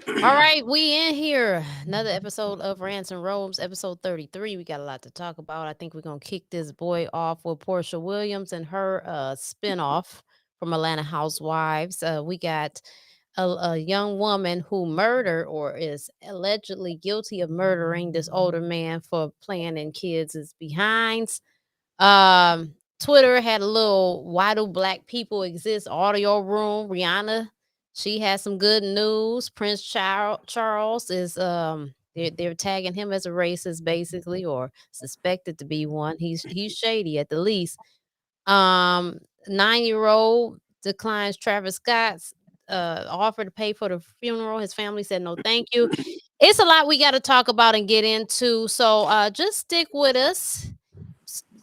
All right, we in here. Another episode of Rants and Robes, episode 33. We got a lot to talk about. I think we're gonna kick this boy off with Portia Williams and her spinoff from Atlanta Housewives. We got a young woman who murdered or is allegedly guilty of murdering this older man for playing in kids' behinds. Twitter had a little "Why do black people exist?" audio room. Rihanna, she has some good news. Prince Charles is they're tagging him as a racist basically, or suspected to be one. He's shady at the least. 9-year-old declines Travis Scott's offer to pay for the funeral. His family said no, thank you. It's a lot we got to talk about and get into. So just stick with us.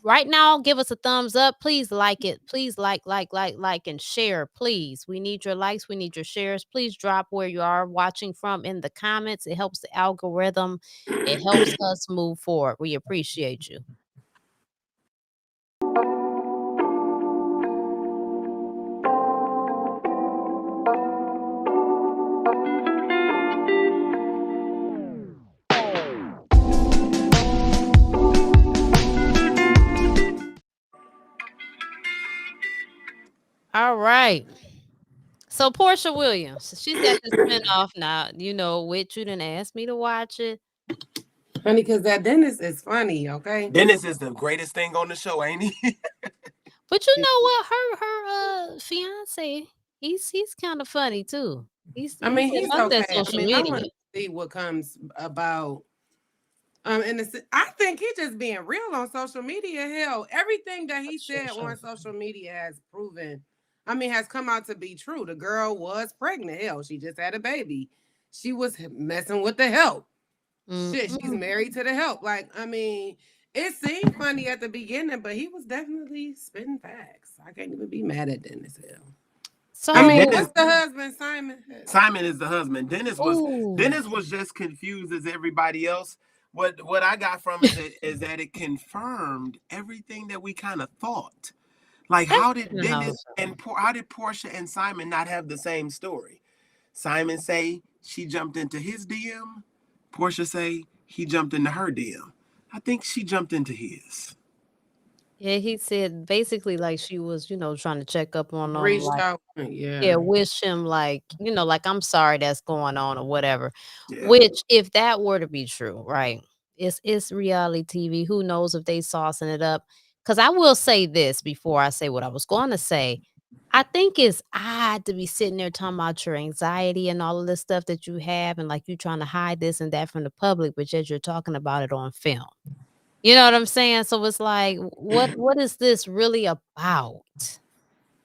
Right now, give us a thumbs up. Please like it. Please like, and share. Please. We need your likes. We need your shares. Please drop where you are watching from in the comments. It helps the algorithm. It helps us move forward. We appreciate you. All right. So Portia Williams, she's got this spinoff now, which you didn't ask me to watch it. Funny, because that dentist is funny, okay? Dennis is the greatest thing on the show, ain't he? But you know what? Her fiance, he's kind of funny too. He's He's among that okay. social I want media. to see what comes about. I think he's just being real on social media. Hell, everything that he said on social media has proven. Has come out to be true. The girl was pregnant. Hell, she just had a baby. She was messing with the help. Shit, she's married to the help. It seemed funny at the beginning, but he was definitely spitting facts. I can't even be mad at Dennis Hill. So what's the husband, Simon? Simon is the husband. Dennis was just confused as everybody else. What I got from it is that it confirmed everything that we kind of thought. Like, how did Portia and Simon not have the same story? Simon say she jumped into his DM. Portia say he jumped into her DM. I think she jumped into his. Yeah, he said basically like she was, trying to check up on him, Reached like, out. wish him like, like I'm sorry that's going on or whatever. Yeah. Which, if that were to be true, right? It's reality TV. Who knows if they saucing it up? Because I will say this before I say what I was going to say. I think it's odd to be sitting there talking about your anxiety and all of this stuff that you have, and like you trying to hide this and that from the public, but yet you're talking about it on film. You know what I'm saying? So it's like, what is this really about?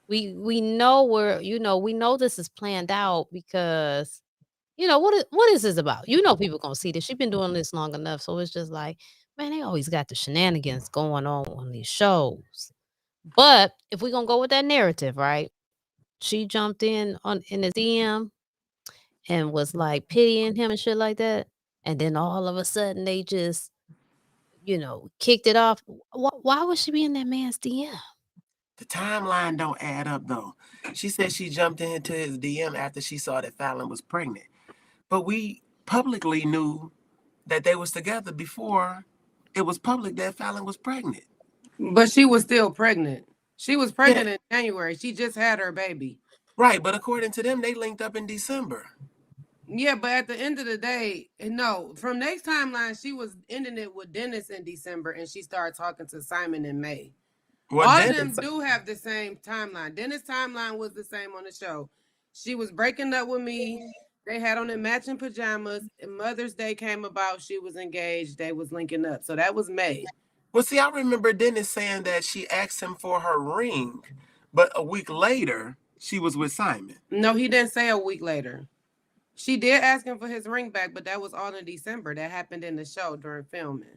We know we know this is planned out because what is this about? People gonna see this. She's been doing this long enough, so it's just like, man, they always got the shenanigans going on these shows. But if we're gonna go with that narrative, right? She jumped in his DM and was like pitying him and shit like that, and then all of a sudden they just kicked it off. Why would she be in that man's DM? The timeline don't add up, though. She said she jumped into his DM after she saw that Fallon was pregnant. But we publicly knew that they was together before it was public that Fallon was pregnant. But she was still pregnant. She was pregnant in January. She just had her baby. Right, but according to them, they linked up in December. Yeah, but at the end of the day, no. From next timeline, she was ending it with Dennis in December, and she started talking to Simon in May. All of them do have the same timeline. Dennis' timeline was the same on the show. She was breaking up with me. They had on their matching pajamas. And Mother's Day came about. She was engaged. They was linking up. So that was May. Well, see, I remember Dennis saying that she asked him for her ring, but a week later, she was with Simon. No, he didn't say a week later. She did ask him for his ring back, but that was all in December. That happened in the show during filming.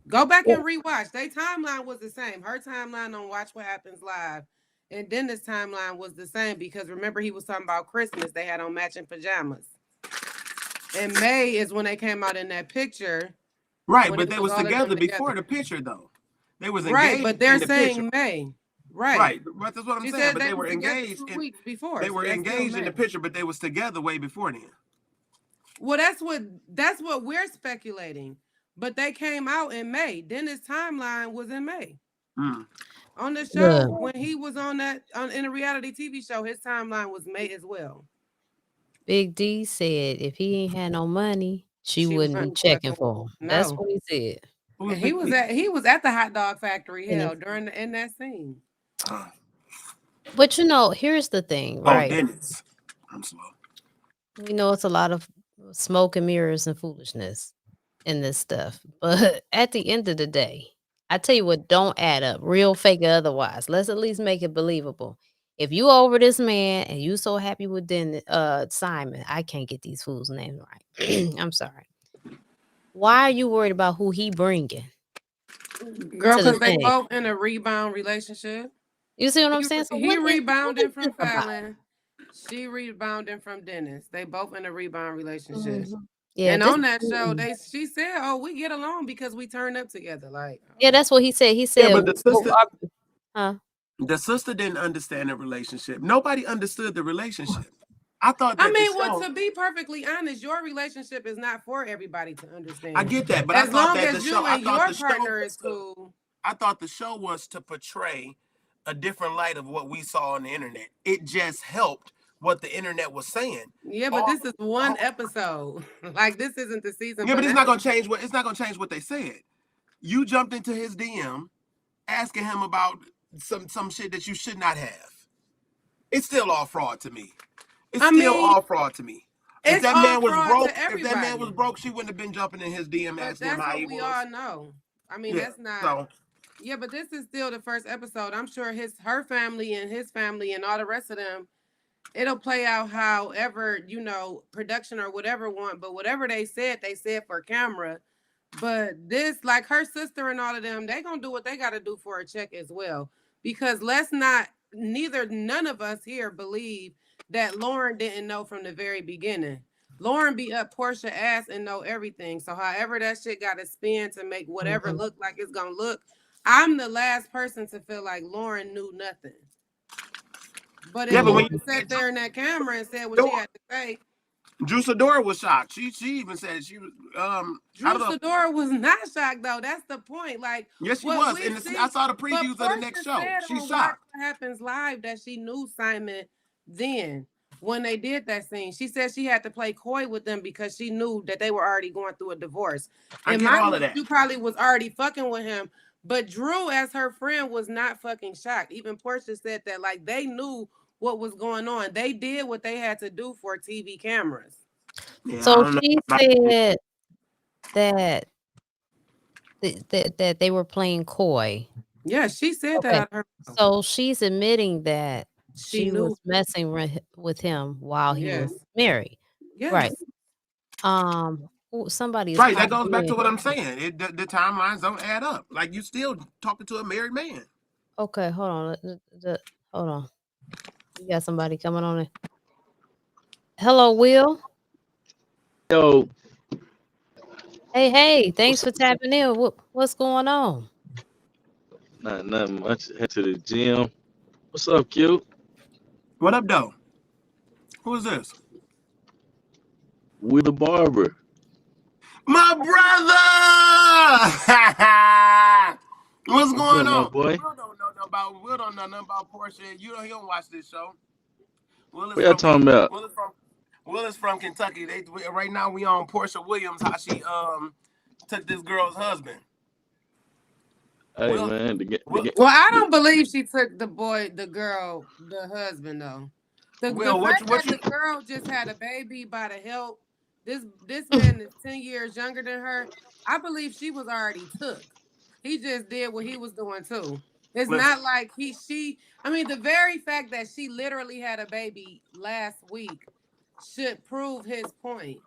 Go back and rewatch. Their timeline was the same. Her timeline on Watch What Happens Live, and Dennis' timeline was the same because remember he was talking about Christmas. They had on matching pajamas. And May is when they came out in that picture. Right, but they was together before the picture, though. They was engaged. Right, but they're saying May. Right. But that's what I'm She saying. said But they they were were together engaged. 2 weeks before. They So were that's still engaged in the May. picture, but they was together way before then. Well, that's what we're speculating. But they came out in May. Then his timeline was in May. Mm. On the show, Look, when he was on in a reality TV show, his timeline was May as well. Big D said if he ain't had no money, she She wouldn't be wasn't checking fucking with for him. That's no. what he said. Who And was Big D? he was at the hot dog factory, And hell, in that scene. but here's the thing, Oh, right? Dennis. I'm slow. We know it's a lot of smoke and mirrors and foolishness in this stuff. But at the end of the day, I tell you what don't add up, real, fake, or otherwise. Let's at least make it believable. If you over this man and you so happy with Simon, I can't get these fools' names right. I'm sorry. Why are you worried about who he bringing Girl, to the because they thing? both in a rebound relationship. You see what I'm saying? So He what is rebounding this from about? Fallon. She rebounding from Dennis. They both in a rebound relationship. Mhm. Yeah, And this. on that show, she said, "Oh, we get along because we turn up together." Like, Yeah, okay. that's what he said. He Yeah, said, but huh? the sister didn't understand the relationship. Nobody understood the relationship. I thought I that the mean, well, show. to be perfectly honest, your relationship is not for everybody to I understand. get that, but I As thought long that the as show. you and your partner is cool. I thought the show was to portray a different light of what we saw on the internet. It just helped what the internet was saying. Yeah, but this is one episode. Like, this isn't the season. Yeah, but it's not gonna change what they said. You jumped into his DM asking him about some shit that you should not have. It's still all fraud to me. It's still all fraud to me. If It's that all man was fraud broke, to everybody. she wouldn't have been jumping in his DM But asking him that's how what he we was. all know. I mean, Yeah. that's not. So Yeah, but this is still the first episode. I'm sure her family and his family and all the rest of them, it'll play out however, production or whatever want, but whatever they said for camera. But this, like her sister and all of them, they gonna do what they gotta do for a check as well. Because none of us here believe that Lauren didn't know from the very beginning. Lauren be up Portia ass and know everything. So however that shit gotta spin to make whatever look like it's gonna look, I'm the last person to feel like Lauren knew nothing. But if Lauren sat there in that camera and said what she had to say, Drew Sidora was shocked. She even said she was. Drew Sidora was not shocked though. That's the point. Like, yes, she was. I saw the previews of the next show. She's shocked. What Happens Live that she knew Simon then when they did that scene. She said she had to play coy with them because she knew that they were already going through a divorce. I get all of that. You probably was already fucking with him. But Drew, as her friend, was not fucking shocked. Even Portia said that, like, they knew what was going on. They did what they had to do for TV cameras. Yeah, so she said that they were playing coy. Yeah, she said that. So she's admitting that she was messing with him while he was married. Yes. Right. Somebody is right. That goes back to what I'm saying. The timelines don't add up. Like, you still talking to a married man. Okay, hold on. Hold on. You got somebody coming on it. Hello, Will. Yo. Hey, thanks for tapping in. What's going on? Nothing much. Head to the gym. What's up, Q? What up, though? Who is this? Will the barber. My brother! What's going on? Boy? Will don't know nothing about Portia. He don't watch this show. What y'all talking about? Will is from Kentucky. Right now we on Portia Williams, how she took this girl's husband. Hey, man. Well, I don't believe she took the husband though. The fact that the girl just had a baby by the help. This man is 10 years younger than her. I believe she was already took. He just did what he was doing too. It's not like I mean, the very fact that she literally had a baby last week should prove his point.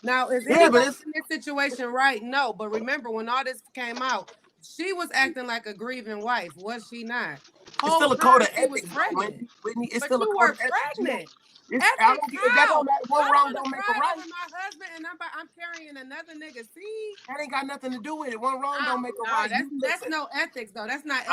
Now, is anybody in this situation right? No, but remember when all this came out, she was acting like a grieving wife, was she not? It's still a code of ethics. Was pregnant. It's still a code of pregnant. One wrong don't make a right. My husband and I'm carrying another nigga. See, that ain't got nothing to do with it. One wrong don't make a right. That's no ethics though. That's not.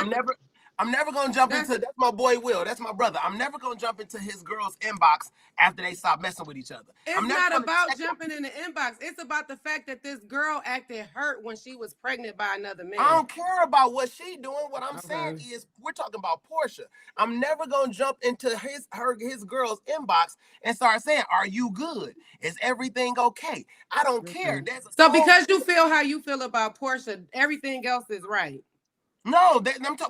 I'm never gonna jump into that's my boy Will. That's my brother. I'm never gonna jump into his girl's inbox after they stop messing with each other. It's not about jumping in the inbox. It's about the fact that this girl acted hurt when she was pregnant by another man. I don't care about what she doing. What I'm saying is we're talking about Portia. I'm never gonna jump into his girl's inbox and start saying, "Are you good? Is everything okay?" I don't care. So because you feel how you feel about Portia, everything else is right. No,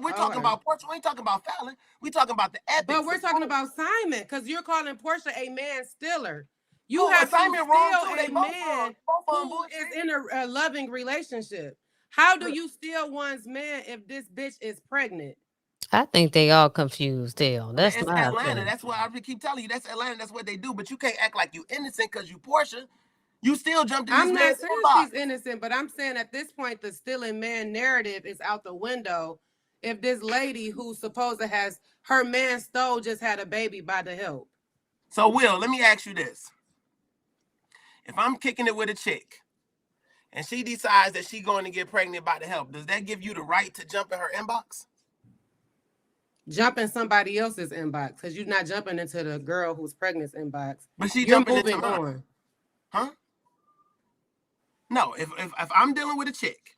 we're talking about Portia. We ain't talking about Fallon. We're talking about the ethics. But we're talking about Simon because you're calling Portia a man stealer. You have Simon to steal a man who is in a loving relationship. How do you steal one's man if this bitch is pregnant? I think they all confused still. That's it's my Atlanta. opinion. That's why I keep telling you. That's Atlanta. That's what they do. But you can't act like you innocent because you Portia. You still jumped in. I'm not saying she's innocent, but I'm saying at this point the stealing man narrative is out the window. If this lady who's supposed to has her man stole just had a baby by the help. So Will, let me ask you this: if I'm kicking it with a chick, and she decides that she's going to get pregnant by the help, does that give you the right to jump in her inbox? Jump in somebody else's inbox because you're not jumping into the girl who's pregnant's inbox. But she's jumping into mine. Huh? No, if I'm dealing with a chick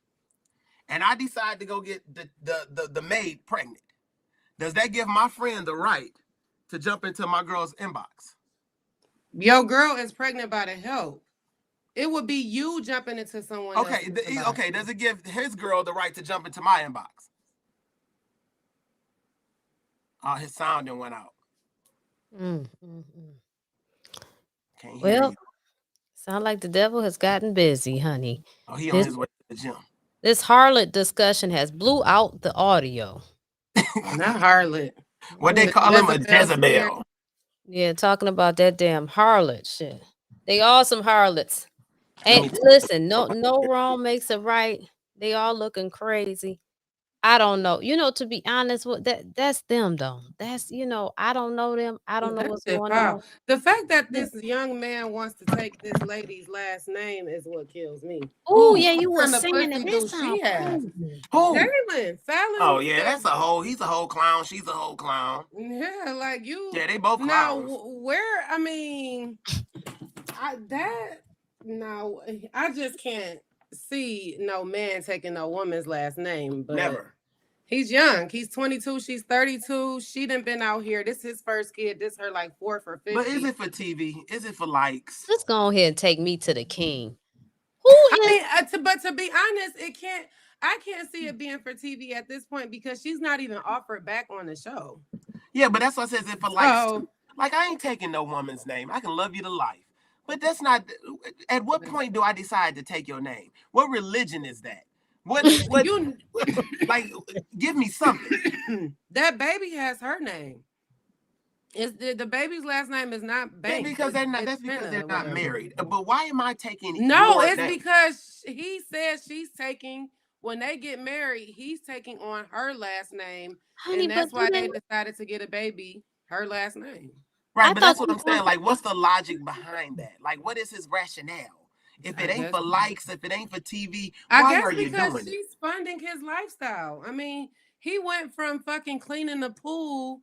and I decide to go get the maid pregnant, does that give my friend the right to jump into my girl's inbox? Your girl is pregnant by the help. It would be you jumping into someone else. Okay, does it give his girl the right to jump into my inbox? Oh, his sound then went out. Can't hear you. Sound like the devil has gotten busy, honey. Oh, he on his way to the gym. This harlot discussion has blew out the audio. Not harlot. What they call him, a Jezebel. Yeah, talking about that damn harlot shit. They all some harlots. Hey, listen, no wrong makes it right. They all looking crazy. I don't know. To be honest, that's them though. That's I don't know them. I don't know what's going on. The fact that this young man wants to take this lady's last name is what kills me. Oh yeah, you were saying that this she has. Fallon. Oh yeah, he's a whole clown. She's a whole clown. Yeah, like you. Yeah, they both clowns. I just can't see no man taking no woman's last name. But never. He's young. He's 22. She's 32. She done been out here. This is his first kid. This her like 4th or 5th. But is it for TV? Is it for likes? Let's go ahead and take me to the king. But to be honest, I can't see it being for TV at this point because she's not even offered back on the show. Yeah, but that's what says it for likes. Like I ain't taking no woman's name. I can love you to life. But that's not. At what point do I decide to take your name? What religion is that? What you like? Give me something. That baby has her name. The baby's last name is not Banks. Because they're not. That's because they're not married. But why am I taking? No, it's name? Because he says she's taking. When they get married, he's taking on her last name, and that's why they decided to get a baby. Her last name. Right, but that's what I'm saying. Like, what's the logic behind that? Like, what is his rationale? If it ain't for likes, if it ain't for TV, why are you doing it? Because she's funding his lifestyle. I mean, he went from fucking cleaning the pool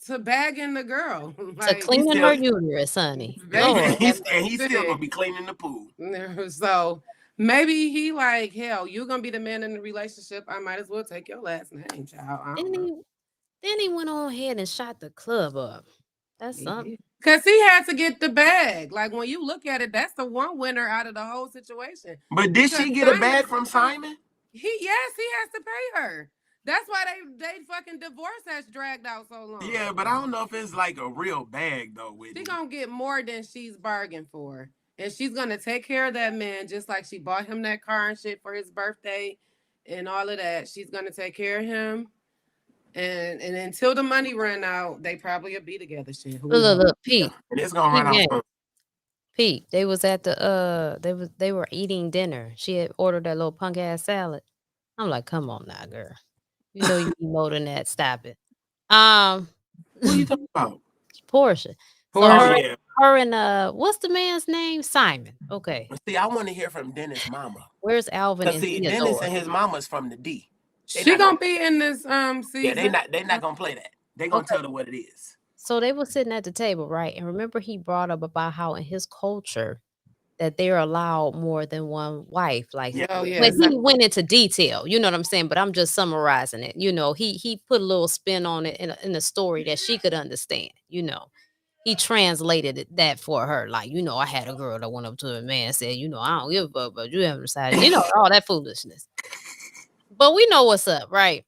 to bagging the girl. To cleaning her uterus, honey. And he's still going to be cleaning the pool. So maybe he like, hell, you're going to be the man in the relationship. I might as well take your last name, child. Then he went on ahead and shot the club up. That's something. Because he had to get the bag. Like, when you look at it, that's the one winner out of the whole situation. But did she get a bag from Simon? Yes, he has to pay her. That's why they fucking divorce has dragged out so long. Yeah, but I don't know if it's like a real bag, though. She's going to get more than she's bargained for. And she's going to take care of that man just like she bought him that car and shit for his birthday and all of that. She's going to take care of him. And until the money run out, they probably will be together. Shit. Look, Pete. And it's gonna run out. Pete, they was at the they were eating dinner. She had ordered that little punk ass salad. I'm like, come on now, girl. You know you eat more than that. Stop it. What are you talking about? Portia. Portia. Her and what's the man's name? Simon. Okay. See, I want to hear from Dennis' mama. Where's Alvin? See, Dennis and his mama's from the D. She gonna be in this Yeah, season. they not gonna play that. They gonna Okay. tell her what it is. So they were sitting at the table, right? And remember he brought up about how in his culture that they're allowed more than one wife. Like, Yeah. Oh but yes. he went into detail, you know what I'm saying? But I'm just summarizing it. He put a little spin on it in a story that she could understand. He translated that for her. Like, I had a girl that went up to a man and said, I don't give a fuck, but you haven't decided, all that foolishness. But we know what's up, right?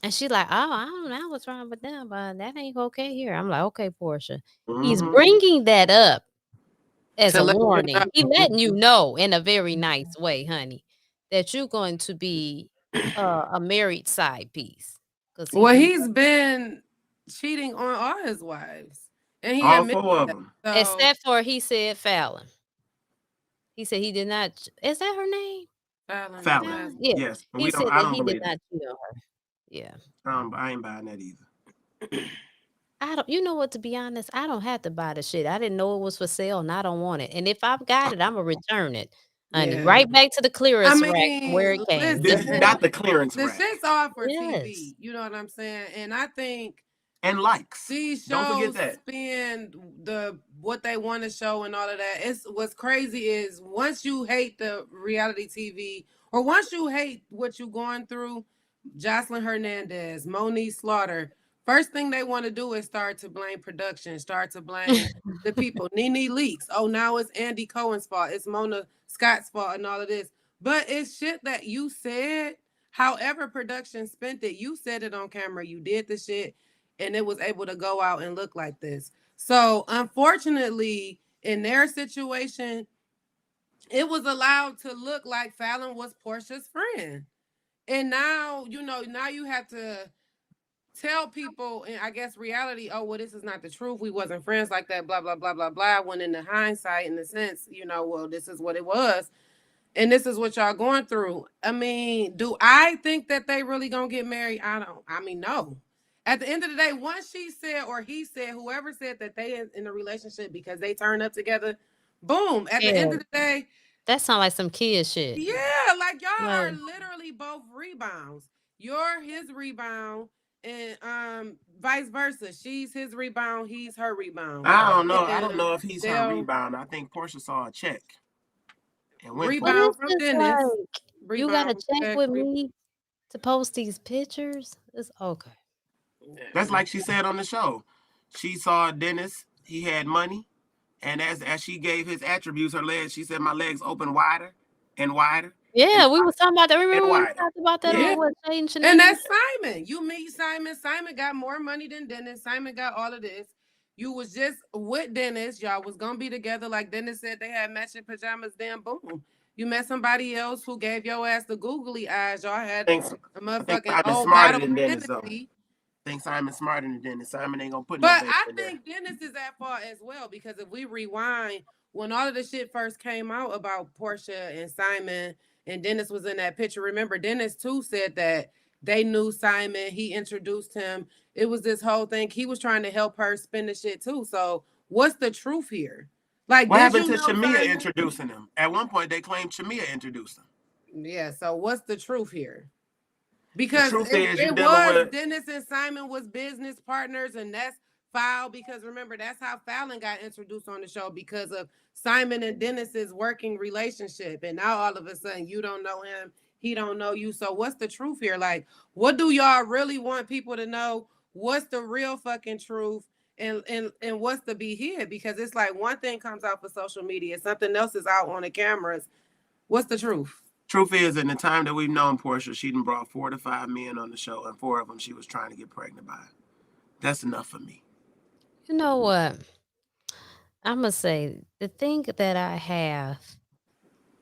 And she like, oh, I don't know what's wrong with them, but that ain't okay here. I'm like, okay, Portia. He's Mm-hmm. bringing that up as To a let you warning. He know. letting you know in a very nice way, honey, that you're going to be a married side piece. Because he Well, do, he's been cheating on all his wives, and he All admitted 4 of that. them. So except for he said Fallon. He said he did not. Is that her name? Fallon, the Fallon. last Fallon? Yeah. Yes. He said I that don't he did believe that. not cheat on her. Yeah. I ain't buying that either. I don't. You know what? To be honest, I don't have to buy the shit. I didn't know it was for sale, and I don't want it. And if I've got it, I'm gonna return it, honey. yeah. Right back to the I clearance rack from where mean, it came. listen, Not the clearance the rack. shit's all for Yes. TV. You know what I'm saying? And I think And likes. these Don't forget shows that. spend what they want to show and all of that. It's what's crazy is once you hate the reality TV or once you hate what you're going through, Jocelyn Hernandez, Monique Slaughter, first thing they want to do is start to blame production, start to blame the people. Nene Leaks. Oh, now it's Andy Cohen's fault. It's Mona Scott's fault and all of this. But it's shit that you said. However, production spent it. You said it on camera. You did the shit and it was able to go out and look like this. So unfortunately, in their situation, it was allowed to look like Fallon was Portia's friend. And now, now you have to tell people, and I guess reality, oh, well, this is not the truth. We wasn't friends like that, blah, blah, blah, blah, blah. When in the hindsight, in the sense, well, this is what it was. And this is what y'all going through. I mean, do I think that they really gonna get married? No. At the end of the day, once she said or he said, whoever said that they in a relationship because they turned up together, boom. At the Yeah. end of the day, That sound like some kid shit. yeah, like y'all Like, are literally both rebounds. You're his rebound, and vice versa. She's his rebound, he's her rebound. I don't know. I don't And know if he's her they'll rebound. I think Portia saw a check and went but for it. rebound it's from just Dennis. like you got to Rebound check check. with me to post these pictures. It's okay. That's like she said on the show. She saw Dennis. He had money, and as she gave his attributes, her legs. She said, "My legs open wider and wider Yeah, and we was talking about that. and Remember we wider." talked about that Yeah. on what Shade and And Shenanigans? that's Simon. You meet Simon. Simon got more money than Dennis. Simon got all of this. You was just with Dennis. Y'all was gonna be together. Like Dennis said, they had matching pajamas. Then boom. You met somebody else who gave your ass the googly eyes. Y'all had a I think motherfucking Simon's old smarter bottle than of Dennis, though. Hennessy. I think Simon's smarter than Dennis. Simon ain't gonna put no But baby I in there. think Dennis is at fault as well because if we rewind, when all of the shit first came out about Portia and Simon, and Dennis was in that picture. Remember, Dennis too said that they knew Simon. He introduced him. It was this whole thing. He was trying to help her spin the shit too. So what's the truth here? Like, What did happened you to know Shamia Simon? introducing him? At one point, they claimed Shamia introduced him. Yeah. So what's the truth here? The Because truth is, you it dealing was with. Dennis and Simon was business partners, and that's foul because remember that's how Fallon got introduced on the show because of Simon and Dennis's working relationship, and now all of a sudden you don't know him, he don't know you. So what's the truth here? Like, what do y'all really want people to know? What's the real fucking truth? And what's to be here? Because it's like one thing comes out for social media, something else is out on the cameras. What's the truth? Truth is, in the time that we've known Portia, she done brought 4 to 5 men on the show, and 4 of them she was trying to get pregnant by. That's enough for me. You know what? I'm gonna say the thing that I have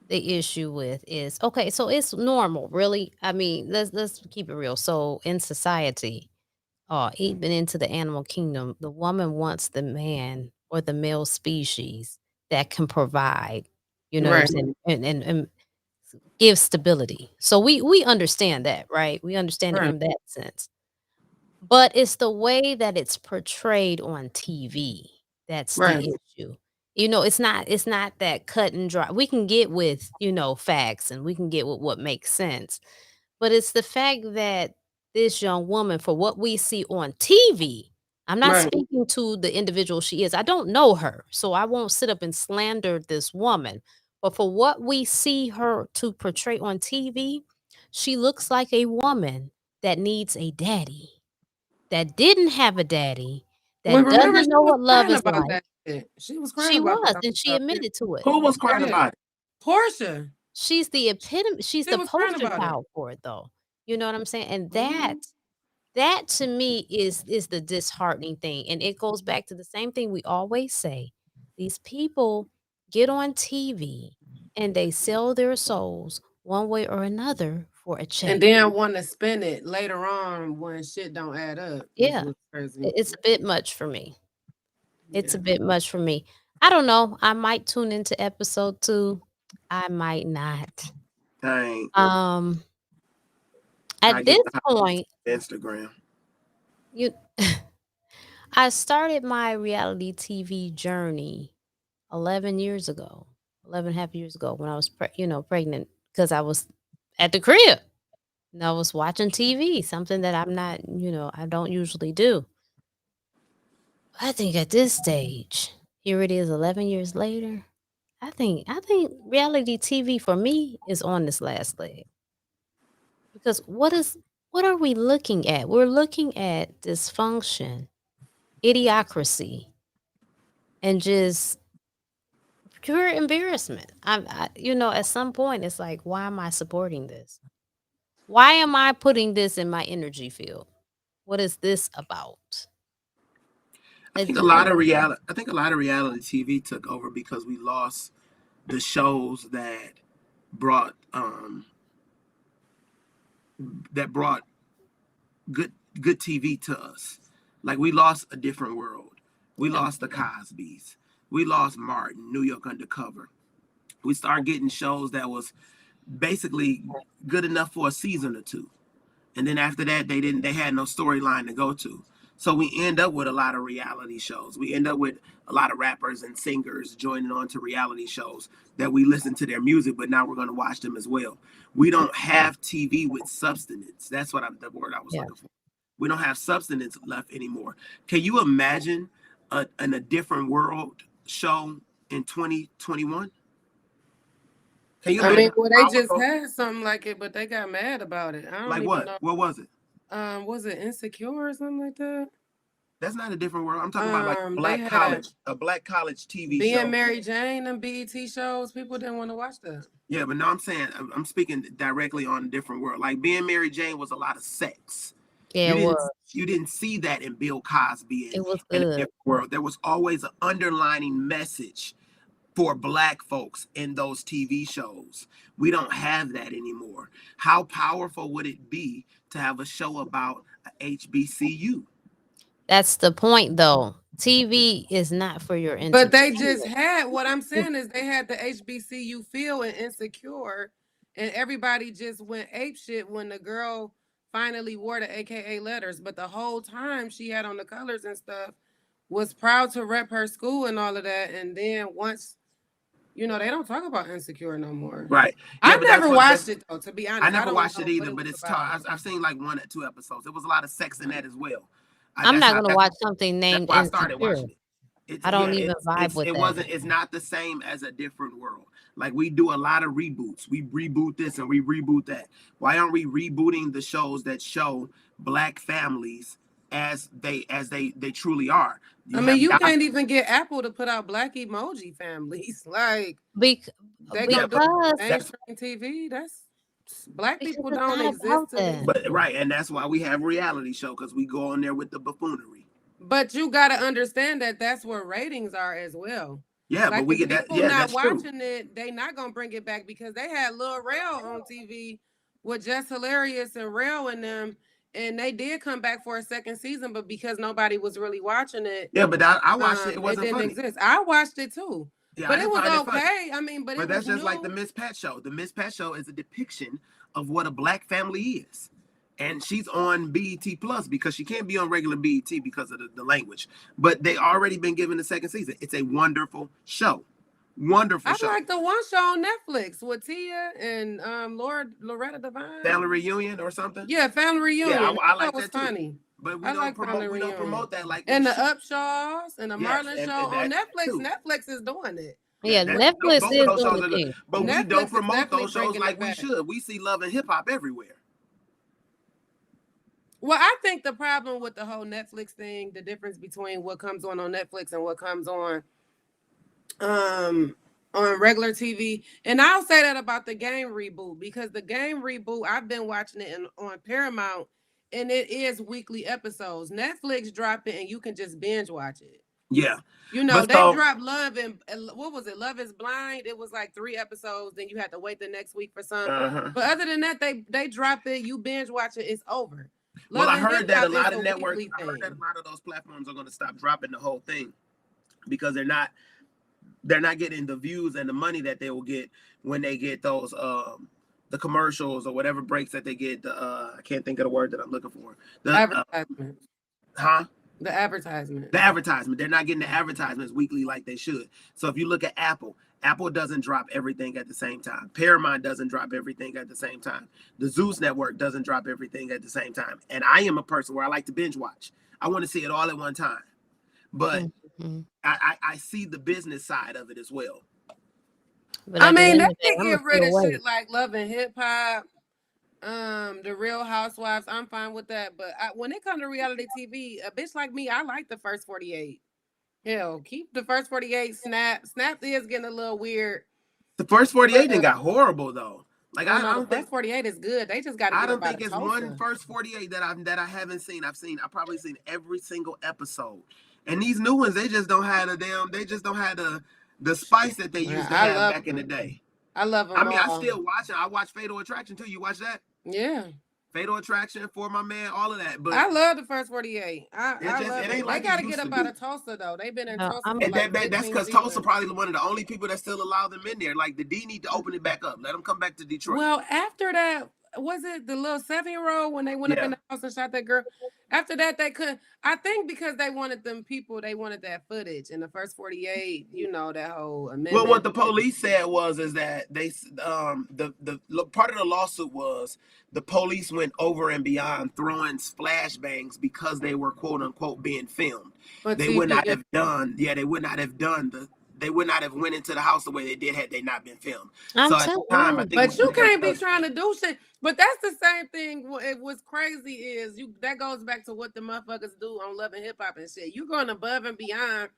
the issue with is okay. So it's normal, really. I mean, let's keep it real. So in society, even into the animal kingdom, the woman wants the man or the male species that can provide. You know what I'm Right, saying? And give stability. So we understand that, right? We understand it right, from that sense. But it's the way that it's portrayed on TV that's right. the issue. It's not that cut and dry. We can get with, facts and we can get with what makes sense. But it's the fact that this young woman, for what we see on TV, I'm not Right. speaking to the individual she is. I don't know her, so I won't sit up and slander this woman. But for what we see her to portray on TV, she looks like a woman that needs a daddy, that didn't have a daddy, Well, that remember doesn't she know was what love crying is about like. that shit. She was crying She about was, that. and she admitted to it. Who was crying Yeah. about it? Portia. She's the epitome. She's She the was crying poster about it. child for it, though. You know what I'm saying? And Mhm. that to me is the disheartening thing, and it goes back to the same thing we always say. These people get on TV and they sell their souls one way or another for a check. And then want to spend it later on when shit don't add up. Is Yeah, what's crazy. it's a bit much for me. It's Yeah. a bit much for me. I don't know. I might tune into episode 2. I might not. Dang. Um, I at get this the point, Instagram. you I started my reality TV journey 11 years ago, 11 and a half years ago when I was, pregnant because I was at the crib and I was watching TV, something that I'm not, I don't usually do. I think at this stage, here it is 11 years later. I think reality TV for me is on this last leg because what are we looking at? We're looking at dysfunction, idiocracy, and just pure embarrassment. At some point, it's like, why am I supporting this? Why am I putting this in my energy field? What is this about? I It think a j- lot of reality. I think a lot of reality TV took over because we lost the shows brought um that brought good good TV to us. Like we lost A Different World. We yeah, lost the Cosbys. We lost Martin, New York Undercover. We started getting shows that was basically good enough for a season or two. And then after that, they had no storyline to go to. So we end up with a lot of reality shows. We end up with a lot of rappers and singers joining on to reality shows that we listen to their music, but now we're going to watch them as well. We don't have TV with substance. That's the word I was yeah. looking for. We don't have substance left anymore. Can you imagine a different world show in 2021? Can you I mean, imagine well, they how just powerful? had something like it, but they got mad about it. I don't Like even what? know. What was it? Was it Insecure or something like that? That's not A Different World. I'm talking about like They had a black college TV being show. Mary Jane and BET shows. People didn't want to watch that. Yeah, but no, I'm saying I'm speaking directly on A Different World. Like Being Mary Jane was a lot of sex. Yeah, You it didn't was. you didn't see that in Bill Cosby It was and A good. Different World. There was always an underlining message for black folks in those TV shows. We don't have that anymore. How powerful would it be to have a show about a HBCU? That's the point, though. TV is not for your But they just entertainment. had, what I'm saying is they had the HBCU feel and Insecure, and everybody just went ape shit when the girl finally wore the AKA letters. But the whole time she had on the colors and stuff, was proud to rep her school and all of that. And then once, they don't talk about Insecure no more. Right. Yeah, I but never watched it though, to be I honest. I never don't watched it know what either, it but was it's about. I've seen like 1 or 2 episodes. There was a lot of sex in that as well. I'm not gonna watch something That's named why I started Insecure. watching it. It's I yeah, don't even vibe with it that. wasn't it's not the same as A Different World. Like we do a lot of reboots. We reboot this and we reboot that. Why aren't we rebooting the shows that show black families as they truly are? I You mean, have you can't even get Apple to put out black emoji families. Like Bec- they yeah, gonna do but because that's mainstream TV. That's black because people it's don't not exist about to these that. but people. right, and that's why we have reality show because we go on there with the buffoonery. But you gotta understand that that's where ratings are as well. Yeah, but Like we if get that. people Yeah, not that's true. watching it, they not gonna bring it back because they had Lil Rel on TV with Just Hilarious and Rel and them, and they did come back for a second season, but because nobody was really watching it, Yeah, but I watched it. It it wasn't didn't funny. exist. I watched it too, Yeah, I but it didn't was find it funny. okay. I mean, but But it was that's just like the new. Miss Pat show. The Miss Pat show is a depiction of what a black family is. And she's on BET Plus because she can't be on regular BET because of the language. But they already been given the second season. It's a wonderful show. Wonderful I show. like the one show on Netflix with Tia and Loretta Devine. Family Reunion or something. Yeah, Family Reunion. Yeah, I that like was that too. funny. But we I don't like promote. Family We don't Reunion. promote that like And we the should. Upshaws and the Yes, Marlon and show on that Netflix. too. Netflix is doing it. Yeah, That, Netflix both is of those doing shows the are good. thing. But we Netflix don't is promote definitely those shows bringing like it we back. should. We see Love and Hip Hop everywhere. Well, I think the problem with the whole Netflix thing, the difference between what comes on Netflix and what comes on regular TV, and I'll say that about the game reboot, because the game reboot, I've been watching it on Paramount, and it is weekly episodes. Netflix drop it and you can just binge watch it. Yeah. You know, But they so dropped Love and what was it? Love is Blind. It was like 3 episodes. Then you had to wait the next week for some. But other than that, they drop it. You binge watch it. It's over. well, Love I and heard Hip that a Hop is lot a of networks, weekly I heard that a thing. lot of those platforms are going to stop dropping the whole thing because they're not getting the views and the money that they will get when they get those the commercials or whatever breaks that they get. I can't think of the word that I'm looking for. The Advertisement. huh? The advertisement. The advertisement. They're not getting the advertisements weekly like they should. So if you look at Apple doesn't drop everything at the same time. Paramount doesn't drop everything at the same time. The Zeus Network doesn't drop everything at the same time. And I am a person where I like to binge watch. I want to see it all at one time. But I see the business side of it as well. But I at the mean, end they of the day, can I'ma get rid still of wait. shit like Love and Hip Hop, the Real Housewives. I'm fine with that. But when it comes to reality TV, a bitch like me, I like the first 48. Hell, keep the first 48. Snap is getting a little weird. The first 48 didn't got horrible though. Like I I know the don't first think 48 is good. They just got to I get don't up out think of it's Tulsa. one first 48 that I haven't seen. I've probably seen every single episode. And these new ones, they just don't have the spice that they used to have back in the day. I love them. I mean, all. I still watch it. I watch Fatal Attraction too. You watch that? Yeah. Fatal Attraction, For My Man, all of that. But I love the first 48. I love it. ain't They like got it to get used up to out be. of Tulsa though. They've been in No, Tulsa I'm for And like that's 15 because Tulsa seasons. probably one of the only people that still allow them in there. Like the D need to open it back up. Let them come back to Detroit. Well, after that, was it the little 7-year-old when they went up in the house and shot that girl? After that, they couldn't. I think because they wanted them people, they wanted that footage in the first 48. You know, that whole amendment. Well, what the police said is that they the part of the lawsuit was the police went over and beyond throwing flashbangs because they were quote unquote being filmed. They would not have done. Yeah, they would not have done they would not have went into the house the way they did had they not been filmed. So at the time, I think. But you can't be trying to do shit. But that's the same thing. What's crazy is that goes back to what the motherfuckers do on Love and Hip Hop and shit. You going above and beyond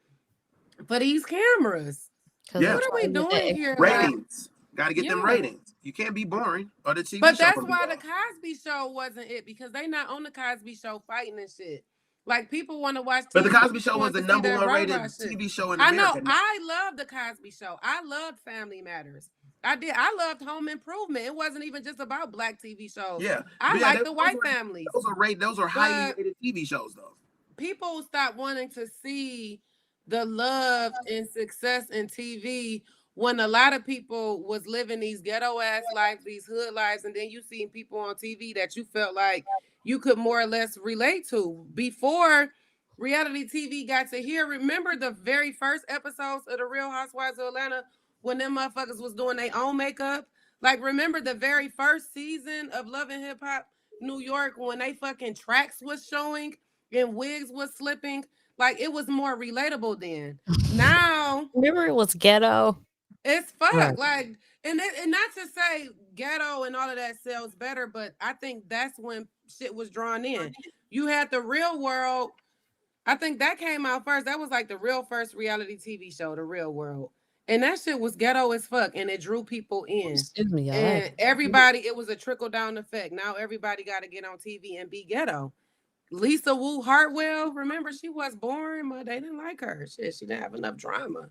for these cameras. Yeah. What are we doing here? Ratings. Got to get them ratings. You can't be boring or the TV but show. But that's why the Cosby Show wasn't it, because they not on the Cosby Show fighting and shit. Like people want to watch TV. But the Cosby Show was the number one rated TV show in America. I know. I love the Cosby Show. I loved Family Matters. I did. I loved Home Improvement. It wasn't even just about black TV shows. Yeah. I like the white families. Those are highly rated TV shows though. People stop wanting to see the love and success in TV when a lot of people was living these ghetto ass lives, these hood lives, and then you see people on TV that you felt like you could more or less relate to. Before reality TV got to here, remember the very first episodes of The Real Housewives of Atlanta when them motherfuckers was doing their own makeup? Like, remember the very first season of Love and Hip Hop New York when they fucking tracks was showing and wigs was slipping? Like, it was more relatable then. Now, remember it was ghetto. It's fuck. Right. Like, and not to say ghetto and all of that sells better, but I think that's when shit was drawn in. You had The Real World. I think that came out first. That was like the real first reality TV show, The Real World. And that shit was ghetto as fuck, and it drew people in. Excuse me, and everybody, it was a trickle down effect. Now everybody got to get on TV and be ghetto. Lisa Wu Hartwell, remember, she was boring, but they didn't like her. Shit, she didn't have enough drama.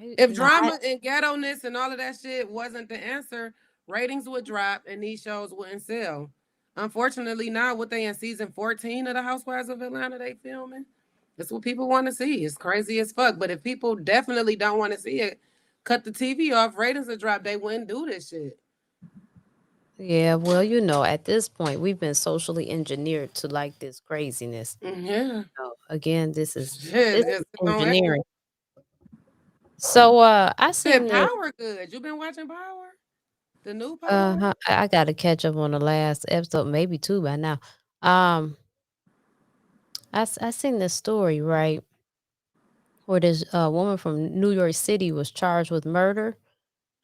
If drama and ghetto-ness and all of that shit wasn't the answer, ratings would drop and these shows wouldn't sell. Unfortunately, now what they in season 14 of the Housewives of Atlanta they filming, that's what people want to see. It's crazy as fuck. But if people definitely don't want to see it, cut the TV off, ratings would drop. They wouldn't do this shit. Yeah, well, you know, at this point, we've been socially engineered to like this craziness. Yeah. So, again, this is engineering. So I Said seen this. Power good. You been watching Power? The new Power? I got to catch up on the last episode, maybe two by now. Um, I seen this story right where this woman from New York City was charged with murder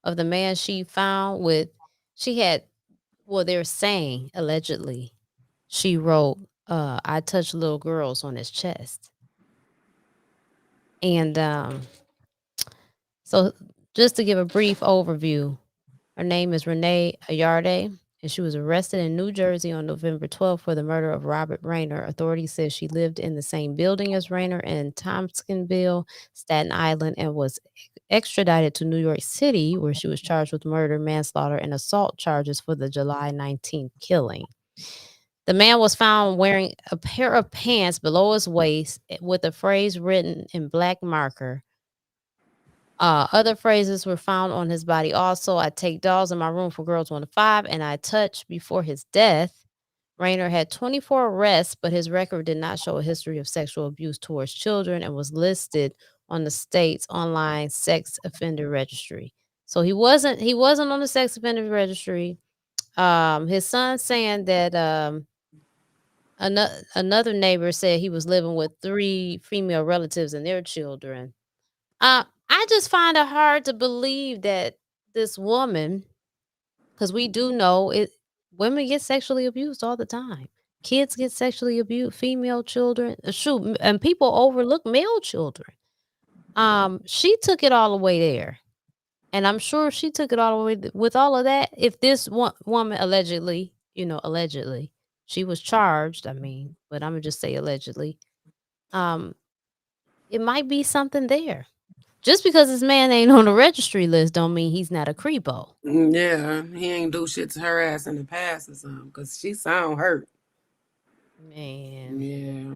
of the man she found with. She had, well, they're saying allegedly she wrote, "I touch little girls" on his chest, and so just to give a brief overview, her name is Rene Ayarde, and she was arrested in New Jersey on November 12th for the murder of Robert Raynor. Authorities said she lived in the same building as Raynor in Tompkinsville, Staten Island, and was extradited to New York City, where she was charged with murder, manslaughter, and assault charges for the July 19th killing. The man was found wearing a pair of pants below his waist with a phrase written in black marker. Other phrases were found on his body also. I take dolls in my room for girls 1 to 5, and I touch before his death. Raynor had 24 arrests, but his record did not show a history of sexual abuse towards children and was listed on the state's online sex offender registry. So he wasn't on the sex offender registry. His son saying that another neighbor said he was living with 3 female relatives and their children. I just find it hard to believe that this woman, because we do know it, women get sexually abused all the time. Kids get sexually abused, female children, and people overlook male children. She took it all the way there, and I'm sure she took it all the way with all of that. If this woman allegedly, allegedly, she was charged. I mean, but I'm gonna just say allegedly. Um, it might be something there. Just because this man ain't on the registry list don't mean he's not a creepo. Yeah, he ain't do shit to her ass in the past or something, because she sound hurt. Man. Yeah.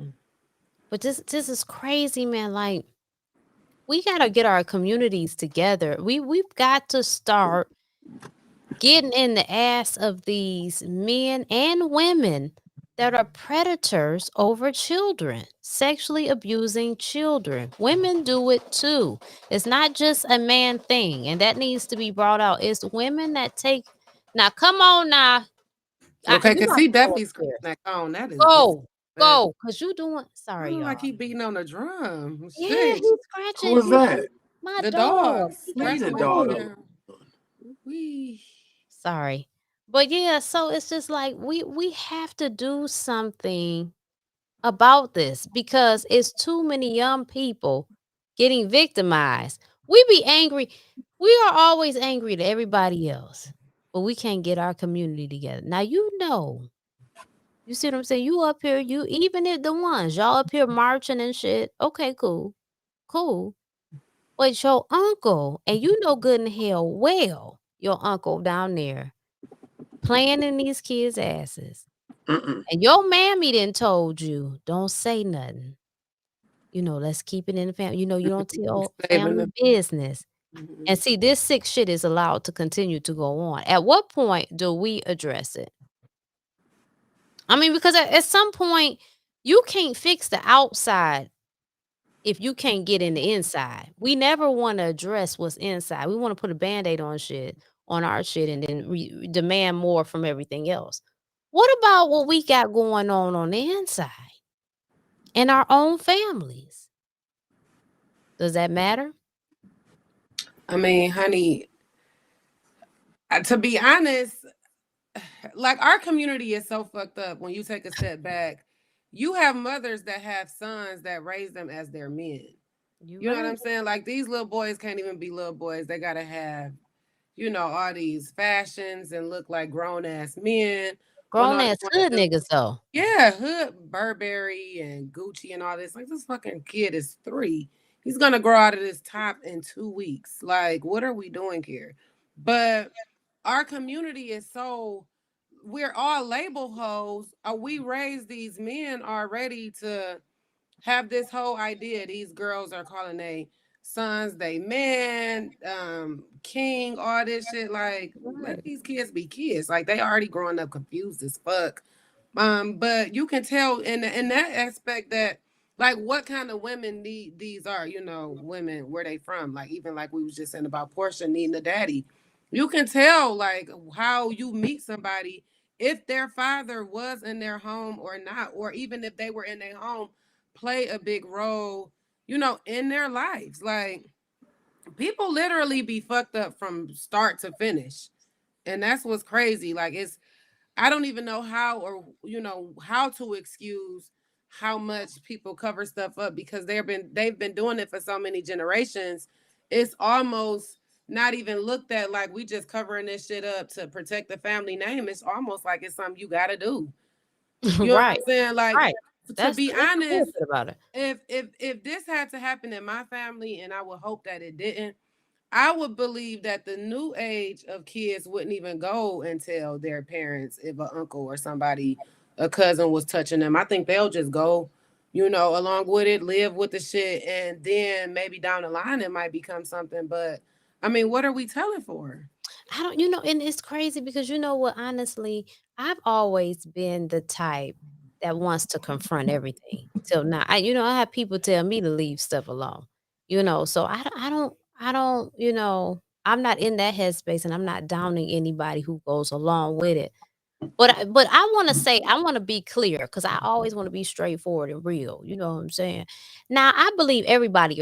But this is crazy, man. Like, we gotta get our communities together. We've got to start getting in the ass of these men and women that are predators over children, sexually abusing children. Women do it too. It's not just a man thing, and that needs to be brought out. It's women that take. Now, come on now. Okay, You because got he to go definitely scratching upstairs. that cone. That is Go, disrespect. go, cause you doing. I Sorry, look y'all. like he beating on the drum. Yeah, Shit. he's Who scratching. was that? My The dog. dogs He got Leave the scratching him. dog cold. alone. Yeah. We. Sorry. But yeah, so it's just like we have to do something about this because it's too many young people getting victimized. We be angry. We are always angry to everybody else, but we can't get our community together. Now you see what I'm saying? You up here, you even if the ones y'all up here marching and shit. Okay, cool, cool. But your uncle, and you know good and hell well, your uncle down there playing in these kids' asses. Mm-mm. And your mammy didn't told you, don't say nothing. Let's keep it in the family. You don't tell Saving family the. business. Mhm. And see, this sick shit is allowed to continue to go on. At what point do we address it? I mean, because at some point, you can't fix the outside if you can't get in the inside. We never want to address what's inside. We want to put a band-aid on our shit and then demand more from everything else. What about what we got going on the inside in our own families? Does that matter? I mean, honey, to be honest, like our community is so fucked up when you take a step back. You have mothers that have sons that raise them as their men. You You know what right. I'm saying? Like these little boys can't even be little boys. They gotta have, all these fashions and look like grown ass men. When Grown all ass one of hood them, niggas though. yeah, hood Burberry and Gucci and all this. Like this fucking kid is 3. He's gonna grow out of this top in 2 weeks. Like, what are we doing here? But our community is so we're all label hoes. We raised these men already to have this whole idea. These girls are calling they sons, they man, king, all this shit. Like, let Right. these kids be kids. Like they already growing up confused as fuck. But you can tell in that aspect that like what kind of women these are, you know, women, where they from? Like even like we was just saying about Portia needing a daddy. You can tell like how you meet somebody if their father was in their home or not, or even if they were in their home, play a big role, you know, in their lives. Like people literally be fucked up from start to finish. And that's what's crazy. Like it's I don't even know how or you know how to excuse how much people cover stuff up because they've been doing it for so many generations. It's almost not even looked at like we just covering this shit up to protect the family name. It's almost like it's something you gotta do. You know what Right. I'm saying? Like Right. to That's be the honest, bullshit about it. if this had to happen in my family, and I would hope that it didn't, I would believe that the new age of kids wouldn't even go and tell their parents if an uncle or somebody, a cousin was touching them. I think they'll just go, you know, along with it, live with the shit, and then maybe down the line it might become something. But I mean, what are we telling for? I don't, and it's crazy because you know what, honestly, I've always been the type that wants to confront everything. Till now, I have people tell me to leave stuff alone, so I'm not in that headspace and I'm not downing anybody who goes along with it. But I want to say, I want to be clear because I always want to be straightforward and real. You know what I'm saying? Now, I believe everybody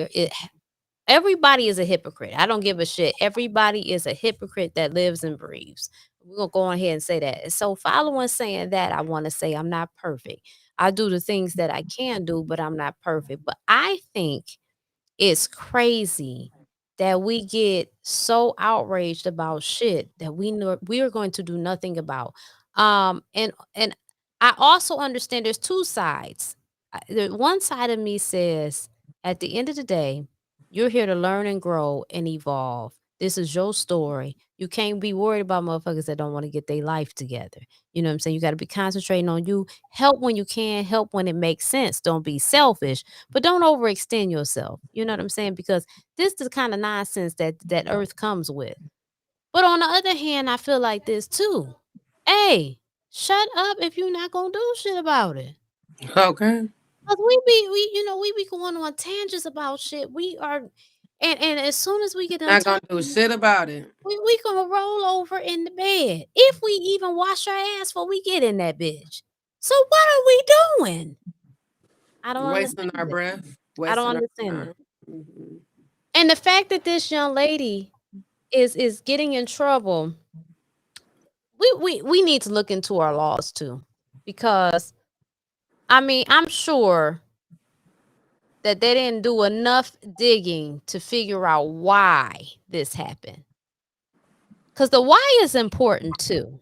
is a hypocrite. I don't give a shit. Everybody is a hypocrite that lives and breathes. We're gonna go on ahead and say that. So following saying that, I want to say I'm not perfect. I do the things that I can do, but I'm not perfect. But I think it's crazy that we get so outraged about shit that we know we are going to do nothing about. And I also understand there's two sides. The one side of me says, at the end of the day, you're here to learn and grow and evolve. This is your story. You can't be worried about motherfuckers that don't want to get their life together. You know what I'm saying? You got to be concentrating on you. Help when you can, help when it makes sense. Don't be selfish, but don't overextend yourself. You know what I'm saying? Because this is the kind of nonsense that earth comes with. But on the other hand, I feel like this too. Hey, shut up if you're not gonna do shit about it. Okay. Cause we be going on tangents about shit. We are, and as soon as we get done Not gonna talking, do shit about it. we gonna roll over in the bed if we even wash our ass before we get in that bitch. So what are we doing? I don't Wasting understand our it. breath, I don't wasting our understand it. time. Mhm. And the fact that this young lady is getting in trouble, we need to look into our laws too, because I mean I'm sure that they didn't do enough digging to figure out why this happened. Because the why is important too.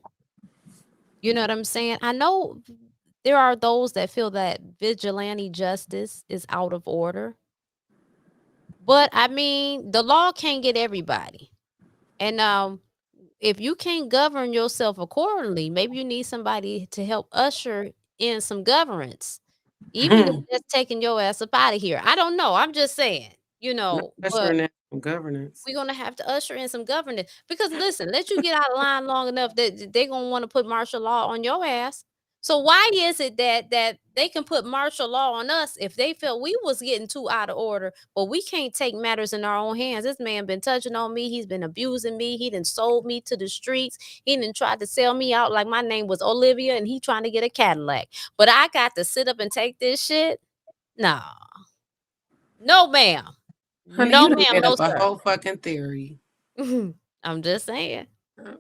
You know what I'm saying? I know there are those that feel that vigilante justice is out of order, but I mean the law can't get everybody. And if you can't govern yourself accordingly, maybe you need somebody to help usher in some governance, even if that's taking your ass up out of here. I don't know. I'm just saying, Not but pressuring that governance. we're gonna have to usher in some governance because listen, let you get out of line long enough that they're gonna want to put martial law on your ass. So why is it that they can put martial law on us if they feel we was getting too out of order, but we can't take matters in our own hands? This man been touching on me, he's been abusing me, he done sold me to the streets, he done tried to sell me out like my name was Olivia and he trying to get a Cadillac. But I got to sit up and take this shit? No. No, ma'am. Honey, No, you done ma'am, made no, up a sir. whole fucking theory. I'm just saying. Uh,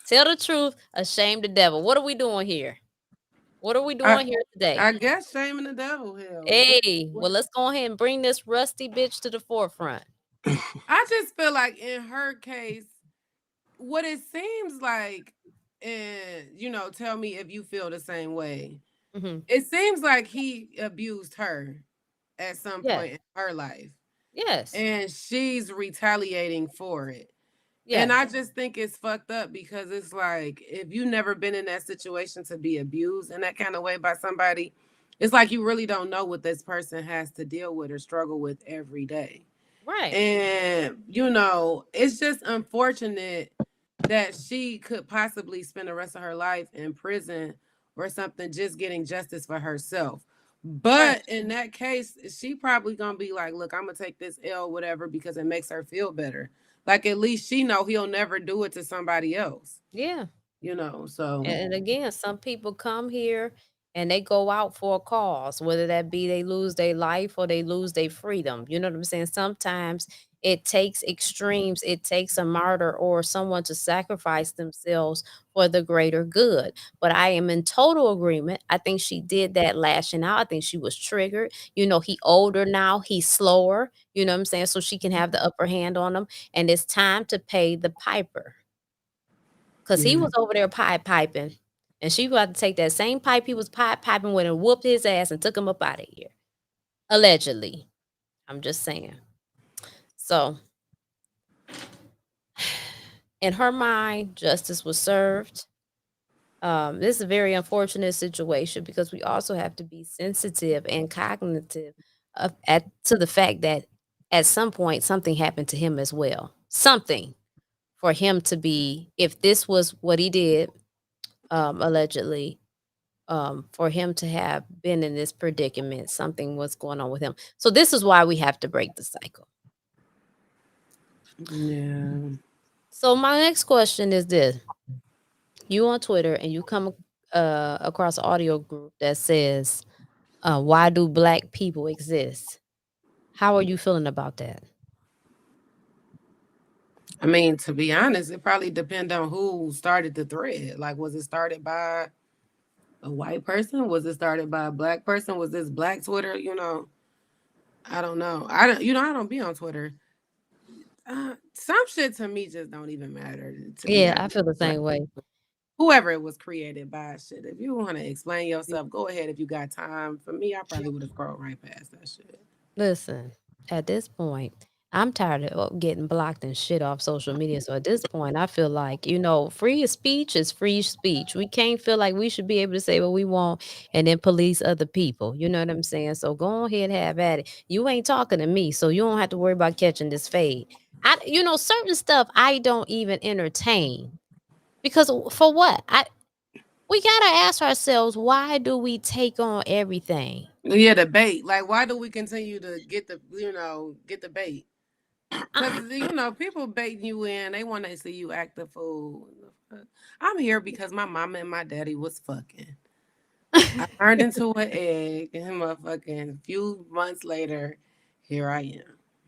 Tell the truth, ashame the devil. What are we doing here? What are we I doing here today? I guess shaming the devil. Hell, Hey, well, let's go ahead and bring this rusty bitch to the forefront. I just feel like in her case, what it seems like, and you know, tell me if you feel the same way. Hmm. It seems like he abused her at some Yes, point in her life, yes, and she's retaliating for it. And I yes. just think it's fucked up because it's like if you never been in that situation to be abused in that kind of way by somebody, it's like you really don't know what this person has to deal with or struggle with every day. Right. And you know, it's just unfortunate that she could possibly spend the rest of her life in prison or something just getting justice for herself. But in that case, she probably gonna be like, look, I'm gonna take this L, whatever, because it makes her feel better. Like at least she know he'll never do it to somebody else. Yeah. So And again, some people come here and they go out for a cause, whether that be they lose their life or they lose their freedom. You know what I'm saying? Sometimes it takes extremes, it takes a martyr or someone to sacrifice themselves for the greater good. But I am in total agreement. I think she did that lashing out. I think she was triggered. He older now, he's slower, you know what I'm saying? So she can have the upper hand on him. And it's time to pay the piper. Cause he was over there pipe piping, and she about to take that same pipe he was pipe piping with and whooped his ass and took him up out of here. Allegedly. I'm just saying. So in her mind, justice was served. This is a very unfortunate situation because we also have to be sensitive and cognitive to the fact that at some point something happened to him as well. Something for him to be, if this was what he did, allegedly, for him to have been in this predicament, something was going on with him. So this is why we have to break the cycle. Yeah. So my next question is this: you on Twitter and you come across an audio group that says, "Why do Black people exist?" How are you feeling about that? I mean, to be honest, it probably depends on who started the thread. Like, was it started by a white person? Was it started by a Black person? Was this Black Twitter? I don't know. I don't. I don't be on Twitter. Some shit to me just don't even matter. To be Yeah, I honest, feel the like same way. whoever it was created by, shit. If you want to explain yourself, go ahead. If you got time. For me, I probably would have scrolled right past that shit. Listen, at this point, I'm tired of getting blocked and shit off social media. So at this point, I feel like, free speech is free speech. We can't feel like we should be able to say what we want and then police other people. You know what I'm saying? So go ahead, have at it. You ain't talking to me, so you don't have to worry about catching this fade. Certain stuff I don't even entertain because for what? We gotta ask ourselves, why do we take on everything? Yeah, the bait. Like, why do we continue to get get the bait? Because people baiting you in. They want to see you act the fool. I'm here because my mama and my daddy was fucking. I turned into an egg, and motherfucking few months later, here I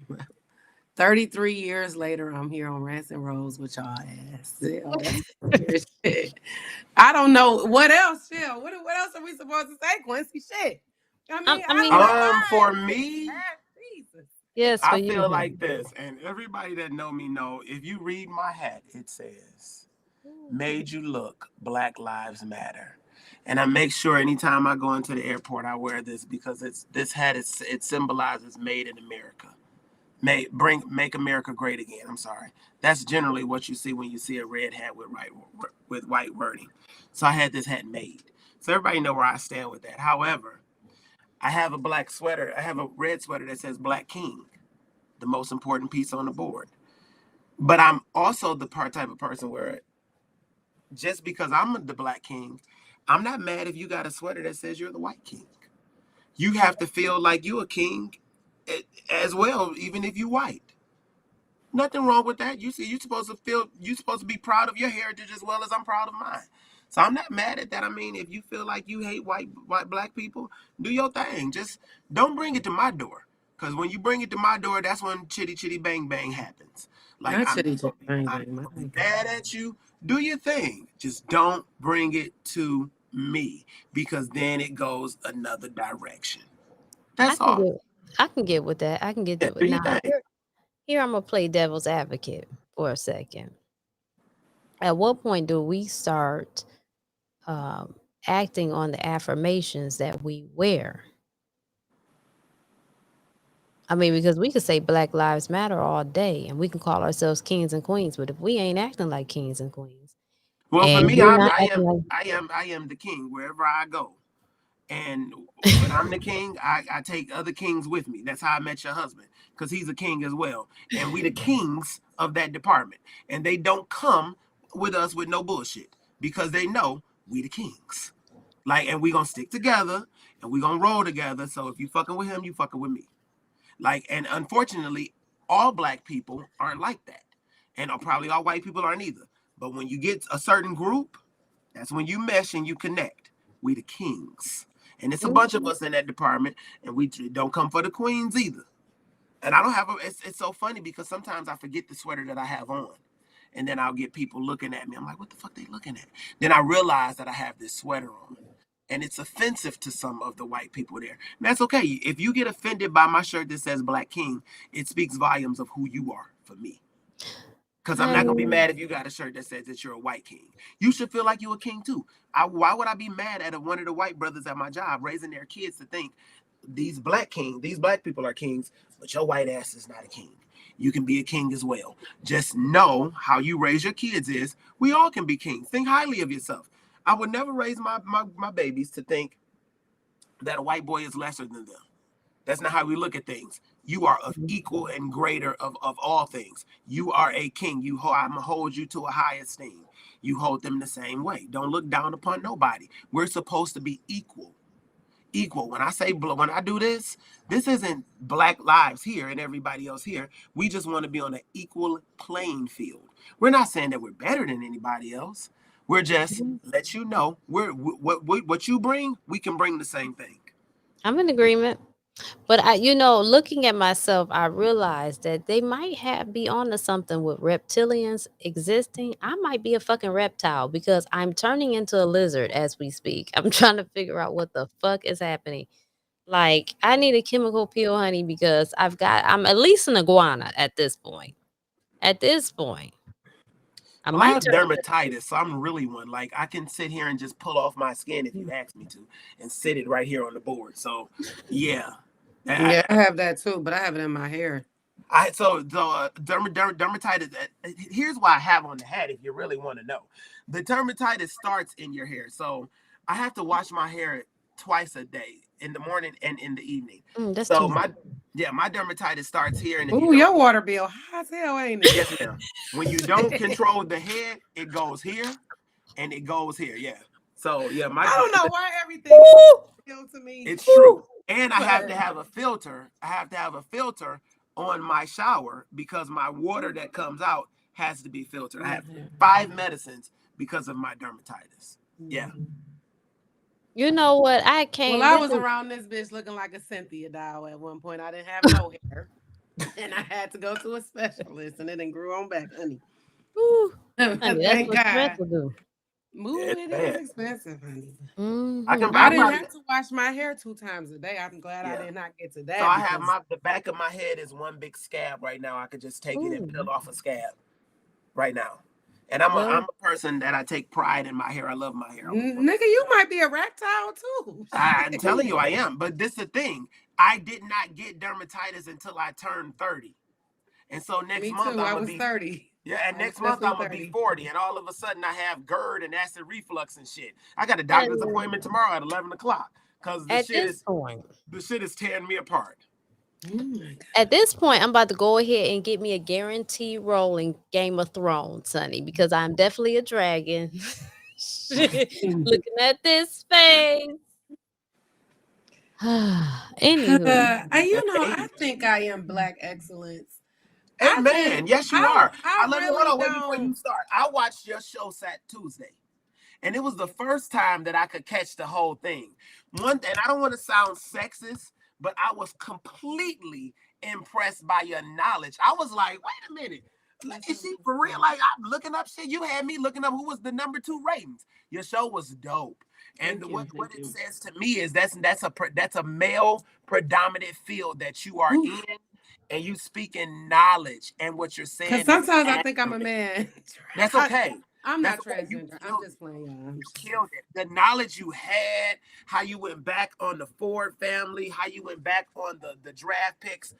am. 33 years later, I'm here on Rants and Rolls with y'all ass. Yeah, that's weird shit. I don't know what else. Shit. What else are we supposed to say, Quincy? Shit. I mean, I I mean, don't know. For me, Jesus. yes, for I you. feel like this, and everybody that know me know, if you read my hat, it says, "Made you look, Black Lives Matter." And I make sure anytime I go into the airport, I wear this because this hat it symbolizes made in America. Make America great again. I'm sorry. That's generally what you see when you see a red hat with white wording. So I had this hat made. So everybody know where I stand with that. However, I have a black sweater. I have a red sweater that says Black King, the most important piece on the board. But I'm also the type of person where just because I'm the Black King, I'm not mad if you got a sweater that says you're the White King. You have to feel like you're a king as well, even if you're white. Nothing wrong with that. You're supposed to be proud of your heritage as well as I'm proud of mine. So I'm not mad at that. I mean, if you feel like you hate white Black people, do your thing. Just don't bring it to my door. Because when you bring it to my door, that's when chitty chitty bang bang happens. Like Not I'm chitty chitty bang I'm bang. mad at you. Do your thing. Just don't bring it to me because then it goes another direction. I That's can all. get I can get with that. I can get Yeah, that with do your now. thing. Here I'm gonna play devil's advocate for a second. At what point do we start um, acting on the affirmations that we wear? I mean, because we could say Black Lives Matter all day and we can call ourselves kings and queens, but if we ain't acting like kings and queens Well, for and me, we're not acting like I am the king wherever I go. And when I'm the king, I take other kings with me. That's how I met your husband, because he's a king as well. And we the kings of that department. And they don't come with us with no bullshit because they know we the kings. Like, and we gonna stick together and we gonna roll together. So if you fucking with him, you fucking with me. Like, and unfortunately, all black people aren't like that. And probably all white people aren't either. But when you get a certain group, that's when you mesh and you connect. We the kings. And it's a bunch of us in that department, and we don't come for the queens either. And I don't have it's so funny because sometimes I forget the sweater that I have on. And then I'll get people looking at me. I'm like, what the fuck they looking at? Then I realize that I have this sweater on. And it's offensive to some of the white people there. And that's okay. If you get offended by my shirt that says Black King, it speaks volumes of who you are for me. Because I'm not going to be mad if you got a shirt that says that you're a white king. You should feel like you're a king too. Why would I be mad at one of the white brothers at my job raising their kids to think these black people are kings, but your white ass is not a king. You can be a king as well. Just know how you raise your kids is we all can be kings. Think highly of yourself. I would never raise my babies to think that a white boy is lesser than them. That's not how we look at things. You are of equal and greater of all things. You are a king. I'm going to hold you to a high esteem. You hold them the same way. Don't look down upon nobody. We're supposed to be equal. Equal. When I do this isn't black lives here and everybody else here. We just want to be on an equal playing field. We're not saying that we're better than anybody else. We're just let you know what you bring, we can bring the same thing. I'm in agreement. But looking at myself, I realized that they might be onto something with reptilians existing. I might be a fucking reptile because I'm turning into a lizard as we speak. I'm trying to figure out what the fuck is happening. Like, I need a chemical peel, honey, because I'm at least an iguana at this point. I have dermatitis, so I'm really one. Like, I can sit here and just pull off my skin if you ask me to, and sit it right here on the board. So, yeah. I have that too, but I have it in my hair. Dermatitis. Here's why I have on the hat. If you really want to know, the dermatitis starts in your hair. So I have to wash my hair twice a day, in the morning and in the evening. So my dermatitis starts here. And your water bill high as hell, ain't it? Yes, ma'am. When you don't control the head, it goes here and it goes here. Yeah. So yeah, I don't know why everything is to me. It's true. And I have to have a filter. I have to have a filter on my shower because my water that comes out has to be filtered. I have 5 medicines because of my dermatitis. Yeah. You know what? I was around this bitch looking like a Cynthia doll at one point. I didn't have no hair. And I had to go to a specialist and it then grew on back, honey. Ooh. Thank God. It is expensive, honey. I didn't have to wash my hair 2 times a day. I'm glad I did not get to that. So I have the back of my head is one big scab right now. I could just take it and peel off a scab right now. And I'm a person that I take pride in my hair. I love my hair. Nigga, you might be a reptile too. I'm telling you, I am. But this is the thing. I did not get dermatitis until I turned 30. And so next month I was 30. Yeah, and next month I'm gonna be 40, and all of a sudden I have GERD and acid reflux and shit. I got a doctor's appointment tomorrow at 11 o'clock because the shit is tearing me apart. At this point, I'm about to go ahead and get me a guaranteed role in Game of Thrones, honey, because I'm definitely a dragon. Looking at this face. Anywho, I think I am black excellence. Amen. Yes, you are. Hold on, before you start. I watched your show Tuesday, and it was the first time that I could catch the whole thing. And I don't want to sound sexist, but I was completely impressed by your knowledge. I was like, wait a minute. Is she for real? Like, I'm looking up shit. You had me looking up who was the number 2 ratings. Your show was dope. And what it says to me is that's a male predominant field that you are in. And you speak in knowledge and what you're saying. Because sometimes I think I'm a man. That's okay. I'm not transgender. I'm just playing, y'all. You killed it. The knowledge you had, how you went back on the Ford family, how you went back on the draft picks,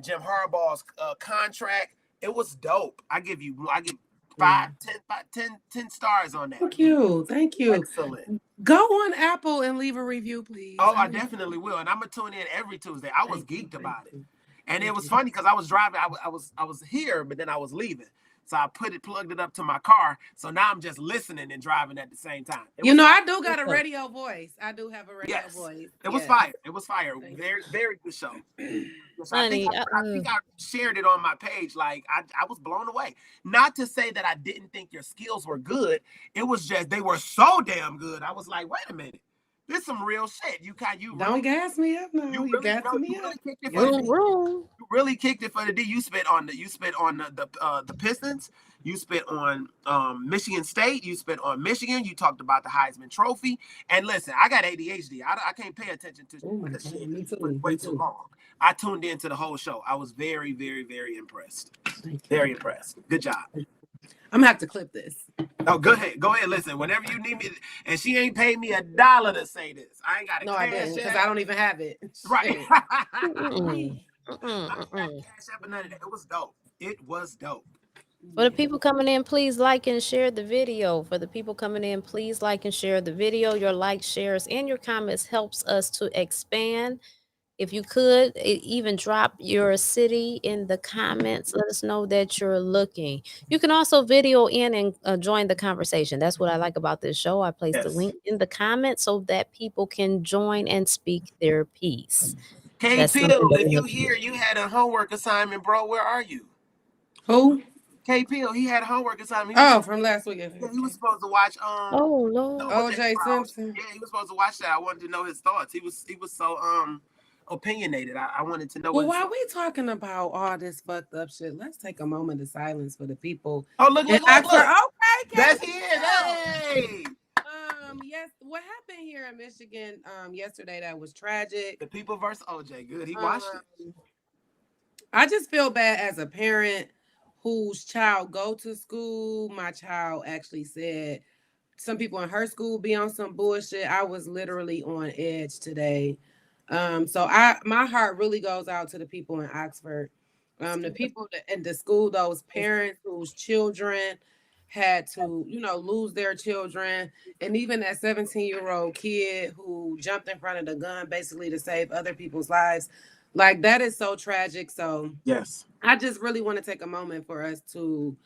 Jim Harbaugh's contract. It was dope. I give 10 stars on that. Thank you. Excellent. Go on Apple and leave a review, please. Oh, I definitely will. And I'm gonna tune in every Tuesday. I was geeked about it. And it was funny because I was driving. I was here, but then I was leaving. So I plugged it up to my car. So now I'm just listening and driving at the same time. I do got a radio voice. I do have a radio voice. It was fire. It was fire. Very, very good show. So Honey, I think I shared it on my page. Like I was blown away. Not to say that I didn't think your skills were good. It was just they were so damn good. I was like, wait a minute. This is some real shit. You don't gas me up now. You really kicked it for the D. You spit on the Pistons. You spit on Michigan State. You spit on Michigan. You talked about the Heisman Trophy. And listen, I got ADHD. I can't pay attention to the shit for way too long. I tuned into the whole show. I was very, very, very impressed. Very impressed. Good job. I'm gonna have to clip this. Oh, go ahead. Go ahead. Listen, whenever you need me, and she ain't paid me $1 to say this. I ain't got it. No, I didn't, because I don't even have it. Right. I don't got cash app or none of that. It was dope. It was dope. For the people coming in, please like and share the video. For the people coming in, please like and share the video. Your likes, shares, and your comments helps us to expand. If you could even drop your city in the comments, let us know that you're looking. You can also video in and join the conversation. That's what I like about this show. I place the link in the comments so that people can join and speak their piece. K. Pill, if you here, you had a homework assignment, bro. Where are you? Who? K. Pill, he had a homework assignment. From last week. Yeah, he was supposed to watch oh no, O.J. Simpson. Yeah, he was supposed to watch that. I wanted to know his thoughts. He was so opinionated. I wanted to know. Well, while we talking about all this fucked up shit, let's take a moment of silence for the people. Oh, look. Okay, that's it. Hey. Yes, what happened here in Michigan yesterday that was tragic. The people versus OJ. Good. He watched it. I just feel bad as a parent whose child go to school. My child actually said some people in her school be on some bullshit. I was literally on edge today. So my heart really goes out to the people in Oxford, the people in the school, those parents whose children had to, lose their children, and even that 17-year-old kid who jumped in front of the gun basically to save other people's lives. Like, that is so tragic. So yes, I just really want to take a moment for us to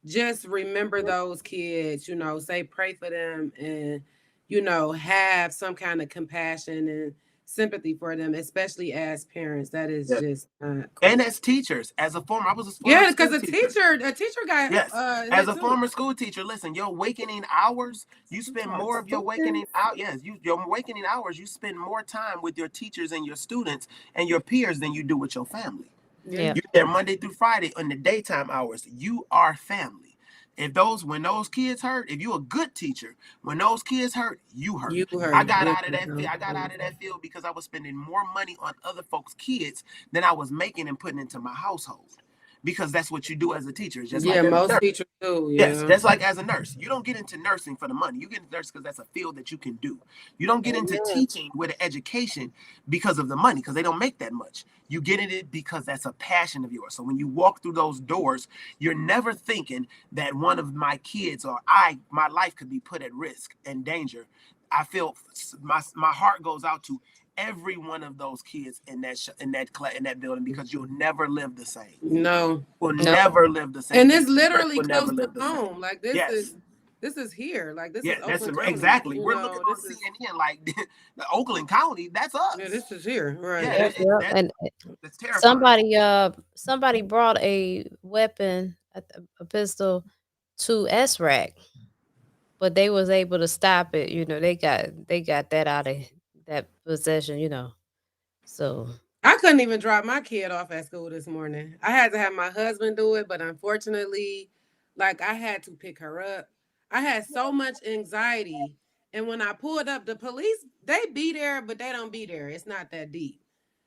just remember those kids, pray for them, and have some kind of compassion and sympathy for them, especially as parents. That is just cool. And as teachers, as a former, I was a former because a teacher guy. Yes, as a former school teacher, listen, your awakening hours, you spend more of your awakening out. Yes, your awakening hours, you spend more time with your teachers and your students and your peers than you do with your family. Yeah, you're there Monday through Friday in the daytime hours. You are family. When those kids hurt, if you're a good teacher, when those kids hurt, you hurt. I got out of that field because I was spending more money on other folks' kids than I was making and putting into my household. Because that's what you do as a teacher. It's just most teachers do. Yeah. Yes, that's like as a nurse. You don't get into nursing for the money. You get into nursing because that's a field that you can do. You don't get into teaching with an education because of the money, because they don't make that much. You get in it because that's a passion of yours. So when you walk through those doors, you're never thinking that one of my kids or my life could be put at risk and danger. I feel my heart goes out to every one of those kids in that building, because you'll never live the same. Never live the same. And it's literally close to home. Like this is here. Like this is Oakland County. Exactly. We're looking on CNN like the Oakland County. That's us. Yeah, this is here. Right. Yeah, and that's terrifying. Somebody brought a weapon, a pistol, to SRAC, but they was able to stop it. They got that out of that possession, so I couldn't even drop my kid off at school this morning. I had to have my husband do it, but unfortunately, like, I had to pick her up. I had so much anxiety, and when I pulled up, the police, they be there, but they don't be there. It's not that deep.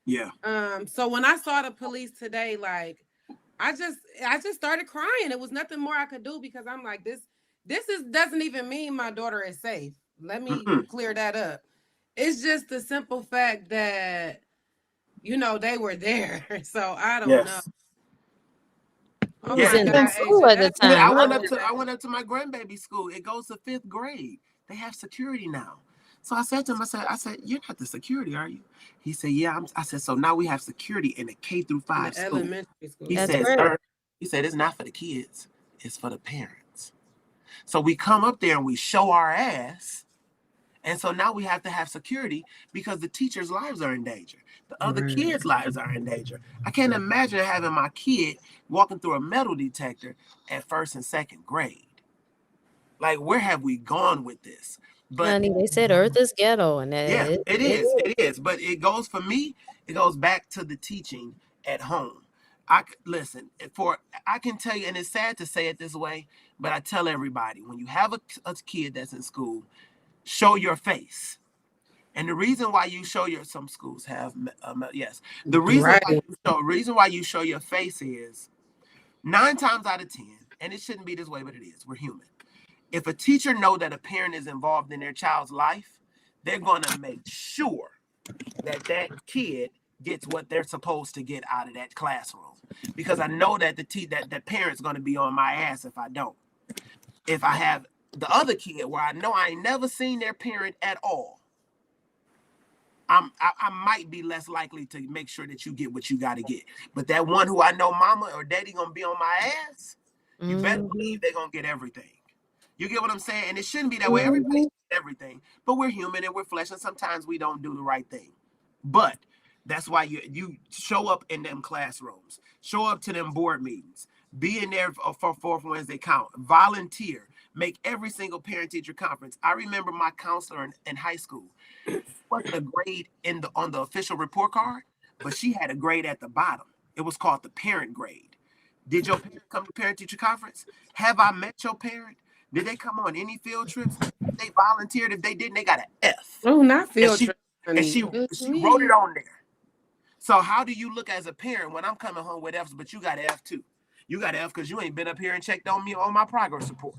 Yeah. So when I saw the police today, like, I just started crying. It was nothing more I could do, because I'm like, this doesn't even mean my daughter is safe. Let me clear that up. It's just the simple fact that, they were there. So I don't know. I was in school at the time. I went up to my grandbaby school. It goes to 5th grade. They have security now. So I said to him, I said, you're not the security, are you? He said, yeah. I said, so now we have security in the K through 5 school. Elementary school. He said, it's not for the kids. is for the parents. So we come up there and we show our ass. And so now we have to have security because the teachers' lives are in danger. The other kids' lives are in danger. I can't imagine having my kid walking through a metal detector at first and second grade. Like, where have we gone with this? But Honey, they said Earth is ghetto, and yeah, it it is. It is. But it goes, for me, it goes back to the teaching at home. Listen, I can tell you, and it's sad to say it this way, but I tell everybody, when you have a kid that's in school, show your face. And the reason why you show some schools have, yes, the reason why you show your face is 9 times out of 10, and it shouldn't be this way, but it is. We're human. If a teacher know that a parent is involved in their child's life, they're going to make sure that kid gets what they're supposed to get out of that classroom. Because I know that the parent's going to be on my ass if I don't. If I have the other kid where I know I ain't never seen their parent at all, I might be less likely to make sure that you get what you got to get. But that one who I know mama or daddy going to be on my ass, you better believe they're going to get everything. You get what I'm saying? And it shouldn't be that way. Everybody should get everything. But we're human and we're flesh, and sometimes we don't do the right thing. But that's why you show up in them classrooms. Show up to them board meetings. Be in there for Fourth Wednesday count. Volunteer. Make every single parent-teacher conference. I remember my counselor in high school. Wasn't a grade on the official report card, but she had a grade at the bottom. It was called the parent grade. Did your parent come to parent-teacher conference? Have I met your parent? Did they come on any field trips? They volunteered. If they didn't, they got an F. Oh, not field trips. And she wrote it on there. So how do you look as a parent when I'm coming home with F's, but you got an F too? You got an F because you ain't been up here and checked on me on my progress report.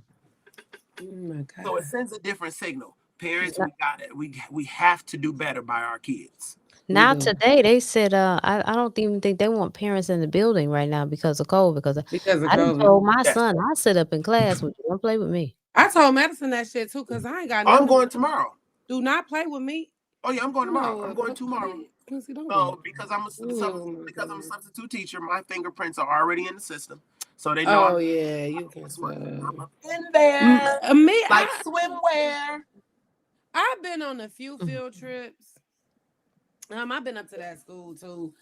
Oh my God. So it sends a different signal. Parents, we got it. We have to do better by our kids. Now today they said I don't even think they want parents in the building right now because of COVID. Because I done told my son I sit up in class with you. Don't play with me. I told Madison that shit too because I ain't got. I'm going tomorrow. Do not play with me. Oh yeah, I'm going tomorrow. I'm going tomorrow. Quincy, don't because I'm a substitute teacher. My fingerprints are already in the system, so they know. Oh yeah, you can swim. I'm up in there. Me like swimwear. I've been on a few field trips. I've been up to that school too.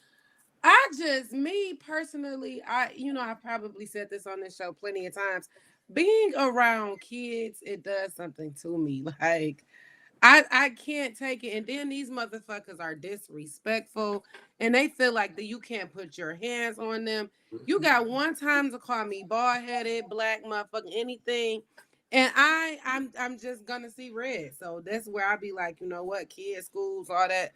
Me personally, I probably said this on this show plenty of times. Being around kids, it does something to me. Like, I can't take it. And then these motherfuckers are disrespectful and they feel like that you can't put your hands on them. You got one time to call me bald-headed, black motherfucker, anything. And I'm just gonna see red. So that's where I be like, you know what, kids, schools, all that.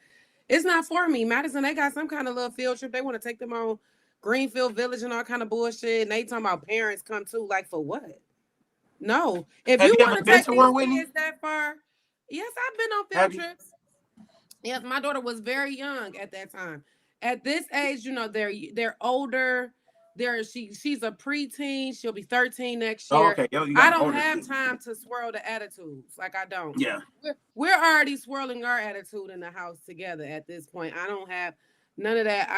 It's not for me. Madison, they got some kind of little field trip. They want to take them on Greenfield Village and all kind of bullshit. And they talking about parents come too. Like, for what? No. If you want to take these kids that far, yes, I've been on field trips. Yes, my daughter was very young at that time. At this age, they're older. She's a preteen. She'll be 13 next year. Okay. I don't have time to swirl the attitudes. Like, I don't. Yeah. We're already swirling our attitude in the house together at this point. I don't have none of that.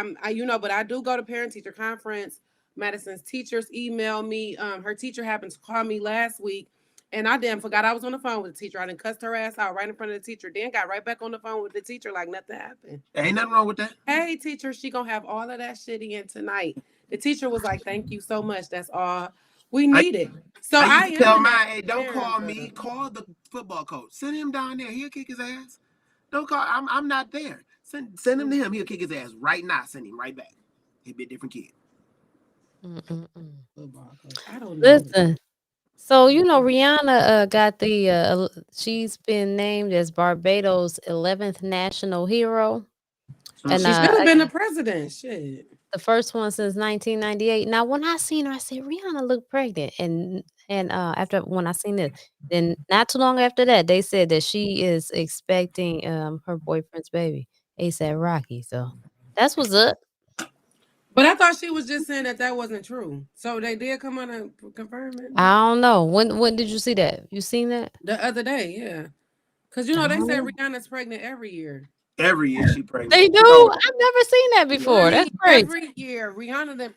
But I do go to parent-teacher conference. Madison's teachers email me. Her teacher happened to call me last week, and I damn forgot I was on the phone with the teacher. I done cussed her ass out right in front of the teacher. Then got right back on the phone with the teacher like nothing happened. Ain't nothing wrong with that. Hey, teacher, she gonna have all of that shit in tonight. The teacher was like, "Thank you so much. That's all we needed." So I tell mine, hey, don't call me. Call the football coach. Send him down there. He'll kick his ass. Don't call. I'm not there. Send him to him. He'll kick his ass right now. Send him right back. He'll be a different kid. I don't know. Listen. So Rihanna got she's been named as Barbados' 11th national hero. And she should have been the president. Shit. The first one since 1998. Now, when I seen her, I said Rihanna looked pregnant, and when I seen it, then not too long after that, they said that she is expecting her boyfriend's baby, ASAP Racqi. So that's what's up. But I thought she was just saying that wasn't true. So they did come on and confirm it. I don't know. When did you see that? You seen that? The other day, yeah. Because they say Rihanna's pregnant every year. Every year she pregnant. They do. I've never seen that before. That's great. Every year, Rihanna.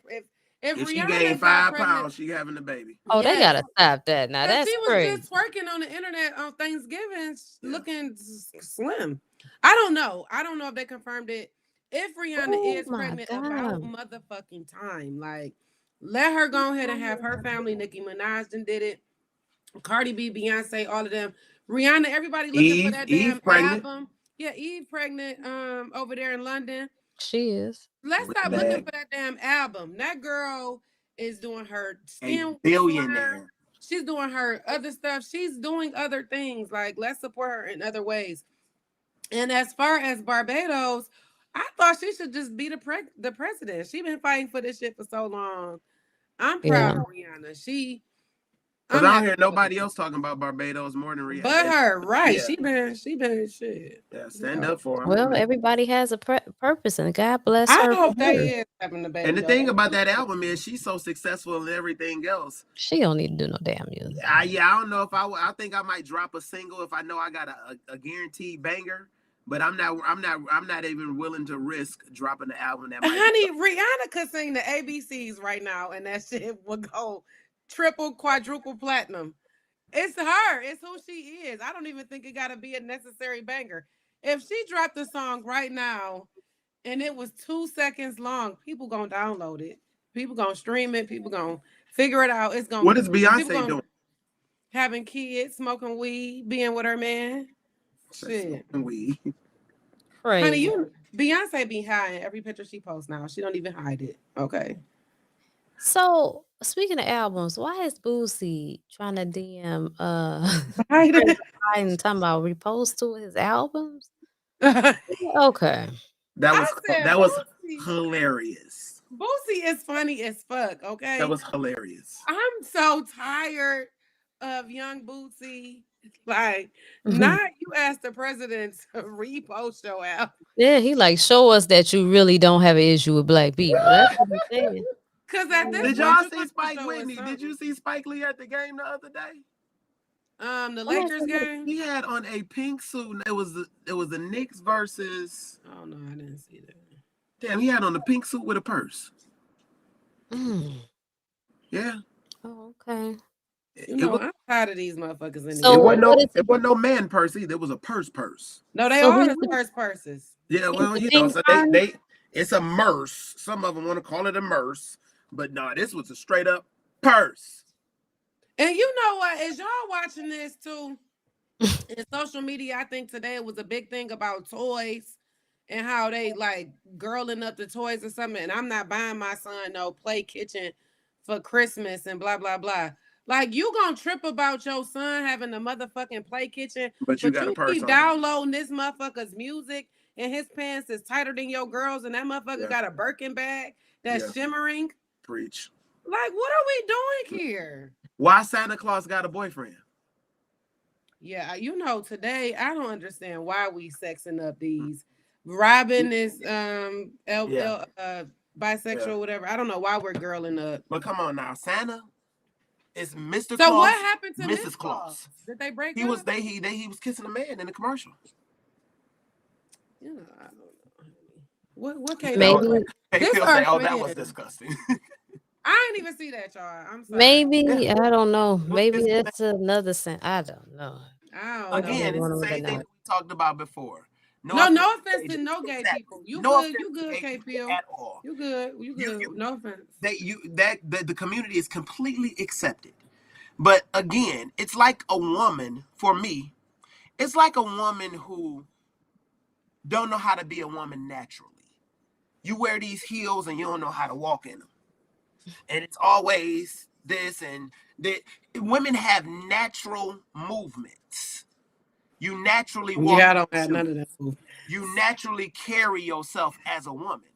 If she Rihanna gained got 5 pregnant, pounds, she having a baby. Oh, they yes, gotta stop that now. because That's she was crazy. just twerking on the internet on Thanksgiving, Yeah. looking slim. I don't know if they confirmed it. If Rihanna Oh is my pregnant, about God. motherfucking time. Like, let her go ahead and have her family. Nicki Minaj done did it. Cardi B, Beyonce, all of them. Rihanna, everybody looking for that damn pregnant. album. Yeah, Eve pregnant over there in London. She is. Let's With stop looking bag. for that damn album. That girl is doing her A skin billionaire. She's doing her other stuff. She's doing other things. Like, let's support her in other ways. And as far as Barbados, I thought she should just be the president. She's been fighting for this shit for so long. I'm proud Yeah. of Rihanna. Because I'm I don't happy hear for nobody her. else talking about Barbados more than Rihanna. But her, right? Yeah. She been shit. Yeah, stand Yeah. up for him. Well, everybody has a purpose, and God bless I her. hope For her. they is having a baby. And the Though. thing about that album is she's so successful in everything else. She don't need to do no damn music. I don't know if I think I might drop a single if I know I got a guaranteed banger. But I'm not even willing to risk dropping the album that might. Honey, Rihanna could sing the ABCs right now, and that shit would go triple, quadruple platinum. It's her. It's who she is. I don't even think it got to be a necessary banger. If she dropped a song right now and it was 2 seconds long, people gonna download it. People gonna stream it. People gonna figure it out. It's gonna. What is Beyonce doing? Having kids, smoking weed, being with her man. Shit. Weed. Honey, Beyonce be high in every picture she posts now. She don't even hide it. Okay. So speaking of albums, why is Boosie trying to DM Biden talking about repost to his albums? Okay. That was hilarious. Boosie is funny as fuck, okay? That was hilarious. I'm so tired of young Boosie. Like, not you asked the president to repost your album. Yeah, he like, show us that you really don't have an issue with black people. That's what he's saying. Because at this Did point, y'all see Spike Whitney? Did you see Spike Lee at the game the other day? The Lakers game? He had on a pink suit. It was the Knicks versus. Oh no, I didn't see that. Damn, he had on a pink suit with a purse. Yeah. Oh, okay. I'm tired of these motherfuckers. So it wasn't no man purse either. It was a purse. No, they are the purses. Yeah, well, so they it's a merce. Some of them want to call it a merce, but no, this was a straight up purse. And you know what? As y'all watching this too, in social media, I think today it was a big thing about toys and how they like girling up the toys or something. And I'm not buying my son no play kitchen for Christmas and blah blah blah. Like, you gonna trip about your son having a motherfucking play kitchen, but you got a purse keep on downloading this motherfucker's music and his pants is tighter than your girls, and that motherfucker got a Birkin bag that's shimmering. Preach. Like, what are we doing here? Why Santa Claus got a boyfriend? Yeah, today I don't understand why we sexing up these. Robin is bisexual, whatever. I don't know why we're girling up. But come on now, Santa is Mr. Claus. So what happened to Mrs. Claus? Did they break up? He was kissing a man in the commercial. I don't know. What came maybe that was disgusting. I didn't even see that, y'all. I'm sorry. Maybe I don't know. Maybe that's another sense. I don't know. Again, it's the same thing that we talked about before. No offense to no gay people. You good, K-Pill. At all. You good. No offense. The community is completely accepted. But again, it's like a woman, for me, it's like a woman who don't know how to be a woman naturally. You wear these heels and you don't know how to walk in them. And it's always this and that. Women have natural movements. You naturally walk. Yeah, I don't have none of that. You naturally carry yourself as a woman.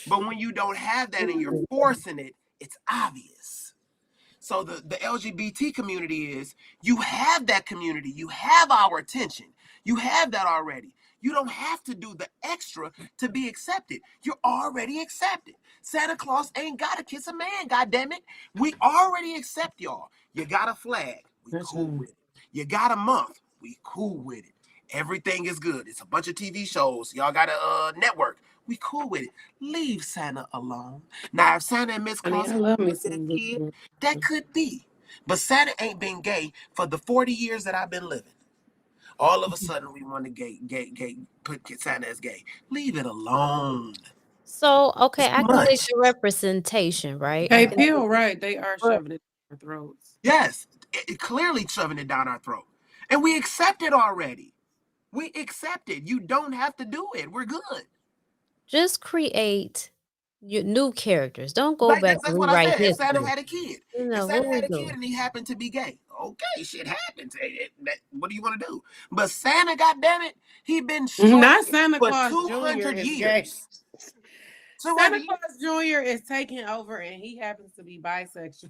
But when you don't have that and you're forcing it, it's obvious. So the LGBT community is, you have that community. You have our attention. You have that already. You don't have to do the extra to be accepted. You're already accepted. Santa Claus ain't got to kiss a man, goddammit. We already accept y'all. You got a flag. We cool with it. You got a month. We cool with it. Everything is good. It's a bunch of TV shows. Y'all got a network. We cool with it. Leave Santa alone. Now, if Santa and Miss Claus I love me with some that kid, that could be. But Santa ain't been gay for the 40 years that I've been living. All of a sudden, we want to put Santa as gay. Leave it alone. So, okay, It's I too can dig much. the representation, right? I Hey, can Bill, right? They are but shoving it in our throats. Yes, clearly shoving it down our throat. And we accept it already. We accept it. You don't have to do it. We're good. just create your new characters. Don't go Like back and that's what I rewrite said. If Santa history. had a kid, You if know, Santa what we had a kid doing? and he happened to be gay, okay, shit happens. What do you want to do? But Santa, goddamn it, he been straight Not Santa for Claus Jr. 200 is gay. years. Santa Claus Jr. is taking over, and he happens to be bisexual.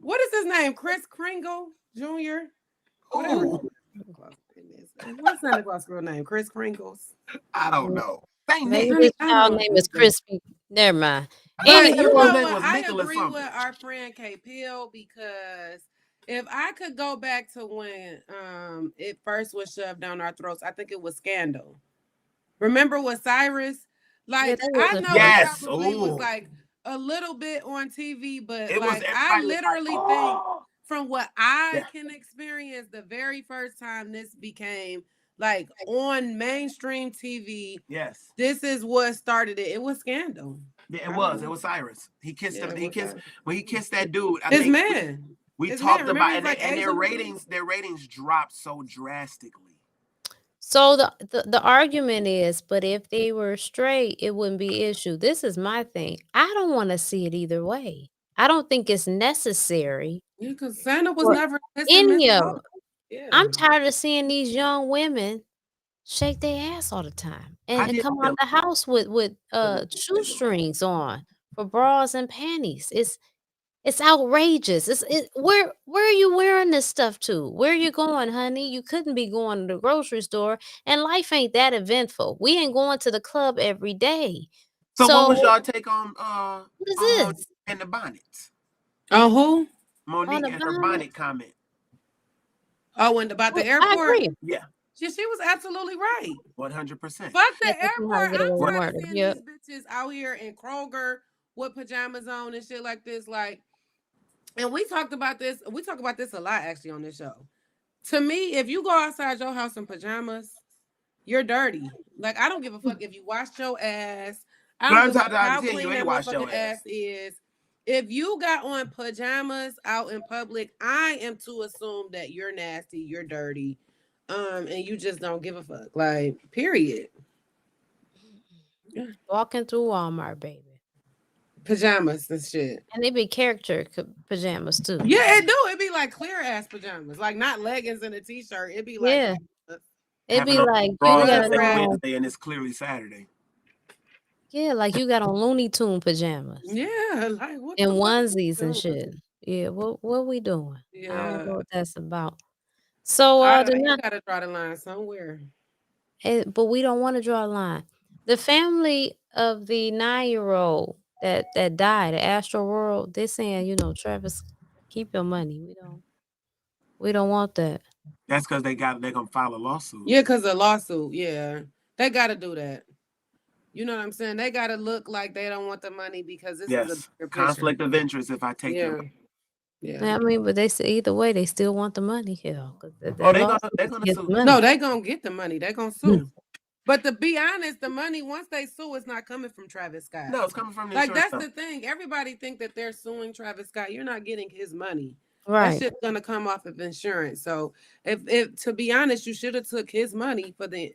What is his name? Chris Kringle Jr. Whatever. What's Santa Claus' real name? Chris Kringles. I don't know. Maybe his child name is Crispy. Never mind. But Santa you Claus' know name what? was I Nicholas agree something. with our friend K Pill, because if I could go back to when it first was shoved down our throats, I think it was Scandal. Remember with Cyrus? Like, that I was know it Yes. probably was Ooh. like a little bit on TV, but It was like I everybody was like, literally think oh. from what I Yeah. can experience, the very first time this became like on mainstream TV, Yes. this is what started it. It was Scandal. Yeah, it was. It was Cyrus. He kissed him. He kissed Cyrus. when he kissed that dude. I His think man. we His talked man. about Remember, and, he's like and Asian? their ratings dropped so drastically. So the argument is, but if they were straight, it wouldn't be an issue. This is my thing. I don't want to see it either way. I don't think it's necessary Yeah, because Santa was for never missing any Miss of Claus. it. Yeah. I'm tired of seeing these young women shake their ass all the time I and did come out feel the house with shoestrings on for bras and panties. It's outrageous. Where are you wearing this stuff to? Where are you going, honey? You couldn't be going to the grocery store, and life ain't that eventful. We ain't going to the club every day. So what So was y'all take on what is Monique this? and the bonnets? Oh, who? On Monique the and her bonnet? bonnet comment. Oh, and about the I airport? agree. Yeah, She was absolutely right. 100%. Fuck Yeah, the teach 'em how to airport. get away I'm with tired of murder. seeing Yep. these bitches out here in Kroger with pajamas on and shit like this. Like, and we talked about this. We talk about this a lot actually on this show. To me, if you go outside your house in pajamas, you're dirty. Like, I don't give a fuck if you washed your ass. I don't Nine give a times fuck out how of 10, you clean ain't that wash your motherfucking ass ass. is. If you got on pajamas out in public, I am to assume that you're nasty, you're dirty, and you just don't give a fuck. Like, period. Walking through Walmart, baby. Pajamas and shit. And they be character pajamas too. Yeah, it do. It be like clear ass pajamas, like not leggings and a t-shirt. It be like Yeah. It'd Having be on like you bras got and it's on, Wednesday and it's clearly Saturday. yeah, like you got on Looney Tune pajamas yeah, like what and the fuck is onesies and doing? shit. Yeah, what we doing? I don't Yeah, know what that's about. So you gotta draw the line somewhere. but we don't want to draw a line. The family of the 9-year-old that died at Astro World, they're saying, Travis, keep your money. We don't want that. That's because they're gonna file a lawsuit. Yeah, because the lawsuit. Yeah, they gotta do that. You know what I'm saying? They gotta look like they don't want the money because this is a bigger conflict picture. of interest if I take your money. Yeah, I mean, but they say either way, they still want the money here. they're gonna get sue. the money. No, they're gonna get the money. They're gonna sue. But to be honest, the money, once they sue, it's not coming from Travis Scott. No, it's coming from the like insurance that's the thing. Everybody think that they're suing Travis Scott. You're not getting his money. Right. That shit's gonna come off of insurance. So if to be honest, you should have took his money for the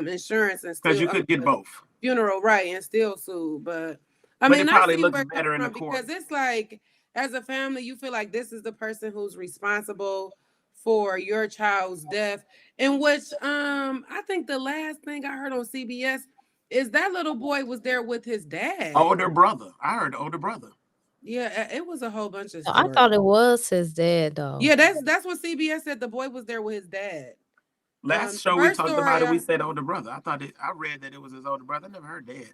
insurance and because you could get both funeral, right, and still sue. But it probably looks better in the court because it's like, as a family, you feel like this is the person who's responsible for your child's death. In which I think the last thing I heard on CBS is that little boy was there with his dad. Older brother. I heard older brother. Yeah, it was a whole bunch of stories. I thought it was his dad though. Yeah, that's what CBS said. The boy was there with his dad. Last show we talked about it, we said older brother. I read that it was his older brother. I never heard dad.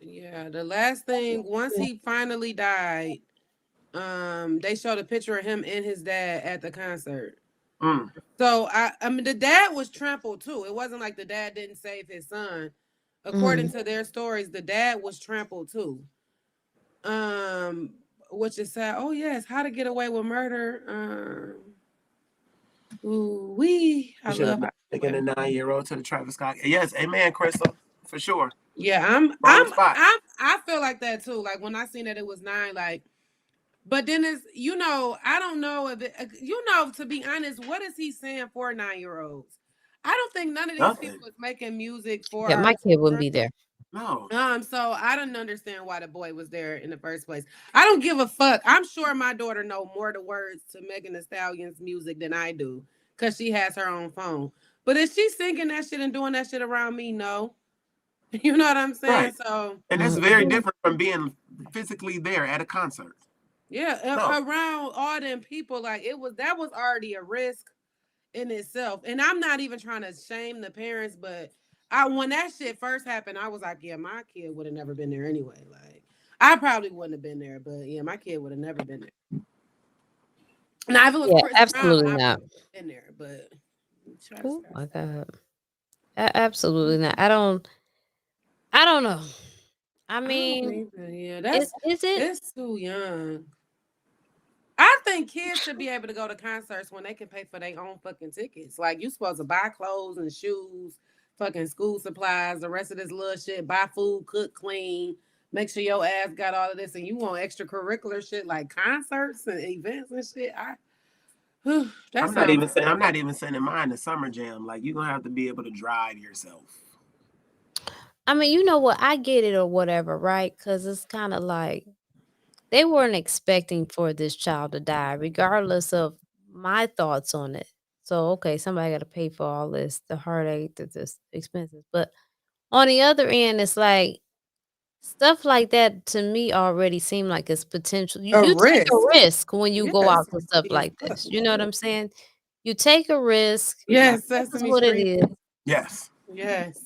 Yeah, the last thing, once he finally died, they showed a picture of him and his dad at the concert. So I mean, the dad was trampled too. It wasn't like the dad didn't save his son, according to their stories, the dad was trampled too. Which is sad. Oh yes, How to Get Away with Murder. I love taking a 9-year-old to the Travis Scott. Yes, amen, Crystal, for sure. Yeah, I feel like that too. Like when I seen that it was 9, like, but then it's, I don't know if to be honest, what is he saying for 9-year-olds? I don't think none of these people is making music for my kid wouldn't be there. No. So I didn't understand why the boy was there in the first place. I don't give a fuck. I'm sure my daughter know more the words to Megan Thee Stallion's music than I do, because she has her own phone. But is she singing that shit and doing that shit around me? No. You know what I'm saying? Right. So, and that's very different from being physically there at a concert. Yeah, around all them people, like that was already a risk in itself. And I'm not even trying to shame the parents, but when that shit first happened, I was like, yeah, my kid would have never been there anyway. Like, I probably wouldn't have been there, but yeah, my kid would have never been there. Now, if it was Chris absolutely Brown, not. In there, but oh my God, absolutely not. I don't know. I mean, it's too young. I think kids should be able to go to concerts when they can pay for their own fucking tickets. Like, you supposed to buy clothes and shoes, fucking school supplies, the rest of this little shit, buy food, cook, clean, make sure your ass got all of this, and you want extracurricular shit like concerts and events and shit. I'm not even sending mine to Summer Jam. Like, you're gonna have to be able to drive yourself. I mean, you know what? I get it or whatever, right? Because it's kind of like they weren't expecting for this child to die, regardless of my thoughts on it. So, okay, somebody got to pay for all this, the heartache, this expenses. But on the other end, it's like stuff like that to me already seem like it's potential. You take a risk when you go out to stuff like this. You know what I'm saying? You take a risk. Yes, that's what it is. Yes. Yes.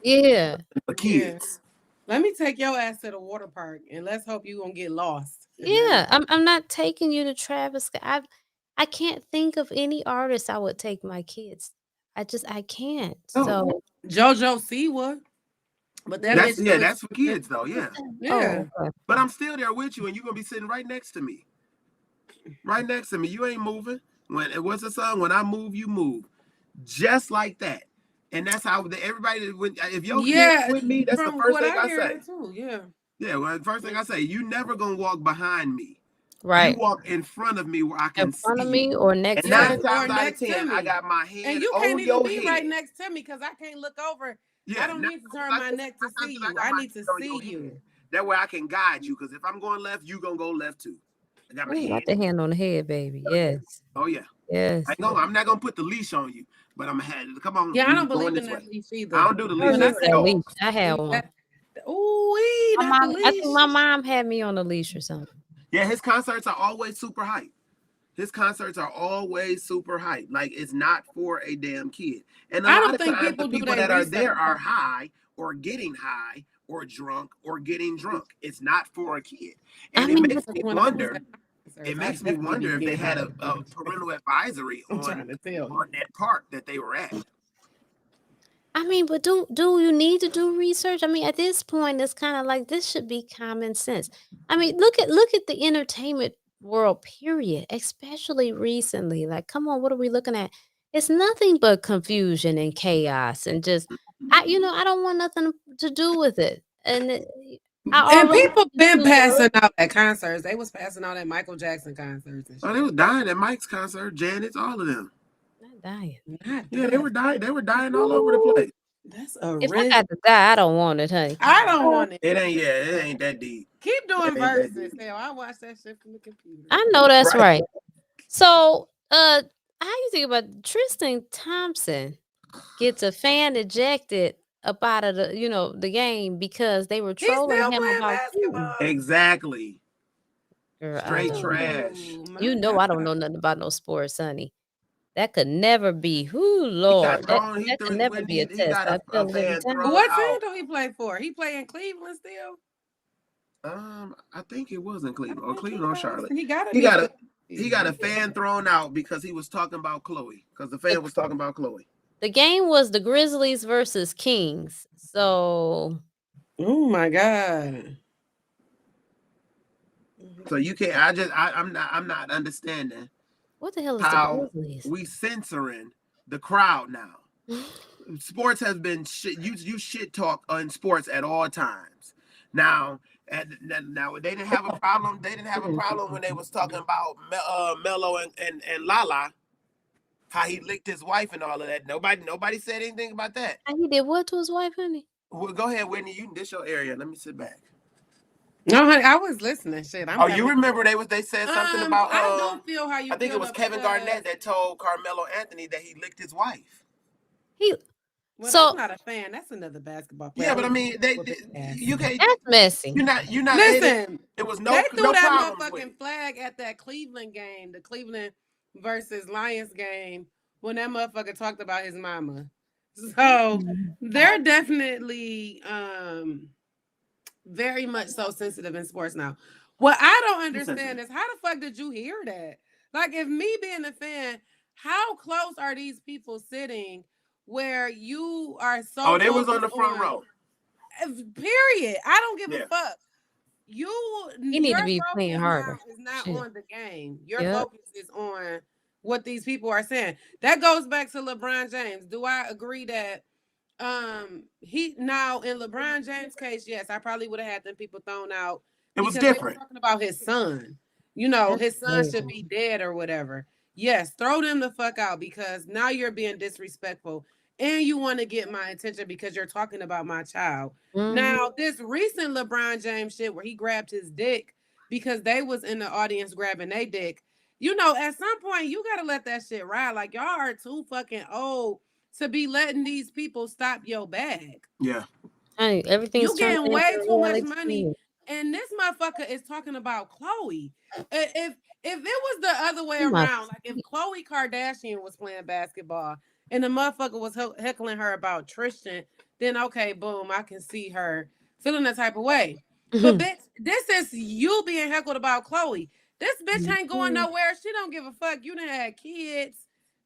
Yeah. The kids. Let me take your ass to the water park and let's hope you gonna get lost. Yeah, I'm not taking you to Travis Scott. I can't think of any artist I would take my kids. I can't. So JoJo Siwa. But that's for kids though. Yeah. Yeah. Oh, okay. But I'm still there with you, and you're gonna be sitting right next to me. Right next to me. You ain't moving. What's the song? When I move, you move. Just like that. And that's how everybody, if your kid's with me, that's the first thing I say. Too, yeah. Yeah, well, the first thing I say, you never gonna walk behind me. Right. You walk in front of me where I can see. In front of me or next to me. And 9 times out of 10, I got my hand and you on can't your even be head. right next to me because I can't look over. Yeah, I don't need to turn my neck to see you. I need to see you. That way I can guide you, because if I'm going left, you gonna go left too. I got my got the hand on the head, baby. Yes. Oh yeah. Yes. I'm not gonna put the leash on you, but I'm gonna have come on. Yeah, I don't believe in that leash either. I don't do the leash. I had one. Ooh, I think my mom had me on the leash or something. Yeah, his concerts are always super hype. Like, it's not for a damn kid. And I don't think the people that are there are high or getting high or drunk or getting drunk. It's not for a kid. And it makes me wonder. It makes me wonder if they had a parental advisory on that park that they were at. I mean, but do you need to do research? I mean, at this point, it's kind of like this should be common sense. I mean, look at the entertainment world, period, especially recently. Like, come on, what are we looking at? It's nothing but confusion and chaos and just, I don't want nothing to do with it. And people been passing out at concerts. They was passing out at Michael Jackson concerts. And shit. They was dying at Mike's concert, Janet's, all of them. Dying. Yeah, they were dying. They were dying all over the place. That's a risk. If I got to die, I don't want it, honey. I don't want it. It ain't that deep. Keep doing verses. I watch that shit from the computer. I know that's right. So, how you think about Tristan Thompson gets a fan ejected up out of the game because they were trolling him about basketball. Exactly. Girl, straight trash. I don't know nothing about no sports, honey. That could never be. Who Lord? That could never be a test. What team do he play for? He play in Cleveland still? I think it was in Cleveland or Cleveland or Charlotte. He got a fan thrown out because he was talking about Chloe. Because the fan was talking about Chloe. The game was the Grizzlies versus Kings. So, oh my God. So you can't. I'm not understanding what the hell is the how Grizzlies? we censoring the crowd now. Sports has been shit. You shit talk on sports at all times. Now, now they didn't have a problem. They didn't have a problem when they was talking about Melo and Lala, how he licked his wife and all of that. Nobody said anything about that. And he did what to his wife, honey? Well, go ahead, Whitney. This your area. Let me sit back. No, honey, I was listening. Shit, You remember they said something about? I don't feel how you. I think it was Kevin Garnett that told Carmelo Anthony that he licked his wife. Well, that's not a fan. That's another basketball player. Yeah, but I mean, you can't. That's messy. You're not. Listen, it was they threw that motherfucking motherfucking flag at that Cleveland game, the Cleveland versus Lions game, when that motherfucker talked about his mama. So they're definitely very much so sensitive in sports now. What I don't understand is how the fuck did you hear that? Like, if me being a fan, how close are these people sitting where you are so? Oh, they was on the front row. Period. I don't give a fuck. You need to be playing harder. Is not on the game. Your focus is on what these people are saying. That goes back to LeBron James. Do I agree that he now in LeBron James' case, yes, I probably would have had them people thrown out. It was different. They were talking about his son. You know, his son should be dead or whatever. Yes, throw them the fuck out because now you're being disrespectful and you want to get my attention because you're talking about my child. Now, this recent LeBron James shit where he grabbed his dick because they was in the audience grabbing their dick. You know, at some point you got to let that shit ride. Like, y'all are too fucking old to be letting these people stop your bag. Yeah. Hey, everything's you getting way too much money. And this motherfucker is talking about Chloe. If it was the other way around, like if Khloe Kardashian was playing basketball and the motherfucker was heckling her about Tristan, then okay, boom, I can see her feeling that type of way. But bitch, this is you being heckled about Chloe. This bitch ain't going nowhere. She don't give a fuck. You done had kids.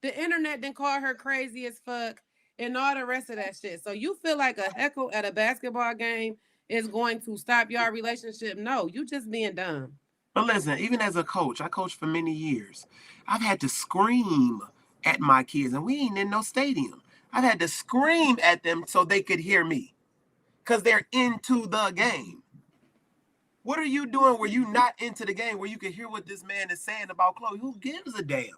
The internet didn't call her crazy as fuck and all the rest of that shit. So you feel like a heckle at a basketball game is going to stop your relationship? No, you just being dumb. But listen, even as a coach, I coached for many years. I've had to scream at my kids, and we ain't in no stadium. I've had to scream at them so they could hear me because they're into the game. What are you doing where you not into the game, where you can hear what this man is saying about Chloe? Who gives a damn?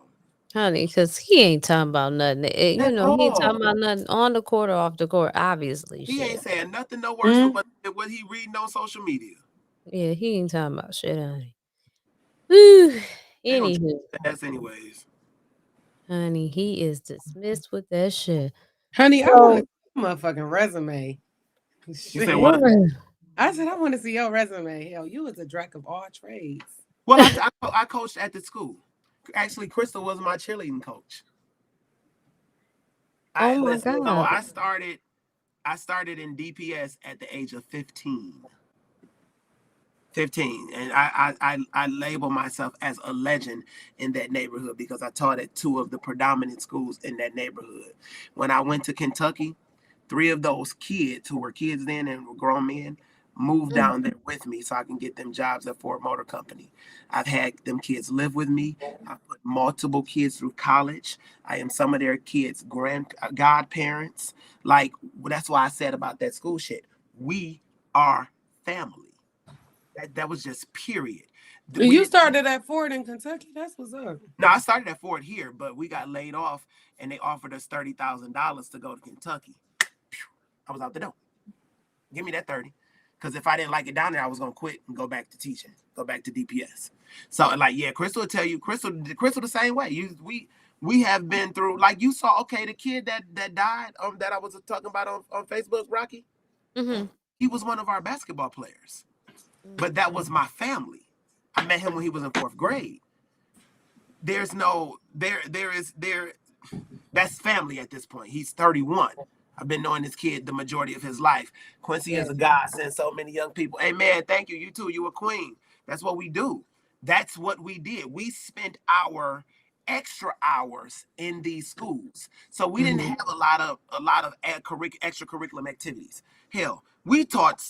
Honey, because he ain't talking about nothing. He ain't talking about nothing on the court or off the court, obviously. He ain't saying nothing no worse than what he reading on social media. Yeah, he ain't talking about shit, honey. Whew. Anywho. That's anyways. Honey, he is dismissed with that shit. Honey, I want to see your motherfucking resume. You said what? I said, I want to see your resume. Hell, you was a jack of all trades. Well, I coached at the school. Actually, Crystal was my cheerleading coach. My God. No, I started in DPS at the age of 15. 15, and I label myself as a legend in that neighborhood because I taught at two of the predominant schools in that neighborhood. When I went to Kentucky, 3 of those kids who were kids then and were grown men moved down there with me so I can get them jobs at Ford Motor Company. I've had them kids live with me. I put multiple kids through college. I am some of their kids' godparents. Like, that's why I said about that school shit. We are family. That was just period. You started at Ford in Kentucky? That's what's up. No, I started at Ford here, but we got laid off and they offered us $30,000 to go to Kentucky. I was out the door. Give me that 30. Because if I didn't like it down there, I was going to quit and go back to teaching, go back to DPS. So, like, yeah, Crystal will tell you, Crystal the same way. We have been through, like you saw, okay, the kid that died that I was talking about on Facebook, Racqi, he was one of our basketball players. But that was my family. I met him when he was in 4th grade. That's family at this point. He's 31. I've been knowing this kid the majority of his life. Quincy is a godsend. So many young people. Hey, man, thank you. You too. You a queen. That's what we do. That's what we did. We spent our extra hours in these schools, so we didn't have a lot of extracurricular activities. Hell, we taught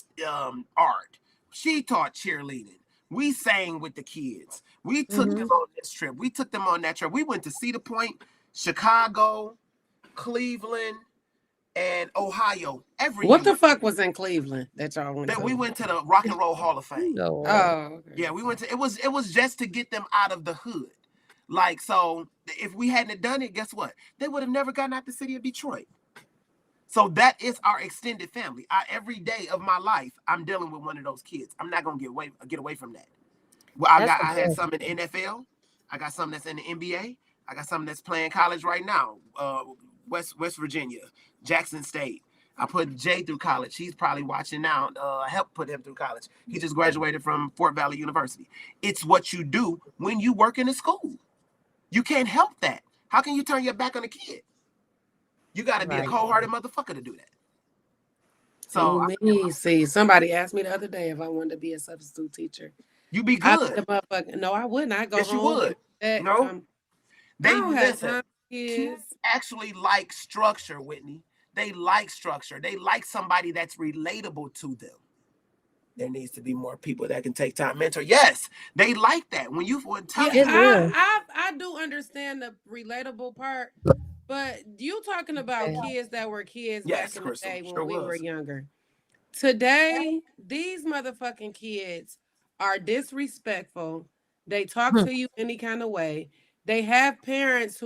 art. She taught cheerleading. We sang with the kids. We took them on this trip. We took them on that trip. We went to Cedar Point, Chicago, Cleveland, and Ohio every What year. the fuck was in Cleveland that y'all went to? We went to the Rock and Roll Hall of Fame. No. Oh, okay. Yeah, we went to it was just to get them out of the hood. Like, so if we hadn't done it, guess what? They would have never gotten out the city of Detroit. So that is our extended family. Every day of my life, I'm dealing with one of those kids. I'm not gonna get away from that. Well, I had some in the NFL. I got some that's in the NBA. I got some that's playing college right now. West Virginia, Jackson State. I put Jay through college. He's probably watching now. I helped put him through college. He just graduated from Fort Valley University. It's what you do when you work in a school. You can't help that. How can you turn your back on a kid? You got to be a cold-hearted motherfucker to do that. So see, somebody asked me the other day if I wanted to be a substitute teacher. You be good. No, I wouldn't. I go home. You would. No, they don't have time. Kids actually like structure, Whitney. They like structure. They like somebody that's relatable to them. There needs to be more people that can take time mentor. Yes, they like that. When you I do understand the relatable part, but you talking about kids that were kids back in the day when we were younger. Today, these motherfucking kids are disrespectful. They talk to you any kind of way. They have parents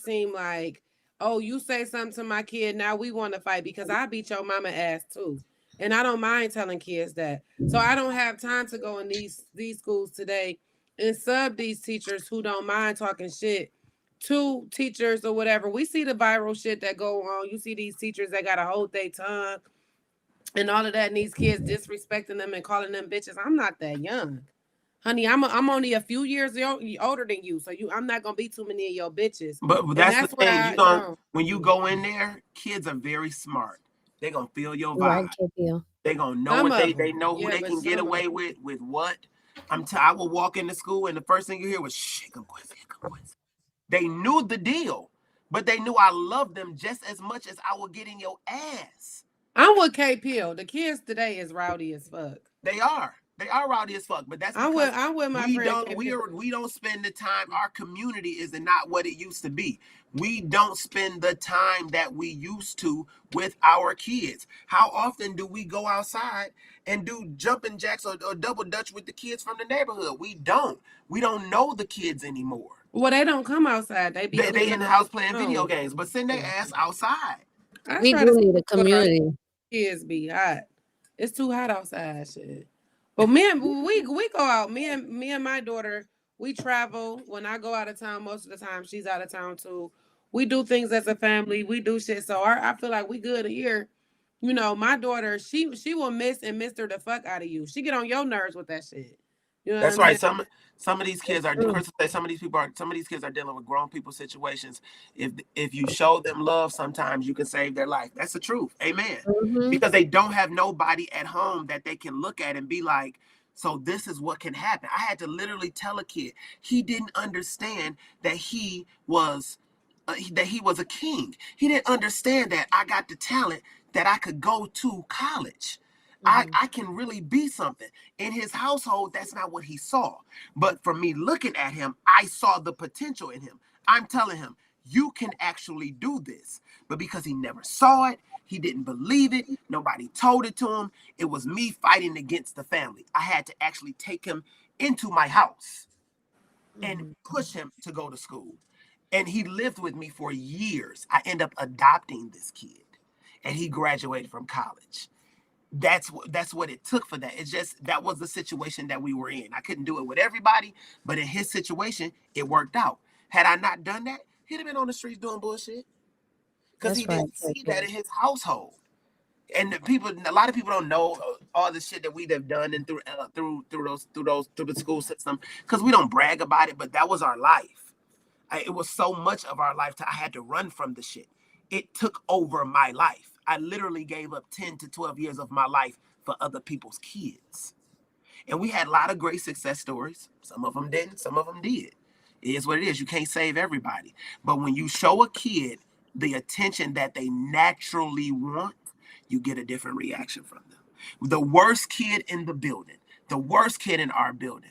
seem like, oh, you say something to my kid, now we want to fight because I beat your mama ass too. And I don't mind telling kids that. So I don't have time to go in these schools today and sub these teachers who don't mind talking shit to teachers or whatever. We see the viral shit that go on. You see these teachers that got to hold their tongue and all of that, and these kids disrespecting them and calling them bitches. I'm not that young. Honey, I'm only a few years older than you, so I'm not gonna be too many of your bitches. But that's the thing. When you go in there, kids are very smart. They're gonna feel your vibe. They're gonna know they know who they can get away with what. I will walk into school and the first thing you hear was shit. They knew the deal, but they knew I loved them just as much as I would get in your ass. I'm with KPL. The kids today is rowdy as fuck. They are rowdy as fuck, but that's because I'm with my friend. We don't spend the time. Our community is not what it used to be. We don't spend the time that we used to with our kids. How often do we go outside and do jumping jacks or double dutch with the kids from the neighborhood? We don't know the kids anymore. Well, they don't come outside. They in the house playing video games, but send their ass outside. We do need a community. Kids be hot. It's too hot outside, shit. But we go out. Me and my daughter, we travel. When I go out of town, most of the time she's out of town too. We do things as a family. We do shit. So I feel like we good here. You know, my daughter, she will miss the fuck out of you. She get on your nerves with that shit. You know that's right. Some of these kids are. Some of these kids are dealing with grown people situations. If you show them love, sometimes you can save their life. That's the truth. Amen. Because they don't have nobody at home that they can look at and be like, so this is what can happen. I had to literally tell a kid he didn't understand that he was a king. He didn't understand that I got the talent that I could go to college. I can really be something. In his household, that's not what he saw. But for me looking at him, I saw the potential in him. I'm telling him, you can actually do this. But because he never saw it, he didn't believe it. Nobody told it to him. It was me fighting against the family. I had to actually take him into my house and push him to go to school. And he lived with me for years. I ended up adopting this kid, and he graduated from college. That's what it took for that. It's just that was the situation that we were in. I couldn't do it with everybody, but in his situation, it worked out. Had I not done that, he'd have been on the streets doing bullshit because he didn't see that in his household. And a lot of people don't know all the shit that we'd have done and through the school system because we don't brag about it. But that was our life. It was so much of our life. I had to run from the shit. It took over my life. I literally gave up 10 to 12 years of my life for other people's kids. And we had a lot of great success stories. Some of them didn't, some of them did. It is what it is. You can't save everybody. But when you show a kid the attention that they naturally want, you get a different reaction from them. The worst kid in the building, the worst kid in our building,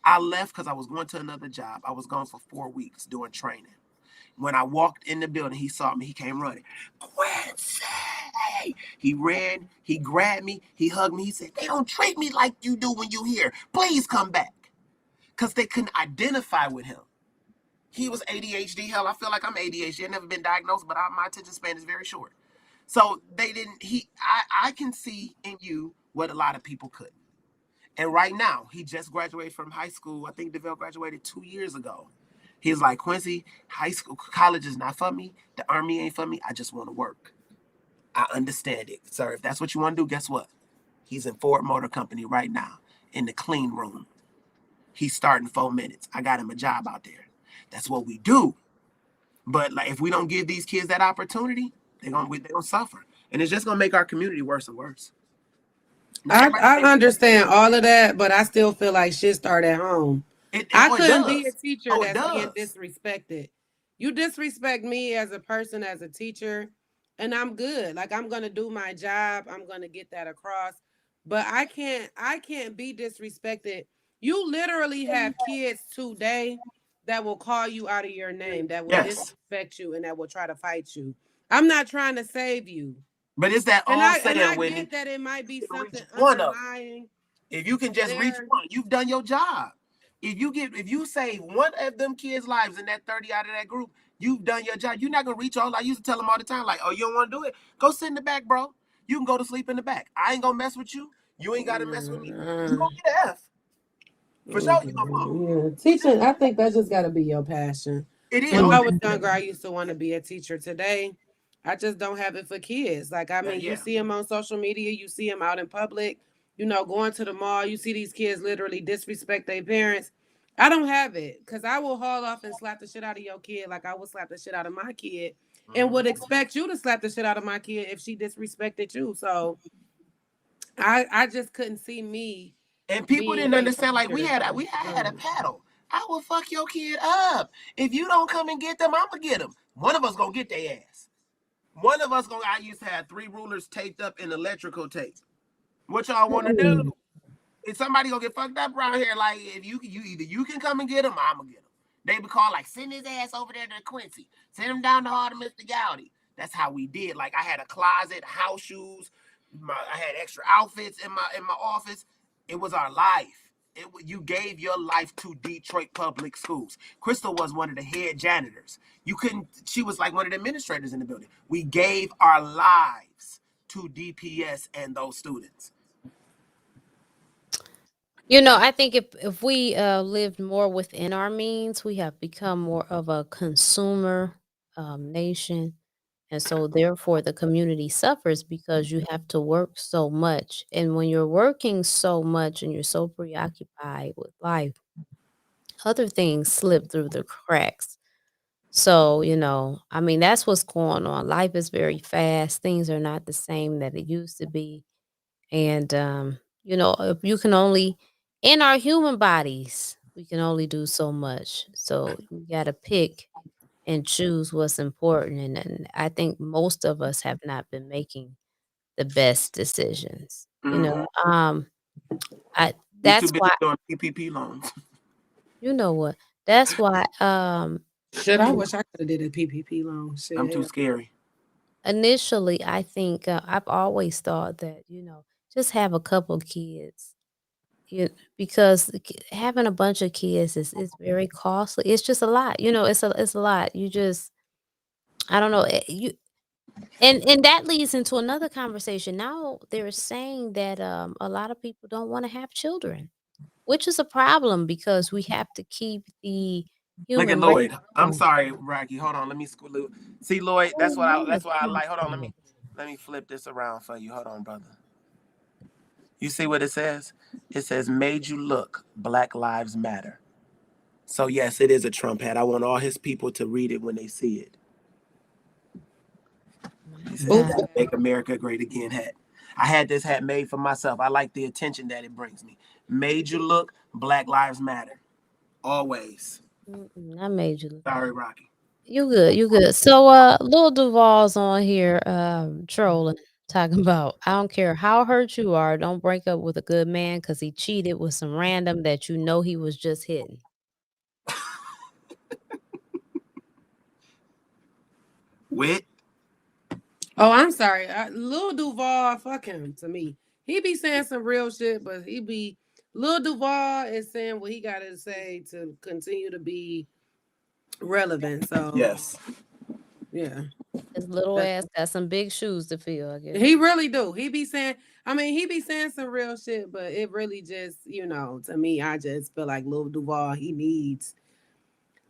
I left because I was going to another job. I was gone for 4 weeks doing training. When I walked in the building, he saw me. He came running. Quincy! He ran. He grabbed me. He hugged me. He said, they don't treat me like you do when you here. Please come back. Because they couldn't identify with him. He was ADHD. Hell, I feel like I'm ADHD. I've never been diagnosed, but my attention span is very short. So they didn't, I can see in you what a lot of people couldn't. And right now, he just graduated from high school. I think DeVille graduated 2 years ago. He's like, Quincy, high school, college is not for me. The Army ain't for me. I just want to work. I understand it. Sir, if that's what you want to do, guess what? He's in Ford Motor Company right now in the clean room. He's starting 4 minutes. I got him a job out there. That's what we do. But like, if we don't give these kids that opportunity, they're gonna suffer. And it's just going to make our community worse and worse. I understand all of that, but I still feel like shit start at home. I couldn't be a teacher that's being disrespected. You disrespect me as a person, as a teacher, and I'm good. Like, I'm gonna do my job. I'm gonna get that across. But I can't be disrespected. You literally have kids today that will call you out of your name, that will disrespect you, and that will try to fight you. I'm not trying to save you. But is that all saying, and I Whitney? get that it might be something underlying. If you can just reach one, you've done your job. If you save one of them kids' lives in that 30 out of that group, you've done your job. You're not gonna reach all. I used to tell them all the time, like, oh, you don't want to do it? Go sit in the back, bro. You can go to sleep in the back. I ain't gonna mess with you. You ain't gotta mess with me. You gonna get an F. For sure, you gonna Teaching, I think that just gotta be your passion. It is. When I was younger, I used to want to be a teacher. Today, I just don't have it for kids. Like, I mean, you see them on social media, you see them out in public, you know, going to the mall, you see these kids literally disrespect their parents. I don't have it, because I will haul off and slap the shit out of your kid like I would slap the shit out of my kid, and would expect you to slap the shit out of my kid if she disrespected you. So I just couldn't see me. And people didn't understand, like, we had a paddle. I will fuck your kid up. If you don't come and get them, I'm gonna get them. One of us gonna get their ass. One of us gonna. I used to have 3 rulers taped up in electrical tape. What y'all want to do? If somebody gonna get fucked up around here, like, if you either you can come and get them, I'm gonna get them. They would call, like, send his ass over there to Quincy. Send him down the hall to Mr. Gowdy. That's how we did. Like, I had a closet, house shoes. I had extra outfits in my office. It was our life. You gave your life to Detroit Public Schools. Crystal was one of the head janitors. She was like one of the administrators in the building. We gave our lives to DPS and those students. You know, I think if we lived more within our means, we have become more of a consumer nation. And so therefore the community suffers because you have to work so much. And when you're working so much and you're so preoccupied with life, other things slip through the cracks. So, you know, I mean, that's what's going on. Life is very fast. Things are not the same that it used to be. And, you know, if you can only, in our human bodies, we can only do so much. So you got to pick and choose what's important. And I think most of us have not been making the best decisions. You know, that's why doing PPP loans. You know what? That's why shit, I wish I could have did a PPP loan. Shit, I'm too scary. Initially, I think I've always thought that, you know, just have a couple kids. Because having a bunch of kids is very costly. It's just a lot. You know, it's a lot. You just I don't know. And that leads into another conversation. Now they're saying that a lot of people don't want to have children, which is a problem because we have to keep the human. Look at Lloyd. I'm sorry, Racqi. Hold on. Let me see Lloyd. That's why I like. Hold on. Let me flip this around for you. Hold on, brother. You see what it says? It says, "Made you look. Black Lives Matter." So yes, it is a Trump hat. I want all his people to read it when they see it. Make America Great Again hat. I had this hat made for myself. I like the attention that it brings me. Made you look. Black Lives Matter. Always. I made you. Sorry, Racqi. You good, you good. So Lil Duval's on here trolling, talking about I don't care how hurt you are, don't break up with a good man because he cheated with some random that you know he was just hitting. Wit. Oh, I'm sorry. Lil Duval, fuck him to me. He be saying some real shit, but Lil Duval is saying what he got to say to continue to be relevant. So Yes. yeah. His little ass got some big shoes to fill, I guess. He really do. He be saying some real shit, but it really just, to me, I just feel like Lil Duval, he needs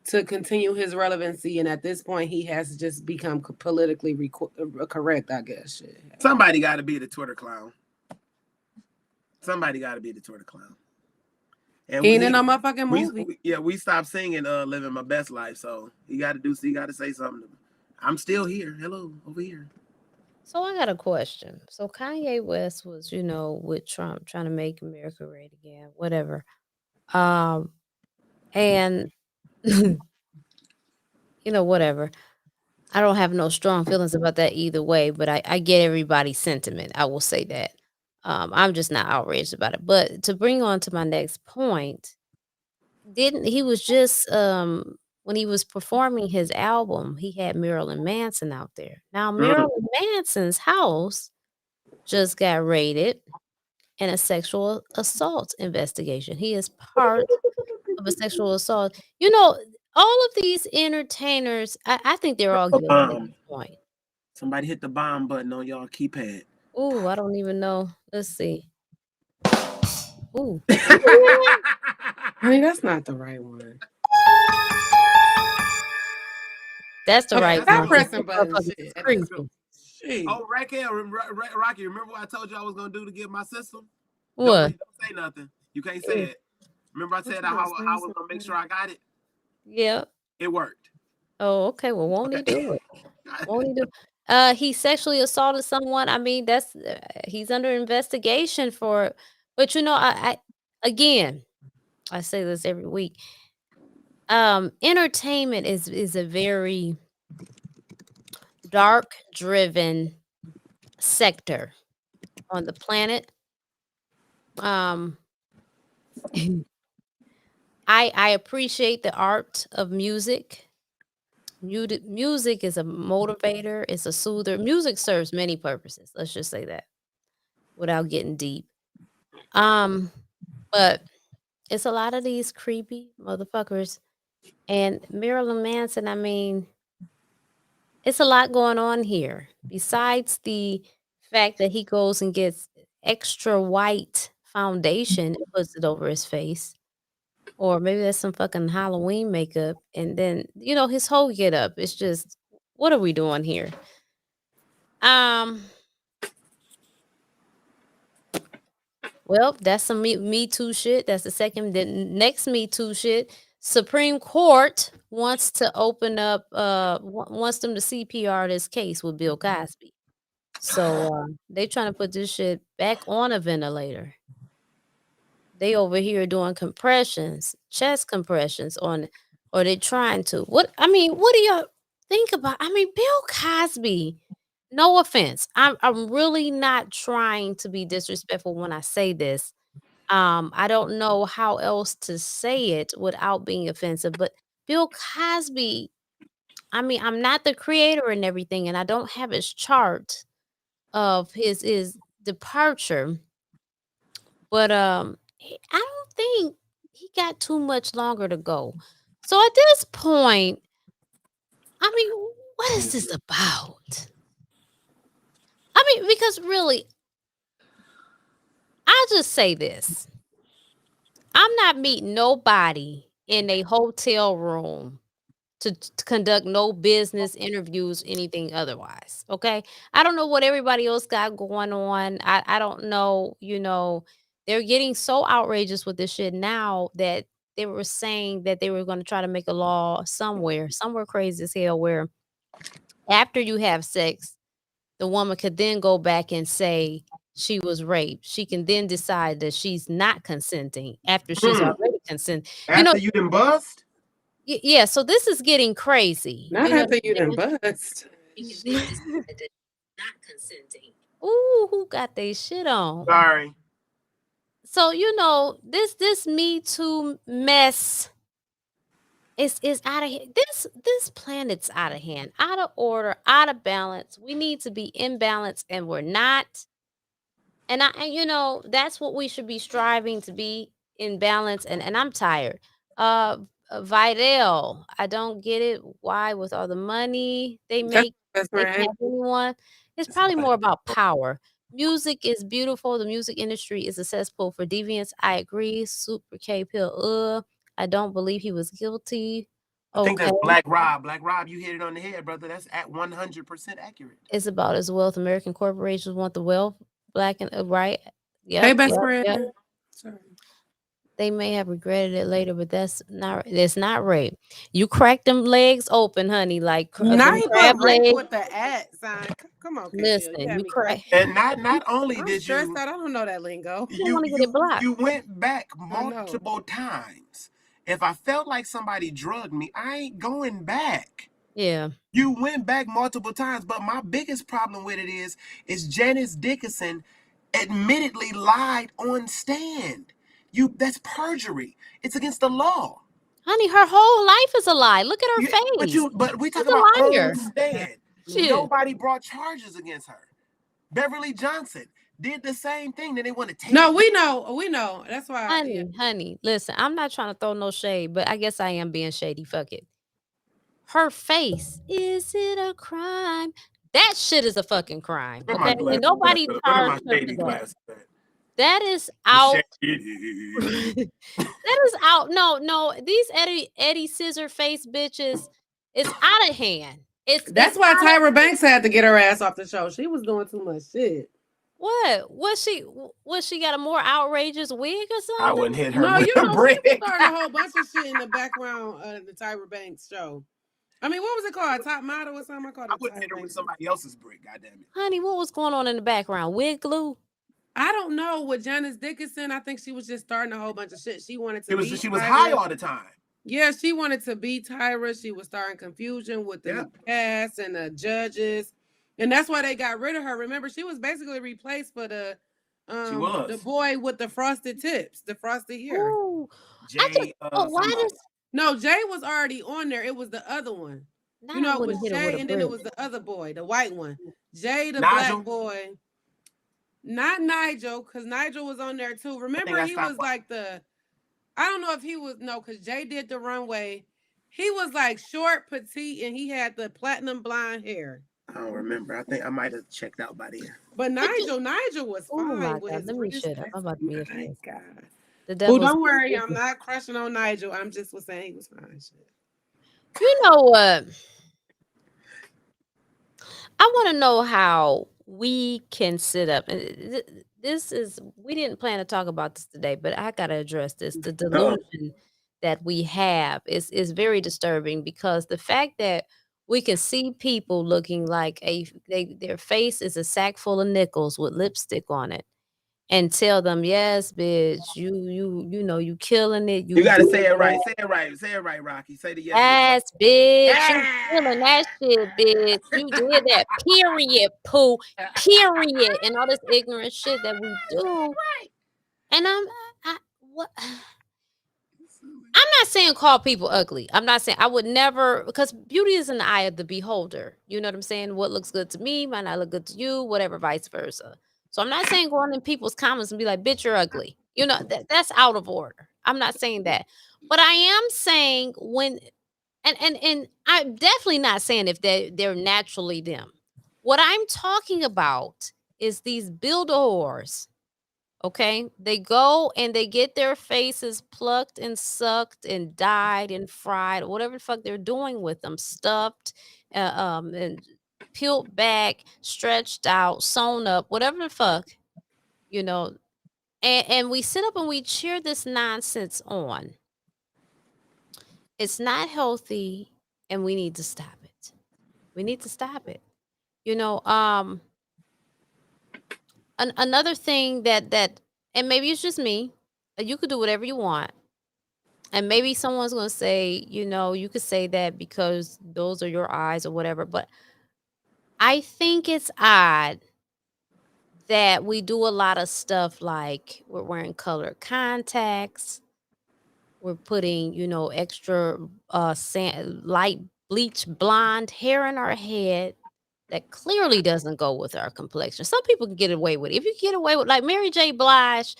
to continue his relevancy, and at this point, he has just become politically correct, I guess. Shit. Somebody got to be the Twitter clown. Somebody got to be the Twitter clown. And he ain't in no motherfucking movie. We stopped singing "Living My Best Life," so he got to say something to me. I'm still here. Hello, over here. So I got a question. So Kanye West was, with Trump trying to make America great again, whatever. And whatever. I don't have no strong feelings about that either way, but I get everybody's sentiment. I will say that. I'm just not outraged about it. But to bring on to my next point, he was just when he was performing his album, he had Marilyn Manson out there. Now Marilyn Manson's house just got raided in a sexual assault investigation. He is part of a sexual assault. All of these entertainers, I think they're all guilty at this point. Somebody hit the bomb button on y'all keypad. Ooh, I don't even know. Let's see. Ooh. Honey, that's not the right one. That's the right one. Stop pressing buttons. Oh, Racqi, remember what I told you I was going to do to get my system? What? Don't say nothing. You can't say it. Remember I said how I was going to make sure I got it? Yeah. It worked. Oh, okay. Well, won't he do it? Won't he do? He sexually assaulted someone. I mean, that's he's under investigation for. But I again, I say this every week. Entertainment is a very dark driven sector on the planet. I appreciate the art of music. Music is a motivator, it's a soother. Music serves many purposes. Let's just say that without getting deep. But it's a lot of these creepy motherfuckers. And Marilyn Manson, I mean, it's a lot going on here. Besides the fact that he goes and gets extra white foundation and puts it over his face. Or maybe that's some fucking Halloween makeup. And then, his whole get up. It's just, what are we doing here? Well, that's some Me Too shit. That's the second. The next Me Too shit. Supreme Court wants to open up, wants them to CPR this case with Bill Cosby. So they trying to put this shit back on a ventilator. They over here doing compressions, chest compressions or they trying to. What do y'all think about? I mean, Bill Cosby, no offense. I'm really not trying to be disrespectful when I say this. I don't know how else to say it without being offensive, but Bill Cosby, I mean, I'm not the creator and everything, and I don't have his chart of his departure. But I don't think he got too much longer to go. So at this point, I mean, what is this about? I mean, because really, I'll just say this. I'm not meeting nobody in a hotel room to conduct no business interviews, anything otherwise. Okay. I don't know what everybody else got going on. I don't know, they're getting so outrageous with this shit now that they were saying that they were going to try to make a law somewhere crazy as hell, where after you have sex, the woman could then go back and say she was raped. She can then decide that she's not consenting after she's already consented. After you done bust? Yeah, so this is getting crazy. Not You know after you done what bust. I'm saying? Ooh, who got they shit on? Sorry. So this Me Too mess is out of hand. This planet's out of hand, out of order, out of balance. We need to be in balance, and we're not. And that's what we should be striving to be, in balance. And I'm tired. Vidal, I don't get it. Why, with all the money they That's make, my best they can friend. have anyone? It's It's probably like, more about power. Music is beautiful. The music industry is a cesspool for deviance. I agree. Super K pill. I don't believe he was guilty. I think Okay. that's Black Rob. Black Rob, you hit it on the head, brother. That's at 100% accurate. It's about his wealth. American corporations want the wealth. Black and right. Hey, Yep. best Yep. friend. Yep. Sorry. They may have regretted it later, but that's not rape. You crack them legs open, honey, like Now them he crab put rape legs. with the at sign. Come on, K Pill. You Listen, had you me crack. cracking And up. not only I'm did stressed you out. I don't know that lingo. You want to get it blocked. you went back I know. multiple times. If I felt like somebody drugged me, I ain't going back. Yeah. You went back multiple times, but my biggest problem with it is Janice Dickinson admittedly lied on stand. That's perjury. It's against the law. Honey, her whole life is a lie. Look at her face. But we She's talk a about liar. on stand. Shit. Nobody brought charges against her. Beverly Johnson did the same thing. Then they want to take No, it. we know. That's why. Yeah. Honey, listen, I'm not trying to throw no shade, but I guess I am being shady. Fuck it. Her face. Is it a crime? That shit is a fucking crime. Where my Okay. And glasses nobody at? What are my charged her shady for that. glasses at? That is out. Shady. That is out. No. These Eddie Scissor face bitches, it's out of hand. That's It's why out of Tyra Banks had to get her ass off the show. She was doing too much shit. what? Was she got a more outrageous wig or I something? wouldn't hit her No, with you a know, she brick. was starting a whole bunch of shit in the background of the Tyra Banks show. I mean, what was it called? Top Model or something? I called it I wouldn't Tyra hit her with Banks. somebody else's brick. Goddamn it. Honey, what was going on in the background? Wig glue? I don't know. With Janice Dickinson, I think she was just starting a whole bunch of shit. She wanted to be She was Tyra. high all the time. Yeah, she wanted to be Tyra. She was starting confusion with the cast and the judges. And that's why they got rid of her. Remember, she was basically replaced for the boy with the frosted tips, the frosted hair. Ooh. Jay, why does No, Jay was already on there. It was the other one. you know, It was Jay, and then it was the other boy, the white one. Jay, the Nigel? black boy. Not Nigel, because Nigel was on there too. Remember, he was like I don't know if he was, no, because Jay did the runway. He was like short, petite, and he had the platinum blonde hair. I don't remember. I think I might have checked out by then. But Nigel was fine. Oh my with God, his let me shut up. I'm about to be my God. The Oh, devil's don't worry. I'm not crushing on Nigel. I'm just saying he was fine. You know what? I want to know how we can sit up. We didn't plan to talk about this today, but I got to address this. The delusion that we have is very disturbing, because the fact that we can see people looking like their face is a sack full of nickels with lipstick on it, and tell them, yes, bitch, you killing it. You gotta say it right. Say it right. Say it right, Racqi. Say the yes, bitch. You killing that shit, bitch. You did that. Period, poo. Period. And all this ignorant shit that we do. And what? I'm not saying call people ugly. I'm not saying, I would never, because beauty is in the eye of the beholder. You know what I'm saying? What looks good to me might not look good to you, whatever, vice versa. So I'm not saying go on in people's comments and be like, bitch, you're ugly. That's out of order. I'm not saying that. But I am saying and I'm definitely not saying if they're naturally them. What I'm talking about is these build-a-whores. Okay, they go and they get their faces plucked and sucked and dyed and fried, whatever the fuck they're doing with them, stuffed, and peeled back, stretched out, sewn up, whatever the fuck, you know. And we sit up and we cheer this nonsense on. It's not healthy, and we need to stop it. We need to stop it. Another thing that and maybe it's just me, you could do whatever you want. And maybe someone's going to say, you could say that because those are your eyes or whatever. But I think it's odd that we do a lot of stuff like we're wearing colored contacts. We're putting, extra light bleach blonde hair in our head that clearly doesn't go with our complexion. Some people can get away with it. If you get away with like Mary J. Blige,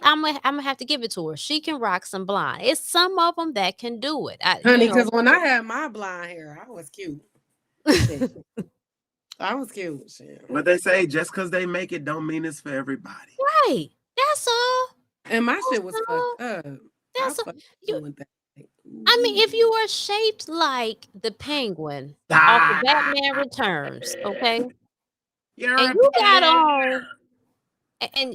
I'm gonna have to give it to her. She can rock some blonde. It's some of them that can do it. Honey, because when I had my blonde hair, I was cute. I was cute. Shit. What they say, just because they make it don't mean it's for everybody. Right. That's all. And my shit was fucked up. That's all. I mean, if you were shaped like the penguin off of Batman Returns, okay? And you got on and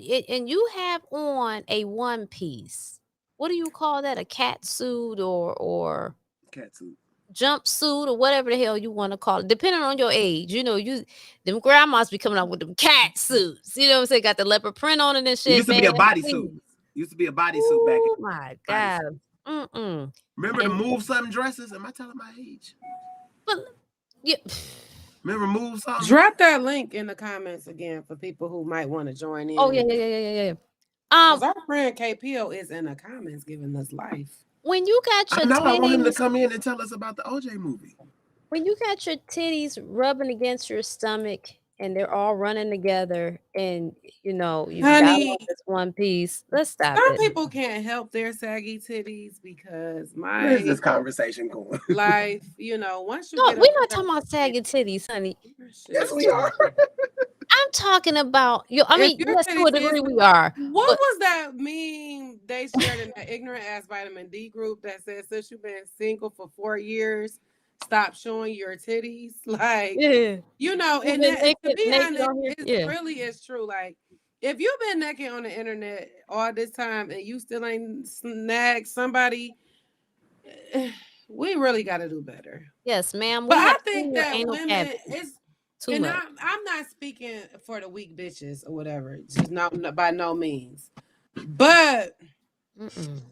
you have on a one piece. What do you call that? A cat suit or cat suit. Jumpsuit or whatever the hell you want to call it, depending on your age. Them grandmas be coming out with them cat suits. You know what I'm saying? Got the leopard print on it and shit. It used to be a bodysuit. Used to be a bodysuit back. Oh my God. Remember the Move Something dresses? Am I telling my age? But yeah. Remember Move Something? Drop that link in the comments again for people who might want to join in. Oh yeah. Our friend KPO is in the comments giving us life. When you got your I want him to come in and tell us about the OJ movie. When you got your titties rubbing against your stomach and they're all running together and you got this one piece, let's stop Some it. people can't help their saggy titties because where's this conversation going? Life, once you get we're not talking about saggy titties, honey. Yes, we are. I'm talking about yes, to a degree we are. What was that meme they shared in that ignorant ass vitamin D group that said since you've been single for 4 years, stop showing your titties? Like, and that, to be honest, it really is true. Like, if you've been naked on the internet all this time and you still ain't snagged somebody, we really got to do better. Yes, ma'am. But I think that women I'm not speaking for the weak bitches or whatever. Just not by no means. But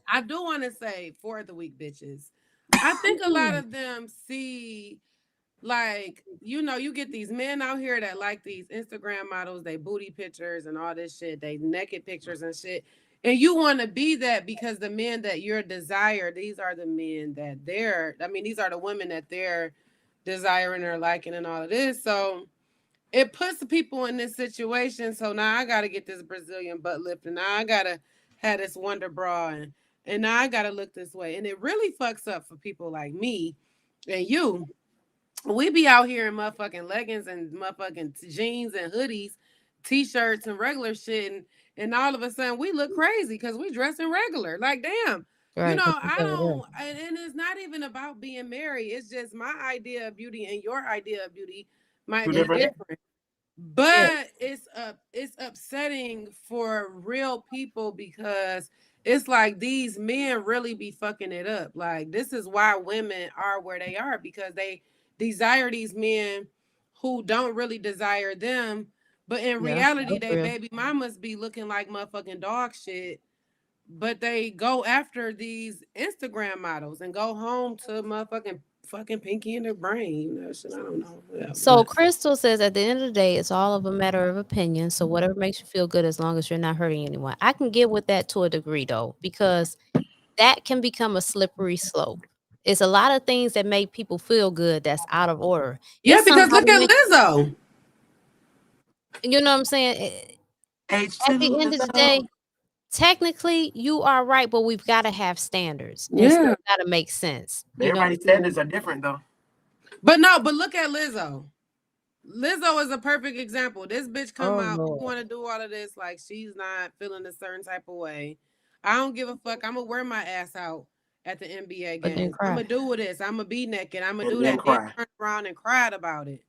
I do want to say for the weak bitches, I think a lot of them see, like, you get these men out here that like these Instagram models, they booty pictures and all this shit, they naked pictures and shit. And you want to be that because the men that you're desired, these are the men that these are the women that they're desiring or liking and all of this. So it puts the people in this situation. So now I got to get this Brazilian butt lift and now I got to have this wonder bra and now I got to look this way. And it really fucks up for people like me and you. We be out here in motherfucking leggings and motherfucking jeans and hoodies, t-shirts and regular shit. And all of a sudden we look crazy because we dressing regular. Like, damn. Right. I don't, and it's not even about being married. It's just my idea of beauty and your idea of beauty might be different. But it's upsetting for real people because it's like these men really be fucking it up. Like, this is why women are where they are, because they desire these men who don't really desire them. But in reality, they baby mamas be looking like motherfucking dog shit. But they go after these Instagram models and go home to motherfucking fucking pinky in their brain. Shit, I don't know. Yeah, so Crystal says at the end of the day, it's all of a matter of opinion. So whatever makes you feel good, as long as you're not hurting anyone. I can get with that to a degree though, because that can become a slippery slope. It's a lot of things that make people feel good that's out of order. Yeah, because look at Lizzo. You know what I'm saying? At the end of the day, technically, you are right, but we've got to have standards. Yeah. It's got to make sense. Everybody's standards are different, though. But look at Lizzo. Lizzo is a perfect example. This bitch come out, want to do all of this, like she's not feeling a certain type of way. I don't give a fuck. I'm going to wear my ass out at the NBA game. I'm going to do this. I'm going to be naked. I'm going to do that. Then turn around and cried about it.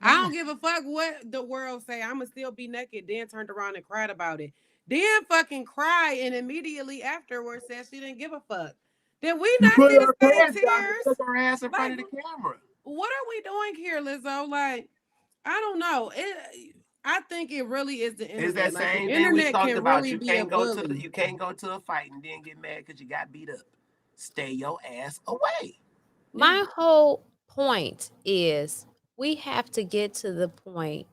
I don't give a fuck what the world say. I'm going to still be naked. Then turned around and cried about it. Then fucking cry and immediately afterwards said she didn't give a fuck. Did we not see the same tears? Took her ass in front of the camera. What are we doing here, Lizzo? Like, I don't know. I think it really is the internet. It's that same thing we talked about. You can't go to a fight and then get mad because you got beat up. stay your ass away. My whole point is we have to get to the point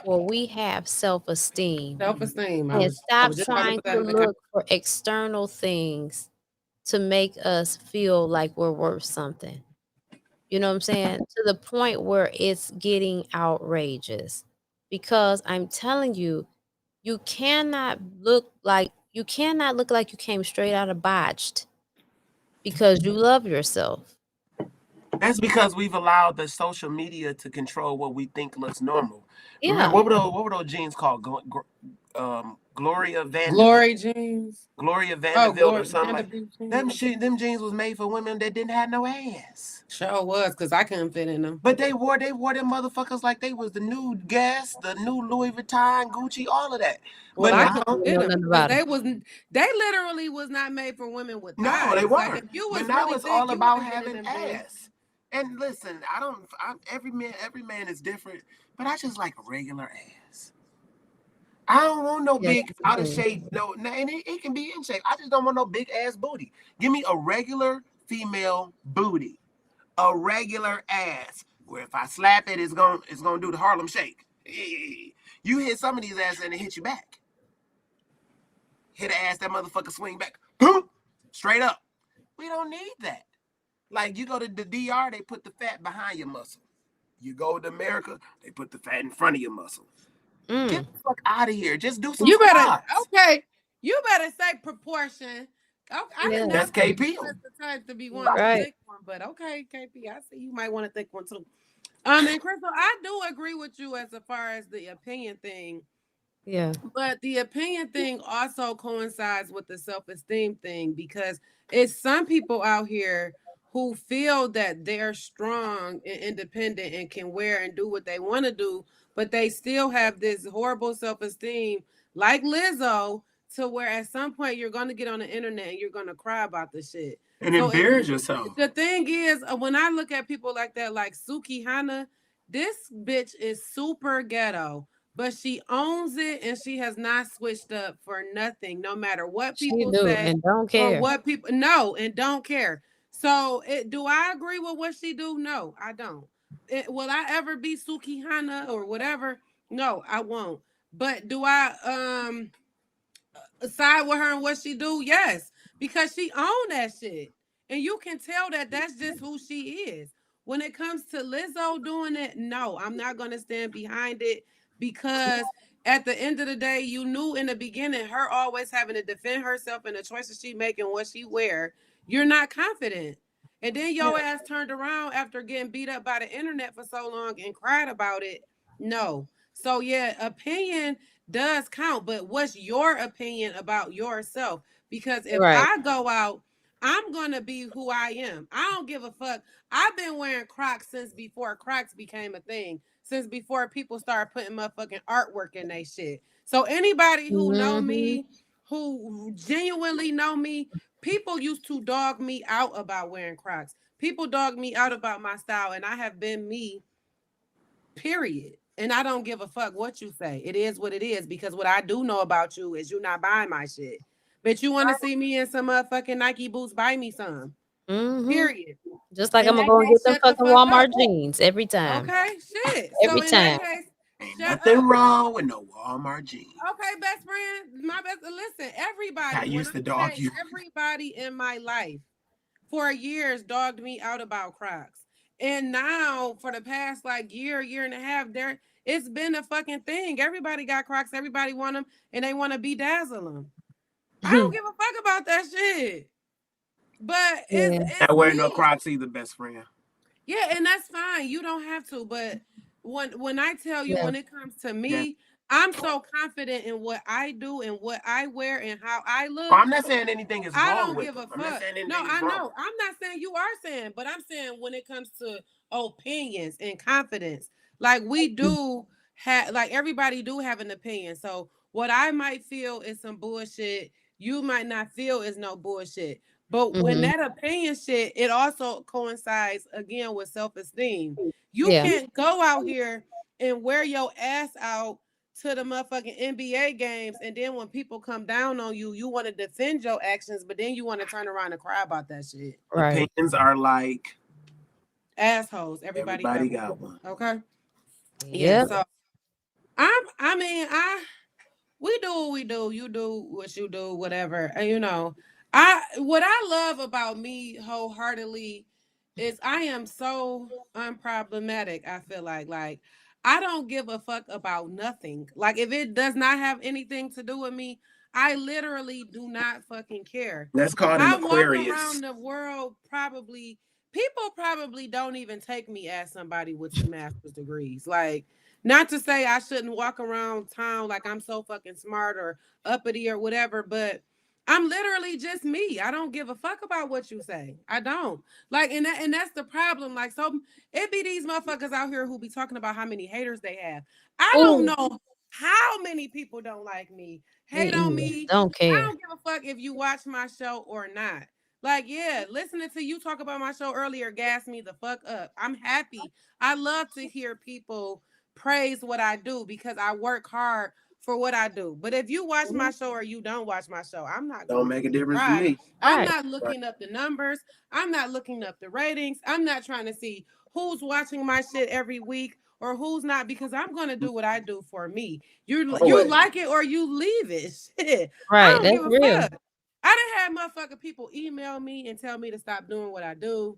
where we have self-esteem Self-esteem. and I stop was just about to trying put that to in the look for external things to make us feel like we're worth something. You know what I'm saying? To the point where it's getting outrageous. Because I'm telling you, you cannot look like you came straight out of botched because you love yourself. That's because we've allowed the social media to control what we think looks normal. Yeah. Remember, what were those jeans called? Gloria Vanderbilt. Glory jeans. Gloria Vanderbilt or something like Vanderbilt them jeans was made for women that didn't have no ass. Sure was, because I couldn't fit in them. But they wore them motherfuckers like they was the new Guess, the new Louis Vuitton, Gucci, all of that. Well, but I now, couldn't fit them because they literally was not made for women with thighs. No, they weren't. Like if you was but now really it's thick, all you about would've been in having them ass. jeans. And listen, every man is different, but I just like a regular ass. I don't want no big out of shape. No, and it can be in shape. I just don't want no big ass booty. Give me a regular female booty, a regular ass. Where if I slap it, it's gonna do the Harlem Shake. You hit some of these asses and it hit you back. Hit an ass, that motherfucker swing back, boom, straight up. We don't need that. Like you go to the DR, they put the fat behind your muscle. You go to America, they put the fat in front of your muscle. Get the fuck out of here. Just do some squats. You better say proportion. Okay, I didn't know that's KP. That's the type to be one thick one, but okay, KP, I see you might want a thick one too. And Crystal, I do agree with you as far as the opinion thing. Yeah. But the opinion thing also coincides with the self-esteem thing because it's some people out here who feel that they're strong and independent and can wear and do what they want to do, but they still have this horrible self-esteem, like Lizzo, to where at some point you're going to get on the internet and you're going to cry about the shit. And embarrass yourself. The thing is, when I look at people like that, like Suki Hana, this bitch is super ghetto. But she owns it and she has not switched up for nothing, no matter what people say and don't care. or what people know and don't care. So do I agree with what she do? No, I don't. Will I ever be Suki Hana or whatever? No, I won't. But do I side with her and what she do? Yes, because she own that shit. And you can tell that that's just who she is. When it comes to Lizzo doing it, no, I'm not going to stand behind it because at the end of the day, you knew in the beginning her always having to defend herself and the choices she making, what she wear. You're not confident. And then your ass turned around after getting beat up by the internet for so long and cried about it. No. So yeah, opinion does count, but what's your opinion about yourself? Because if I go out, I'm going to be who I am. I don't give a fuck. I've been wearing Crocs since before Crocs became a thing, since before people started putting motherfucking artwork in their shit. So anybody who know me, who genuinely know me, people used to dog me out about wearing Crocs. People dog me out about my style, and I have been me, period. And I don't give a fuck what you say. It is what it is, because what I do know about you is you're not buying my shit. But you want to see me in some motherfucking Nike boots, buy me some. Period. Just like I'm gonna go and get them fucking Walmart jeans every time. Okay, shit. Every time. That case, ain't nothing wrong with no Walmart jeans. Okay, best friend. My best. Listen, everybody. I used to dog you. Everybody in my life for years dogged me out about Crocs. And now for the past like year and a half, it's been a fucking thing. Everybody got Crocs. Everybody want them, and they want to bedazzle them. I don't give a fuck about that shit. But it's not wearing no Crocs either, best friend. Yeah, and that's fine. You don't have to. But when I tell you, when it comes to me, I'm so confident in what I do and what I wear and how I look. Well, I'm not saying anything is wrong. I don't with give a them. fuck. No, I know. I'm not saying you are saying, but I'm saying when it comes to opinions and confidence, like we do have, like everybody do have an opinion. So what I might feel is some bullshit, you might not feel is no bullshit. But when that opinion shit, it also coincides again with self-esteem. You can't go out here and wear your ass out to the motherfucking NBA games, and then when people come down on you, you want to defend your actions, but then you want to turn around and cry about that shit. Right. Opinions are like assholes. Everybody got one. Okay. Yeah. So we do what we do. You do what you do, whatever. And what I love about me wholeheartedly is I am so unproblematic. I feel like I don't give a fuck about nothing. Like if it does not have anything to do with me, I literally do not fucking care. That's called an Aquarius. Walk around the world people probably don't even take me as somebody with 2 master's degrees. Like, not to say I shouldn't walk around town like I'm so fucking smart or uppity or whatever, but I'm literally just me. I don't give a fuck about what you say. I don't. Like, and that's the problem. Like, so it be these motherfuckers out here who be talking about how many haters they have. I don't know how many people don't like me, hate on me. Don't care. I don't give a fuck if you watch my show or not. Like, yeah, listening to you talk about my show earlier gassed me the fuck up. I'm happy. I love to hear people praise what I do because I work hard for what I do. But if you watch my show or you don't watch my show, I'm not don't make a difference to me. I'm not looking up the numbers. I'm not looking up the ratings. I'm not trying to see who's watching my shit every week or who's not, because I'm gonna do what I do for me. You like it or you leave it. Shit. Right. I don't give a fuck. I done had motherfucking people email me and tell me to stop doing what I do.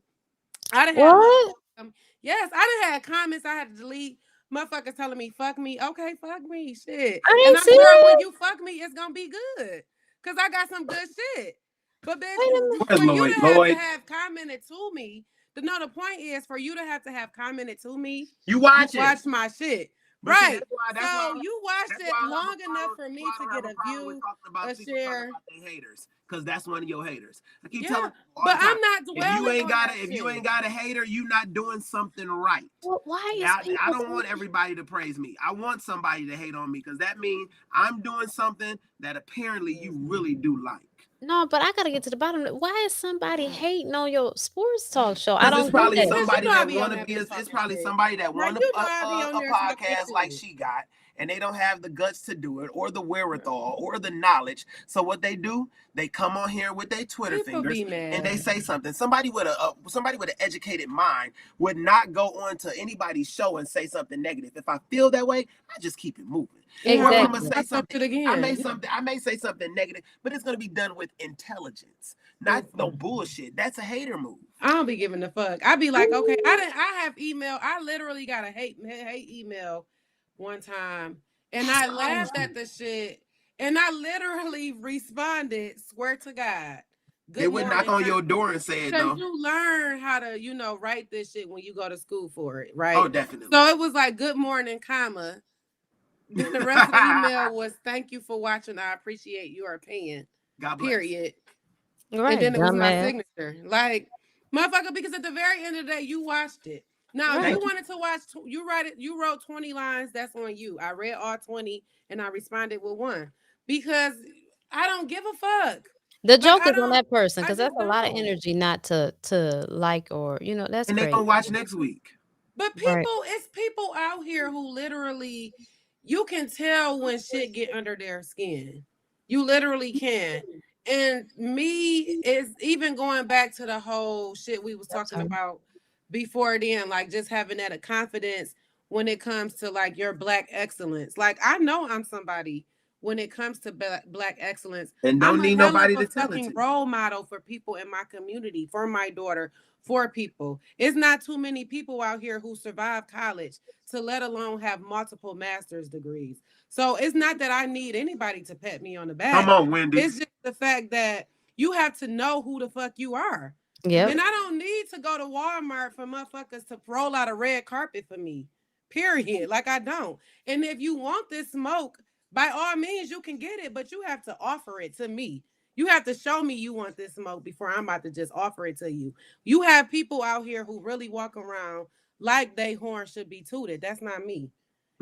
I done had yes, I done had comments I had to delete. Motherfuckers telling me, fuck me. Okay, fuck me. Shit. And I'm sure when you fuck me, it's gonna be good. Cause I got some good shit. But bitch, for you to have commented to me, the point is for you to have commented to me, you watch my shit. But right. So you watched it long enough for me to get a view, a share. Haters, because that's one of your haters. I keep telling you. But I'm not dwelling if you ain't got a hater, you not doing something right. Well, why is I don't want everybody to praise me. I want somebody to hate on me because that means I'm doing something that apparently you really do like. No, but I gotta get to the bottom. Why is somebody hating on your sports talk show? I don't. It's probably somebody that want to be. It's probably somebody that want a podcast like she got, and they don't have the guts to do it, or the wherewithal, or the knowledge. So what they do, they come on here with their Twitter fingers and they say something. Somebody with an educated mind would not go on to anybody's show and say something negative. If I feel that way, I just keep it moving. Exactly. I'm gonna say something again. I may say something negative, but it's gonna be done with intelligence, not no bullshit. That's a hater move. I don't be giving a fuck. I be like, okay, I have email. I literally got a hate email one time, and I laughed at the shit, and I literally responded, swear to God. They would knock on your door and say it though. You learn how to, write this shit when you go to school for it, right? Oh, definitely. So it was like, good morning, comma. Then the rest of the email was, thank you for watching. I appreciate your opinion. God bless. Period. Right. And then it was my signature. Like, motherfucker, because at the very end of the day, you watched it. Now, if you wanted to watch, you wrote 20 lines, that's on you. I read all 20 and I responded with 1 because I don't give a fuck. The joke is on that person because that's a lot of energy not to like or, that's and great. They gonna watch next week. But it's people out here who literally, you can tell when shit get under their skin. You literally can. And me is even going back to the whole shit we was talking about before then, like just having that confidence when it comes to like your Black excellence. Like I know I'm somebody when it comes to Black excellence. And don't need nobody to tell it to. Role model for people in my community, for my daughter, for people. It's not too many people out here who survive college to let alone have multiple master's degrees. So it's not that I need anybody to pat me on the back. Come on, Wendy. It's just the fact that you have to know who the fuck you are. Yeah. And I don't need to go to Walmart for motherfuckers to roll out a red carpet for me. Period. Like I don't. And if you want this smoke, by all means, you can get it, but you have to offer it to me. You have to show me you want this smoke before I'm about to just offer it to you. You have people out here who really walk around like they horn should be tooted. That's not me.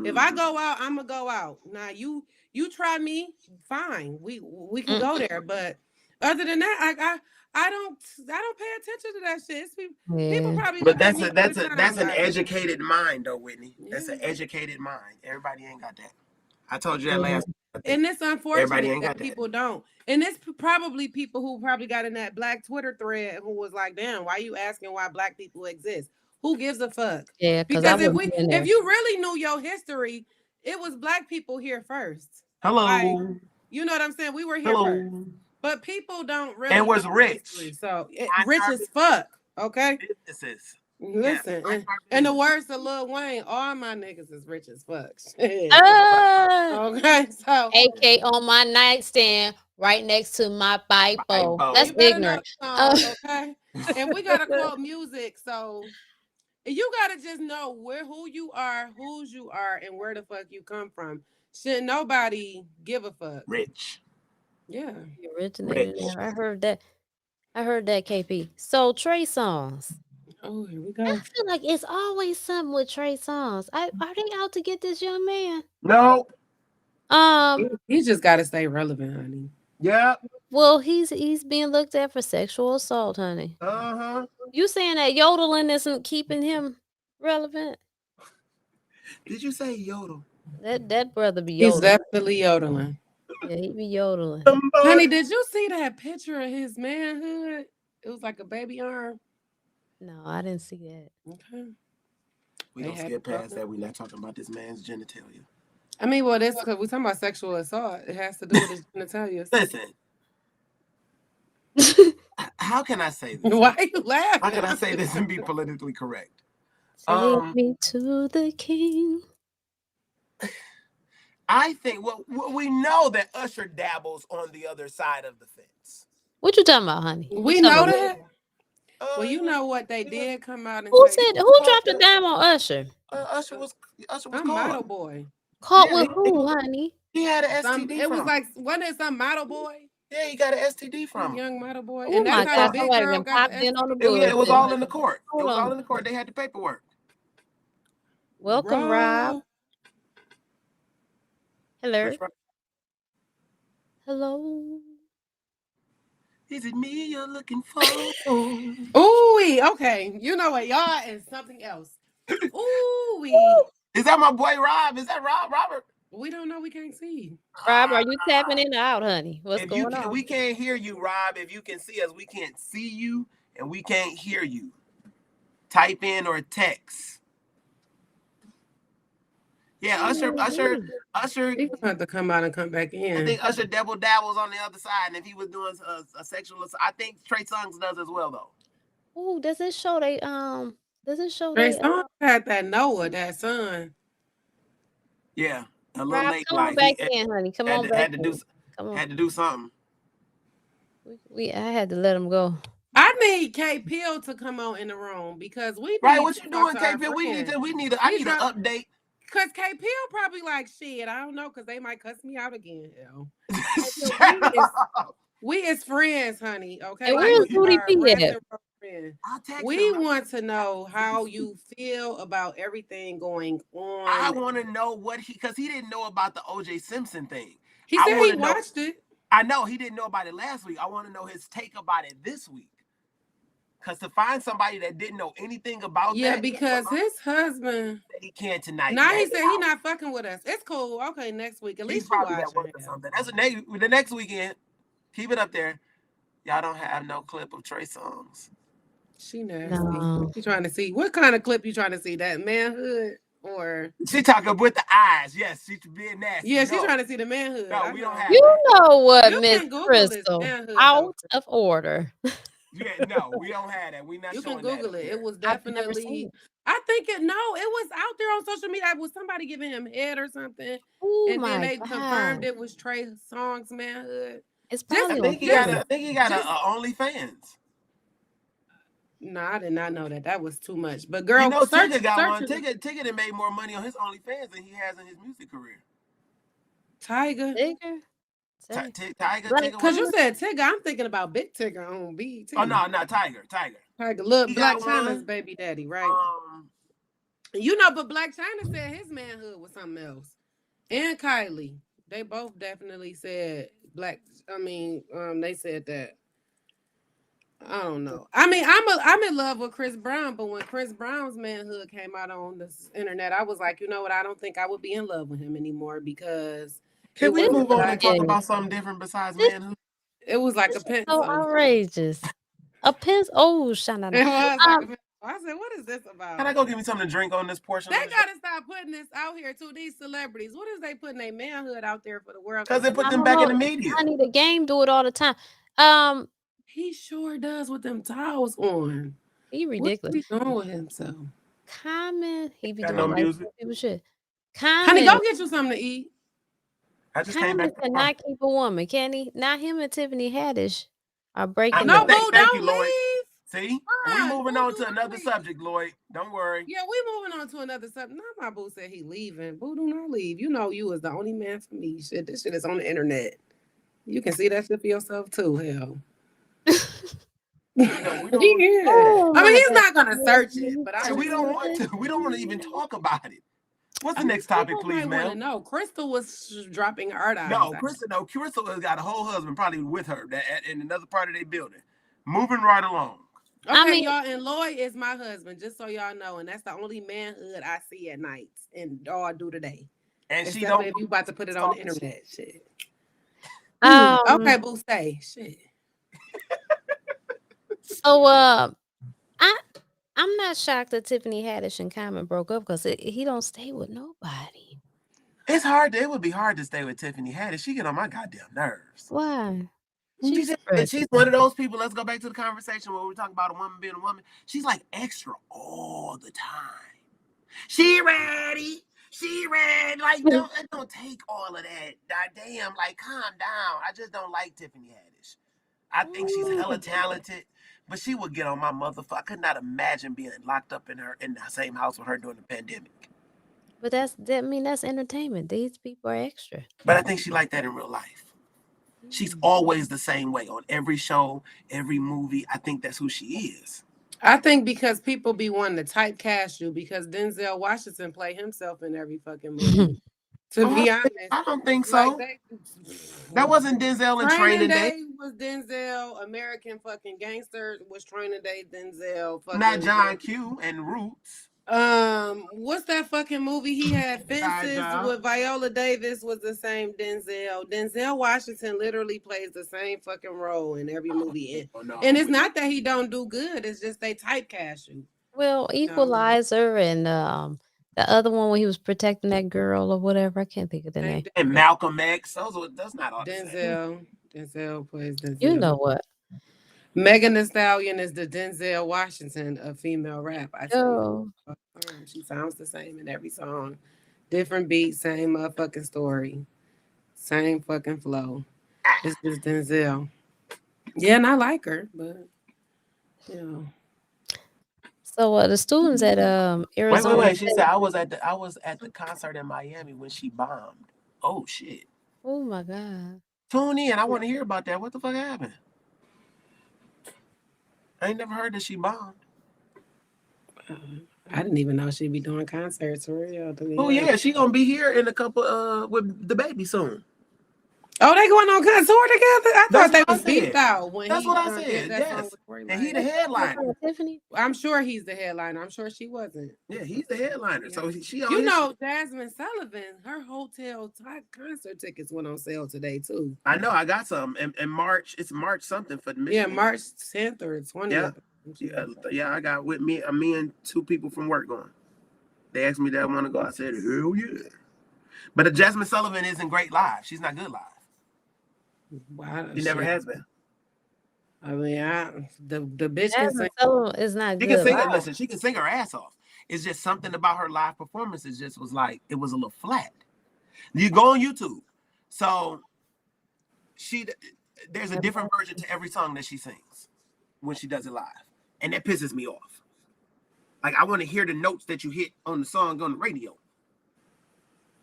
If I go out, I'm gonna go out. Now you try me, fine. We can go there, but other than that, I don't pay attention to that shit. People probably. But that's an educated mind, though, Whitney. That's an educated mind. Everybody ain't got that. I told you that last. And it's unfortunate ain't that got people don't. And it's probably people who probably got in that black Twitter thread who was like, damn, why you asking why black people exist? Who gives a fuck? Yeah, because if you really knew your history, it was black people here first. Hello. Like, you know what I'm saying? We were here first. But people don't really and was rich. History, so rich as fuck. Okay. Businesses. Listen, and the words of Lil Wayne, all my niggas is rich as fuck. Okay, so AK on my nightstand, right next to my Bible. That's ignorant. Okay, and we gotta quote music, so you gotta just know who you are, whose you are, and where the fuck you come from. Should nobody give a fuck? Rich. Yeah, originated there. I heard that. KP. So Trey Songz. Oh, here we go. I feel like it's always something with Trey Songz. Are they out to get this young man? No. He just got to stay relevant, honey. Yeah. Well, he's being looked at for sexual assault, honey. You saying that yodeling isn't keeping him relevant? Did you say yodel? That brother be yodeling. He's definitely yodeling. Yeah, he be yodeling. Honey, did you see that picture of his manhood? It was like a baby arm. No, I didn't see that. Okay. We don't skip past that. We're not talking about this man's genitalia. I mean, well, that's because we're talking about sexual assault. It has to do with his genitalia. Listen. How can I say this? Why are you laughing? How can I say this and be politically correct? Take me to the king. I think we know that Usher dabbles on the other side of the fence. What you talking about, honey? We know that. Well, you know what they did come out and who dropped a dime on Usher? Usher was caught. Model boy. Caught with who, honey? He had an STD. It was like, wasn't it some model boy? Yeah, he got an STD from young model boy. Oh, and that's how the big girl got in on the book. It was all in the court. It was all in the court. They had the paperwork. Welcome, Rob. Hello. Hello. Is it me you're looking for? Ooh, okay. You know what, y'all, and something else. Ooh, is that my boy Rob? Is that Robert? We don't know. We can't see. Rob, are you tapping in or out, honey? What's going on? We can't hear you, Rob. If you can see us, we can't see you and we can't hear you. Type in or text. Yeah, Usher. He's going to come out and come back in. I think Usher dabbles on the other side, and if he was doing a sexual assault, I think Trey Songz does as well, though. Ooh, does it show they Does it show Trey Songz had that Noah, that son? Yeah, a little Rob, late. come on back in, honey. Come on back in. Had to do something. I had to let him go. I need K Pill to come on in the room because we need what you doing, K Pill? I need an update. Cause K Pill probably like shit. I don't know, cause they might cuss me out again. We is friends, honey. Okay. And where's Booty P at? We want to know how you feel about everything going on. I want to know because he didn't know about the OJ Simpson thing. He said he watched it. I know he didn't know about it last week. I want to know his take about it this week. Because to find somebody that didn't know anything about that. Because his husband. He can't tonight. Now he said he's not fucking with us. It's cool. Okay, next week. At least you watch or something. That's the next weekend. Keep it up there. Y'all don't have no clip of Trey Songz. She nasty. No. You trying to see what kind of clip you trying to see? That manhood or she talking with the eyes? Yes, she's being nasty. Yeah, she's trying to see the manhood. No, we don't have. You know what, Miss Crystal? Out of order. Yeah, no, we don't have that. We not. You can Google it. It was definitely. I think it was out there on social media. Was somebody giving him head or something? Ooh, and then they confirmed it was Trey Songz manhood. It's probably. I think he got a OnlyFans. No, I did not know that. That was too much. But girl, Tigger got one. Tigger had made more money on his OnlyFans than he has in his music career. Tiger. Tiger. Because you said Tigger, I'm thinking about Big Tigger on BET. Oh no, Tiger. Tiger, look, Black China's baby daddy, right? But Black China said his manhood was something else. And Kylie, they both definitely said they said that. I don't know. I mean, I'm in love with Chris Brown, but when Chris Brown's manhood came out on the internet, I was like, you know what? I don't think I would be in love with him anymore because Can we move on and talk Yeah. about something different besides This manhood? it was like a is pencil. so outrageous. A pencil. Oh, Shana. It was like a pencil. I said, what is this about? Can I go get me something to drink on this portion? They of the gotta stop putting this out here too. These celebrities, what is they putting their manhood out there for the world? Because they put I them don't back in know. the media. Honey, the game do it all the time. He sure does with them towels on. He ridiculous. What's he doing with himself? Common. He be Got doing no like music. people shit. Honey, Common. go get you something to eat. I just came Common back from work. cannot keep a woman, can he? Now him and Tiffany Haddish are breaking No, up. boo, Thank you, don't Lloyd. leave. See? Fine, We moving boo, on do to not another leave. subject, Lloyd. Don't worry. Yeah, we moving on to another subject. Not my boo said he leaving. Boo, do not leave. You know you was the only man for me. Shit, this shit is on the internet. You can see that shit for yourself too. Hell. We don't, Yeah. Oh, I mean, my he's God. not gonna search it, but I and we don't want to. We don't want to even talk about it. What's the next topic, please, want to ma'am? know. Crystal was dropping art eyes. No, Crystal has got a whole husband probably with her in another part of their building. Moving right along. Okay, I mean- y'all, and Lloyd is my husband, just so y'all know, and that's the only manhood I see at nights and all do today. And Except she don't. if you about to put it on the internet, shit. Um, Okay, boo, say shit. So I'm not shocked that Tiffany Haddish and Common broke up because he don't stay with nobody. It's hard. It would be hard to stay with Tiffany Haddish. She get on my goddamn nerves. Why? She's one of those people. Let's go back to the conversation where we're talking about a woman being a woman. She's like extra all the time. She ready. She ready. Like, don't take all of that. Damn, like, calm down. I just don't like Tiffany Haddish. I think she's hella talented, but she would get on my motherfucker. I could not imagine being locked up in the same house with her during the pandemic. But that's entertainment. These people are extra. But I think she like that in real life. She's always the same way on every show, every movie. I think that's who she is. I think because people be wanting to typecast you because Denzel Washington play himself in every fucking movie. To be honest, I don't think so. Like that wasn't Denzel in Training Day. Was Denzel. American fucking Gangster was Training Day. Denzel. Not John Q and Roots. What's that fucking movie he had? Fences with Viola Davis was the same Denzel. Denzel Washington literally plays the same fucking role in every movie. And it's not that he don't do good. It's just they typecast you. Well, Equalizer and the other one when he was protecting that girl or whatever. I can't think of the name. And Malcolm X. That's not all Denzel. Denzel plays Denzel. You know what? Megan Thee Stallion is the Denzel Washington of female rap. I Oh. She sounds the same in every song. Different beat, same motherfucking story. Same fucking flow. It's just Denzel. Yeah, and I like her, but So the students at Arizona. Wait. She said I was at the concert in Miami when she bombed. Oh shit. Oh my God. Tune in. I want to hear about that. What the fuck happened? I ain't never heard that she bombed. I didn't even know she'd be doing concerts for real. Oh yeah, she gonna be here in a couple with the baby soon. Oh, they going on tour together? I thought they was beefed out when That's what I said. Yes. And he the headliner. Tiffany? I'm sure he's the headliner. I'm sure she wasn't. Yeah, he's the headliner. Yeah. So she on Jasmine Sullivan, her hotel concert tickets went on sale today too. I know. I got some in March. It's March something for the Michigan. Yeah, March 10th or 20th. Yeah, I got with me and two people from work going. They asked me that I want to go. I said, hell yeah. But Jasmine Sullivan isn't great live. She's not good live. Wow, she never has been. I mean, the bitch Jasmine Sullivan is not good. She can sing. Listen, she can sing her ass off. It's just something about her live performances just was like it was a little flat. You go on YouTube, so there's a different version to every song that she sings when she does it live, and that pisses me off. Like I want to hear the notes that you hit on the song on the radio.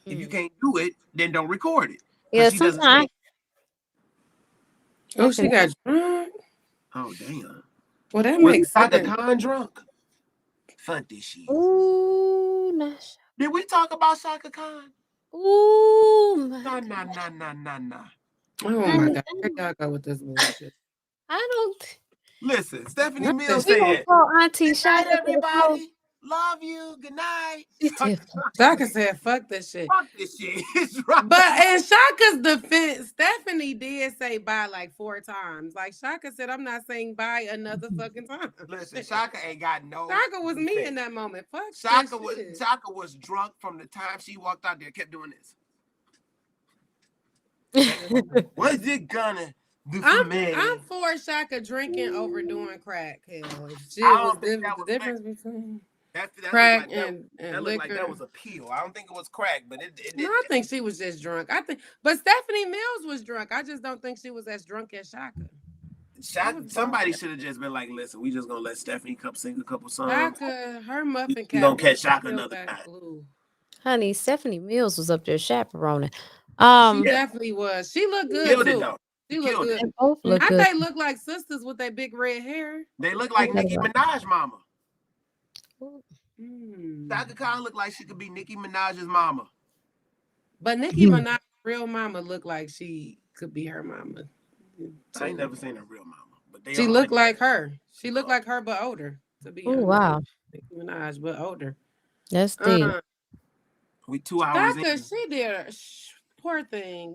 If you can't do it, then don't record it. Yeah, sometimes. Oh, she got drunk. Oh, damn. Well, that makes sense. Shaka Khan drunk. Fun this shit. Ooh, nice. Did we talk about Shaka Khan? Ooh, nah. Oh my God. Where y'all go with this bullshit? I don't. Listen, Stephanie Mills We gonna said, call Auntie "Good night, Shaka to the show. everybody. Love you. Good night." She said, Shaka said, "Fuck this shit." Fuck this shit. It's right. But in Shaka's defense, Stephanie did say bye like 4 times. Like Shaka said, I'm not saying bye another fucking time. Listen, Shaka ain't got no. Shaka was me defense. in that moment. Fuck Shaka this Shaka was drunk from the time she walked out there. Kept doing this. What's it gonna do for me? I'm for Shaka drinking over doing crack. Hell, shit I was don't think that the was difference between that crack looked like and that looked liquor. like that was a peel. I don't think it was crack, but it No, I think she was just drunk. But Stephanie Mills was drunk. I just don't think she was as drunk as Shaka. Somebody should have just been like, "Listen, we just gonna let Stephanie sing a couple songs. Shaka, her muffin cap. You gonna catch Shaka another time." honey, Stephanie Mills was up there chaperoning. She definitely was. She looked good killed too. It, though. She looked good. They both look Not good. they look like sisters with their big red hair. They look like Nicki Minaj mama. Mm. Shaka Khan looked like she could be Nicki Minaj's mama. But Nicki Minaj's real mama looked like she could be her mama. I ain't never seen her real mama. But she looked like her. She looked like her, but older. To be honest. Wow. Nicki Minaj, but older. That's deep. We 2 hours Shaka, in. she did a poor thing,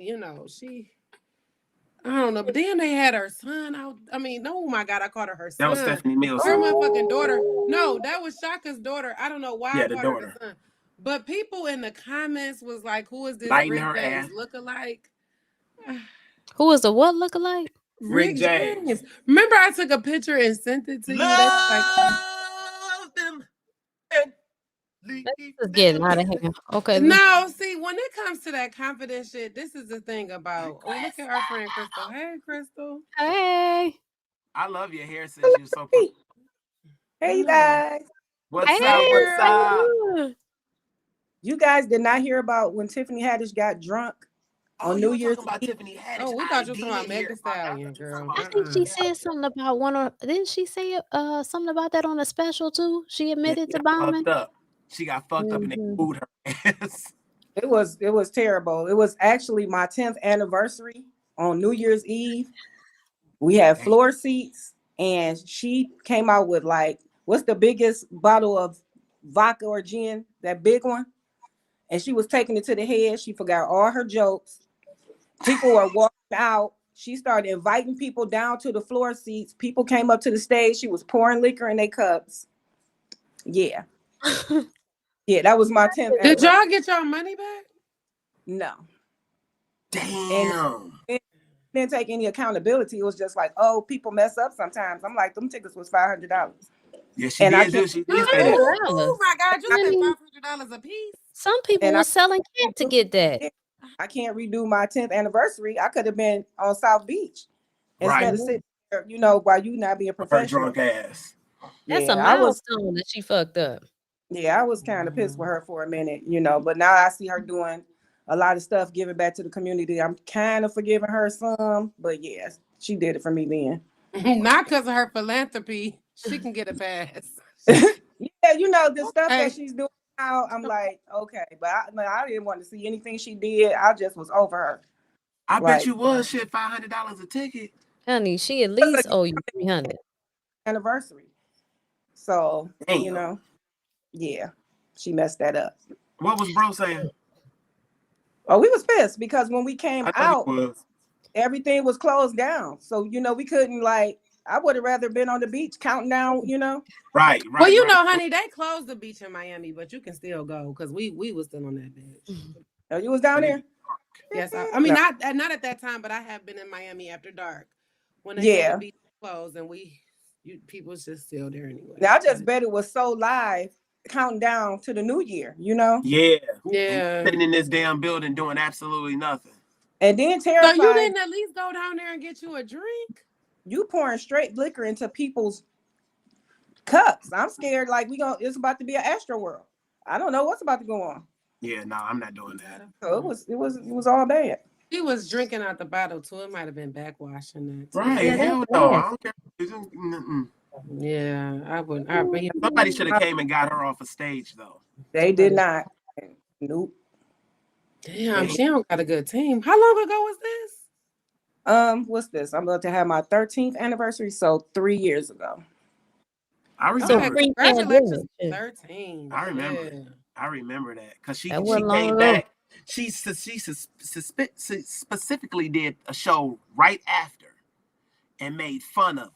I don't know, but then they had her son out. I mean, oh my God, I called her son. That was Stephanie Mills. Her motherfucking daughter. No, that was Shaka's daughter. I don't know why I the called her the son. But people in the comments was like, "Who is this Rick James lookalike?" Who is the what lookalike? Rick James. Remember, I took a picture and sent it to you. Love them. Let's get out of here. Okay. No, see, when it comes to that confident shit, this is the thing about. Oh, look at our friend Crystal. Hey, Crystal. Hey. I love your hair since you're so. Hey, you guys. What's up? What's up? You guys did not hear about when Tiffany Haddish got drunk on New Year's Eve? Tiffany Haddish. Oh, we thought you were talking about Meg Thee Stallion, girl. I think she said something about didn't she say something about that on a special too? She admitted to bombing. She got fucked up and they booed her ass. It was terrible. It was actually my 10th anniversary on New Year's Eve. We had floor seats, and she came out with like, what's the biggest bottle of vodka or gin? That big one. And she was taking it to the head. She forgot all her jokes. People were walking out. She started inviting people down to the floor seats. People came up to the stage. She was pouring liquor in their cups. Yeah. Yeah, that was my 10th. Did y'all get your money back? No. Damn. And didn't take any accountability. It was just like, oh, people mess up sometimes. I'm like, them tickets was $500. Yeah, she did. She did say that. Oh my God, you spent $500 a piece. Some people were selling cat to get that. I can't redo my 10th anniversary. I could have been on South Beach instead of sitting there, while you not being professional. Her drunk ass. That's a milestone that she fucked up. Yeah, I was kind of pissed with her for a minute, but now I see her doing a lot of stuff, giving back to the community. I'm kind of forgiving her some, but yes, she did it for me then. Not because of her philanthropy. She can get a pass. Yeah, the stuff that she's doing now, I'm like, okay, but I didn't want to see anything she did. I just was over her. I bet you was shit $500 a ticket. Honey, she at least owe you $300. Anniversary. So, yeah, she messed that up. What was bro saying? Oh, we was pissed because when we came out, everything was closed down. So, we couldn't I would have rather been on the beach counting down, Right. Well, honey, they closed the beach in Miami, but you can still go because we was still on that beach. Oh, you was down there? Yes, I mean not at that time, but I have been in Miami after dark when the beach closed and people was just still there anyway. Now I just bet it was so live counting down to the new year, Yeah. Sitting in this damn building doing absolutely nothing. And then terrified. So you didn't at least go down there and get you a drink? You pouring straight liquor into people's cups. I'm scared it's about to be an Astro World. I don't know what's about to go on. Yeah, no, I'm not doing that. So it was all bad. She was drinking out the bottle too. It might have been backwashing that. Right. Hell no. I don't care. Yeah, I wouldn't. Somebody should have came and got her off a stage though. They did not. Nope. Damn, she don't got a good team. How long ago was this? What's this? I'm about to have my 13th anniversary, so 3 years ago. I So remember. Congratulations, pre-pandemic. 13. I remember. Yeah. I remember that because she That wasn't long came ago. back. She specifically did a show right after and made fun of it.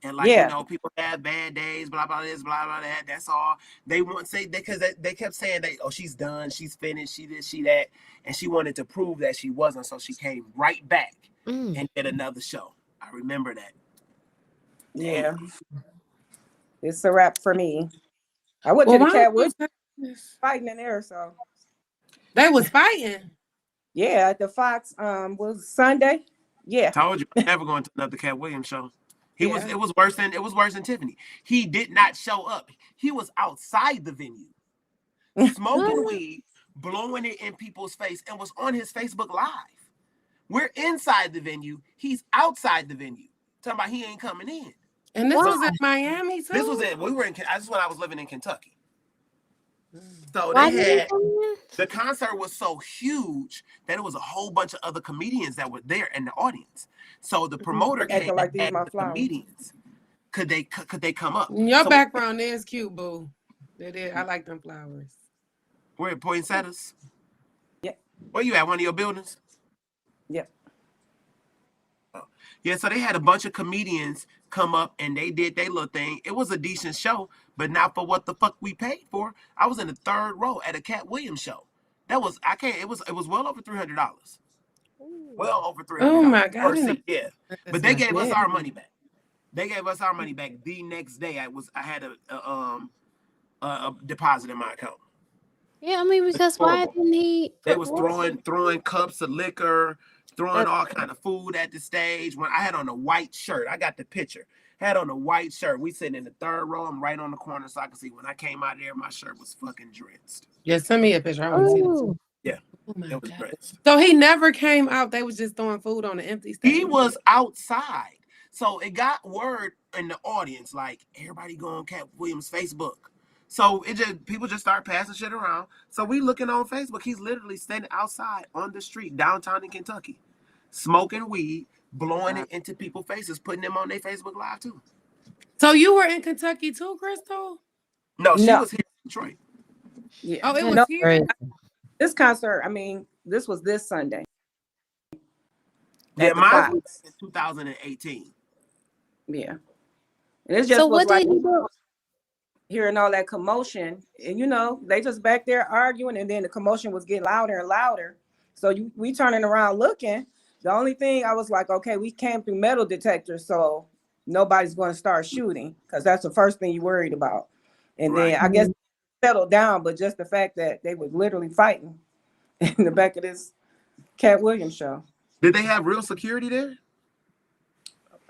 And like, Yeah. people have bad days, blah blah this, blah blah that. That's all they want to say, because they kept saying she's done, she's finished, she this, she that, and she wanted to prove that she wasn't. So she came right back and did another show. I remember that. Yeah. It's a wrap for me. I went to the Cat Williams fighting in there, so they was fighting. Yeah, at the Fox was Sunday. Yeah. Told you, I'm never going to another Cat Williams show. It was worse than Tiffany. He did not show up. He was outside the venue, smoking weed, blowing it in people's face, and was on his Facebook Live. We're inside the venue. He's outside the venue. Talking about he ain't coming in. And this was in Miami too? This was it. We were in. This is when I was living in Kentucky. So Why they had the concert was so huge that it was a whole bunch of other comedians that were there in the audience. So the promoter came like these the comedians. Could they come up? Your background is cute, boo. It is. I like them flowers. We're at Poinsettias. Yeah. Where you at? One of your buildings? Yep. Oh. Yeah, so they had a bunch of comedians come up and they did their little thing. It was a decent show, but not for what the fuck we paid for. I was in the third row at a Cat Williams show. That was it was well over $300. Well over $300. Oh my God. Yeah. But they gave us our money back. They gave us our money back the next day. I had a deposit in my account. Yeah, I mean, because why didn't he? They was throwing cups of liquor, throwing all kind of food at the stage. When I had on a white shirt, I got the picture. Had on a white shirt. We sitting in the third row. I'm right on the corner so I can see. When I came out there, my shirt was fucking drenched. Yeah, send me a picture. I want to see this. Yeah, it was drenched. So he never came out. They was just throwing food on the empty stage. He was outside. So it got word in the audience, like, everybody go on Cat Williams' Facebook. So people just start passing shit around. So we looking on Facebook. He's literally standing outside on the street downtown in Kentucky, smoking weed, blowing it into people's faces, putting them on their Facebook Live too. So you were in Kentucky too, Crystal? No, she was here in Detroit. Yeah. Oh, it was here. This concert, I mean, this was this Sunday. Yeah, mine was in 2018. Yeah. And it's just so what did he do? Hearing all that commotion, and they just back there arguing, and then the commotion was getting louder and louder. So we turning around looking. The only thing I was like, okay, we came through metal detectors, so nobody's going to start shooting, because that's the first thing you're worried about. And then I guess settled down, but just the fact that they were literally fighting in the back of this Cat Williams show. Did they have real security there?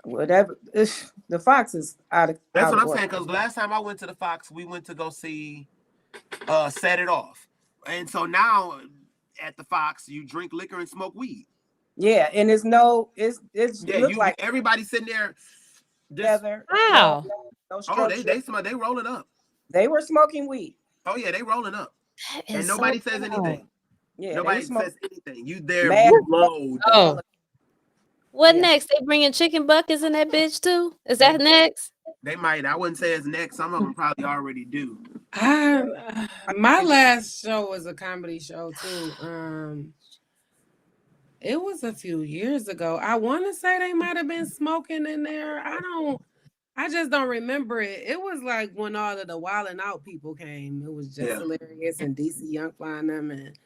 Whatever. The Fox is out of. That's what I'm saying. Because last time I went to the Fox, we went to go see Set It Off, and so now at the Fox, you drink liquor and smoke weed. Yeah, and it's like everybody sitting there together. Wow. They rolling up. They were smoking weed. Oh yeah, they rolling up, and nobody says anything. Yeah, nobody says anything. You there? Low. Oh. What next? They bringing chicken buckets in that bitch too? Is that next? They might. I wouldn't say it's next. Some of them probably already do. My last show was a comedy show too. It was a few years ago. I want to say they might have been smoking in there. I just don't remember it. It was like when all of the Wild 'N Out people came. It was just hilarious, and DC Young Fly and them, and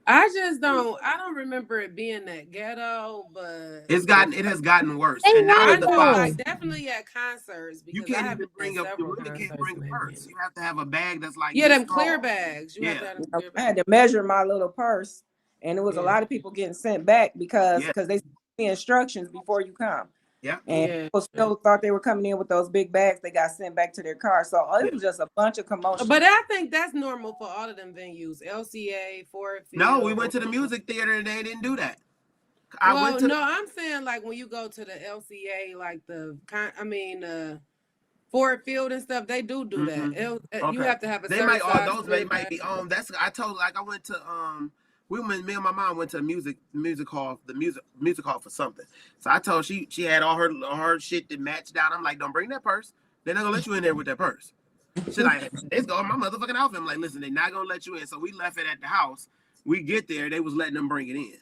I don't remember it being that ghetto, but it has gotten worse. And I know, like definitely at concerts, because you can't even bring up. You really can't bring a purse. You have to have a bag that's like them clear bags. You have to have them clear bags. I had to measure my little purse, and it was a lot of people getting sent back because they see instructions before you come. Yeah, and people still thought they were coming in with those big bags. They got sent back to their car. So it was just a bunch of commotion. But I think that's normal for all of them venues. LCA, Ford Field. No, we went to the music theater and they didn't do that. I'm saying like when you go to the LCA, like Ford Field and stuff, they do that. You have to have a. Those might be. I went to Me and my mom went to the music hall for something. So I told she had all her shit that matched out. I'm like, don't bring that purse. They're not gonna let you in there with that purse. She's like, let's go in my motherfucking outfit. I'm like, listen, they're not gonna let you in. So we left it at the house. We get there, they was letting them bring it in.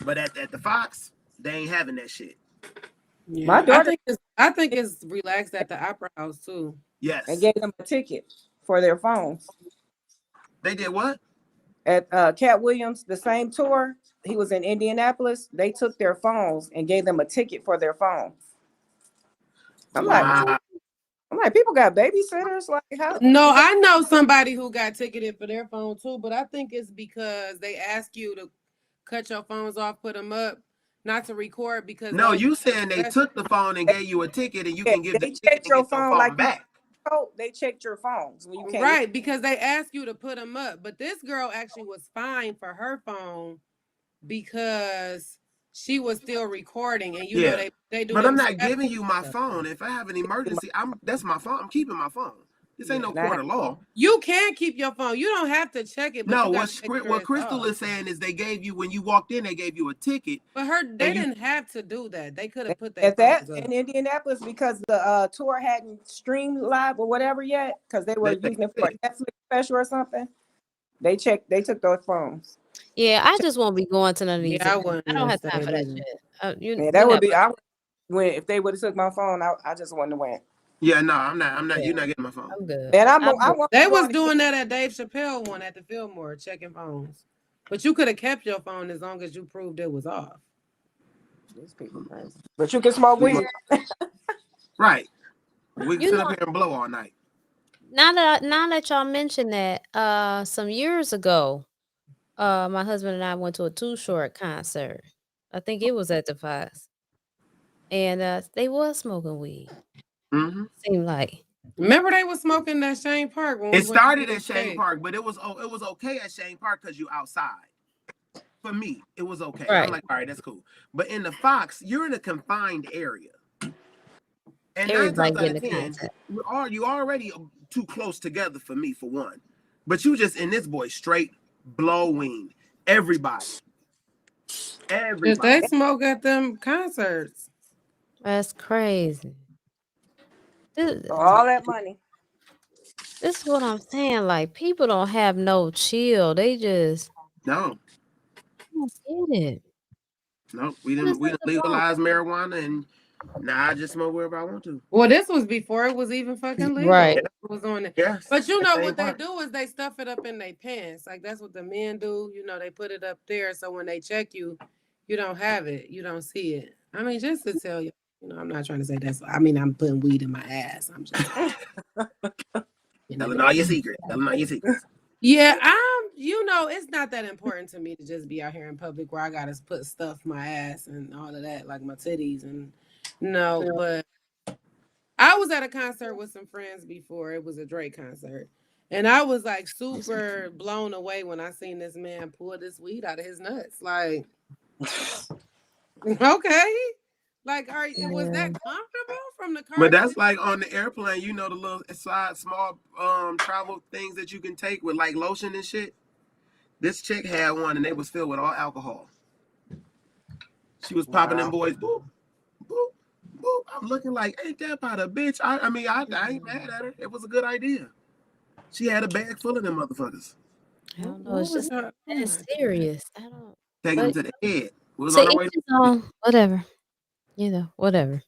But at the Fox, they ain't having that shit. Yeah. My daughter, I think it's relaxed at the Opera House too. Yes. They gave them a ticket for their phones. They did what? At Cat Williams, the same tour. He was in Indianapolis. They took their phones and gave them a ticket for their phone. I'm like, people got babysitters. Like, how? No, I know somebody who got ticketed for their phone too, but I think it's because they ask you to cut your phones off, put them up, not to record. Because no, you saying they took the phone and gave you a ticket, and you can give the ticket your phone like back. They checked your phones when you came. Right, because they ask you to put them up. But this girl actually was fined for her phone because she was still recording, and you know they do. But I'm not giving you my phone. If I have an emergency, that's my phone. I'm keeping my phone. This ain't no court of law. You can keep your phone. You don't have to check it. But no, what Crystal is saying is they gave you, when you walked in, they gave you a ticket. But they didn't have to do that. They could have put that. At that in Indianapolis, because the tour hadn't streamed live or whatever yet, because they were using it for a Netflix special or something. They took those phones. Yeah, I just won't be going to none of these. Yeah, I don't have time for that shit. That would be. I would, if they would have took my phone, I just wouldn't have went. Yeah, no, I'm not. Yeah. You're not getting my phone. I'm good. And they was doing that at Dave Chappelle one at the Fillmore, checking phones. But you could have kept your phone as long as you proved it was off. These people crazy. But you can smoke weed. Right. We can sit up here and blow all night. Now that y'all mentioned that, some years ago, my husband and I went to a Too Short concert. I think it was at the Fox, and they was smoking weed. Mm-hmm. Seemed like. Remember they was smoking at Shane Park. When it started at Shane Park, but it was okay at Shane Park because you outside. For me, it was okay. Right. I'm like, all right, that's cool. But in the Fox, you're in a confined area, and 9 times out of 10, you already too close together for me, for one. But you just in this boy straight blowing everybody. If they smoke at them concerts, that's crazy. All that money. This is what I'm saying. Like, people don't have no chill. They just no. I don't get it. No, we didn't legalize marijuana, and now I just smoke wherever I want to. Well, this was before it was even fucking legal. Right. It was on it. Yes. But you know what they do is they stuff it up in their pants. Like that's what the men do. You know, they put it up there so when they check you, you don't have it. You don't see it. I mean, just to tell you, I'm not trying to say that's. I mean, I'm putting weed in my ass. I'm just telling all your secrets. Telling all your secrets. Yeah, it's not that important to me to just be out here in public where I gotta put stuff in my ass and all of that, like my titties and but I was at a concert with some friends before. It was a Drake concert. And I was like super blown away when I seen this man pull this weed out of his nuts. Like, okay. Like, was that comfortable from the car? But that's like on the airplane, the little small travel things that you can take with like lotion and shit. This chick had one and they was filled with all alcohol. She was popping them boys, boop, boop, boop. I'm looking like, ain't that about a bitch? I ain't mad at her. It was a good idea. She had a bag full of them motherfuckers. I don't know. It's just it's serious. I don't take them to the head. Was on our way whatever. Whatever.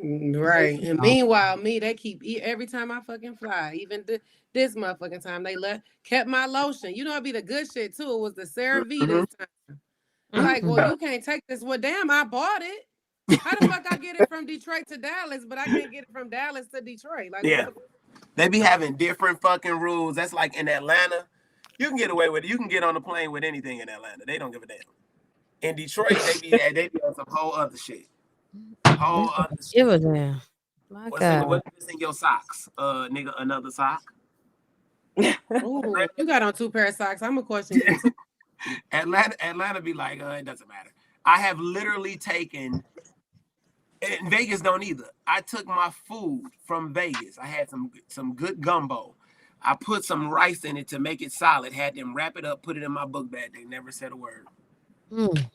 Right. And meanwhile, they keep every time I fucking fly, even this motherfucking time, they kept my lotion. It'd be the good shit too. It was the CeraVe this time. Like, well, you can't take this. Well, damn, I bought it. How the fuck I get it from Detroit to Dallas, but I can't get it from Dallas to Detroit? Like, yeah. They be having different fucking rules. That's like in Atlanta. You can get away with it. You can get on the plane with anything in Atlanta. They don't give a damn. In Detroit, they be on some whole other shit. Give a damn. My God. What's in your socks? Nigga, another sock? Ooh, you got on 2 pair of socks. I'm a question. Atlanta be like, it doesn't matter. I have literally taken, and Vegas don't either. I took my food from Vegas. I had some good gumbo. I put some rice in it to make it solid. Had them wrap it up, put it in my book bag. They never said a word. Mm.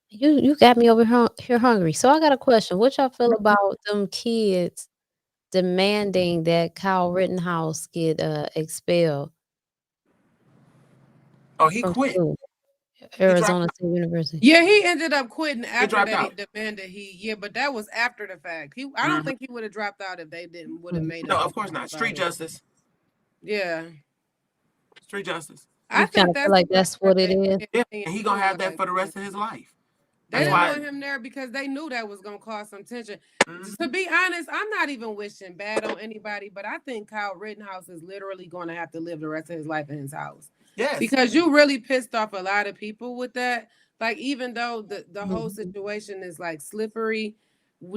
You got me over here hungry. So I got a question. What y'all feel about them kids demanding that Kyle Rittenhouse get expelled Oh, he from quit. school, He dropped Arizona out. State University? Yeah, he ended up quitting He after dropped they out. demanded but that was after the fact. I don't think he would have dropped out if they would have made No, a of course not. Street it. justice. Yeah. Street justice. I You kind think of feel that's like that's what it is? Yeah, and he gonna have that for the rest of his life. They That's didn't why. want him there because they knew that was gonna cause some tension. Mhm. To be honest, I'm not even wishing bad on anybody, but I think Kyle Rittenhouse is literally going to have to live the rest of his life in his house. Yes. Because you really pissed off a lot of people with that. Like, even though the whole Mhm. situation is like slippery,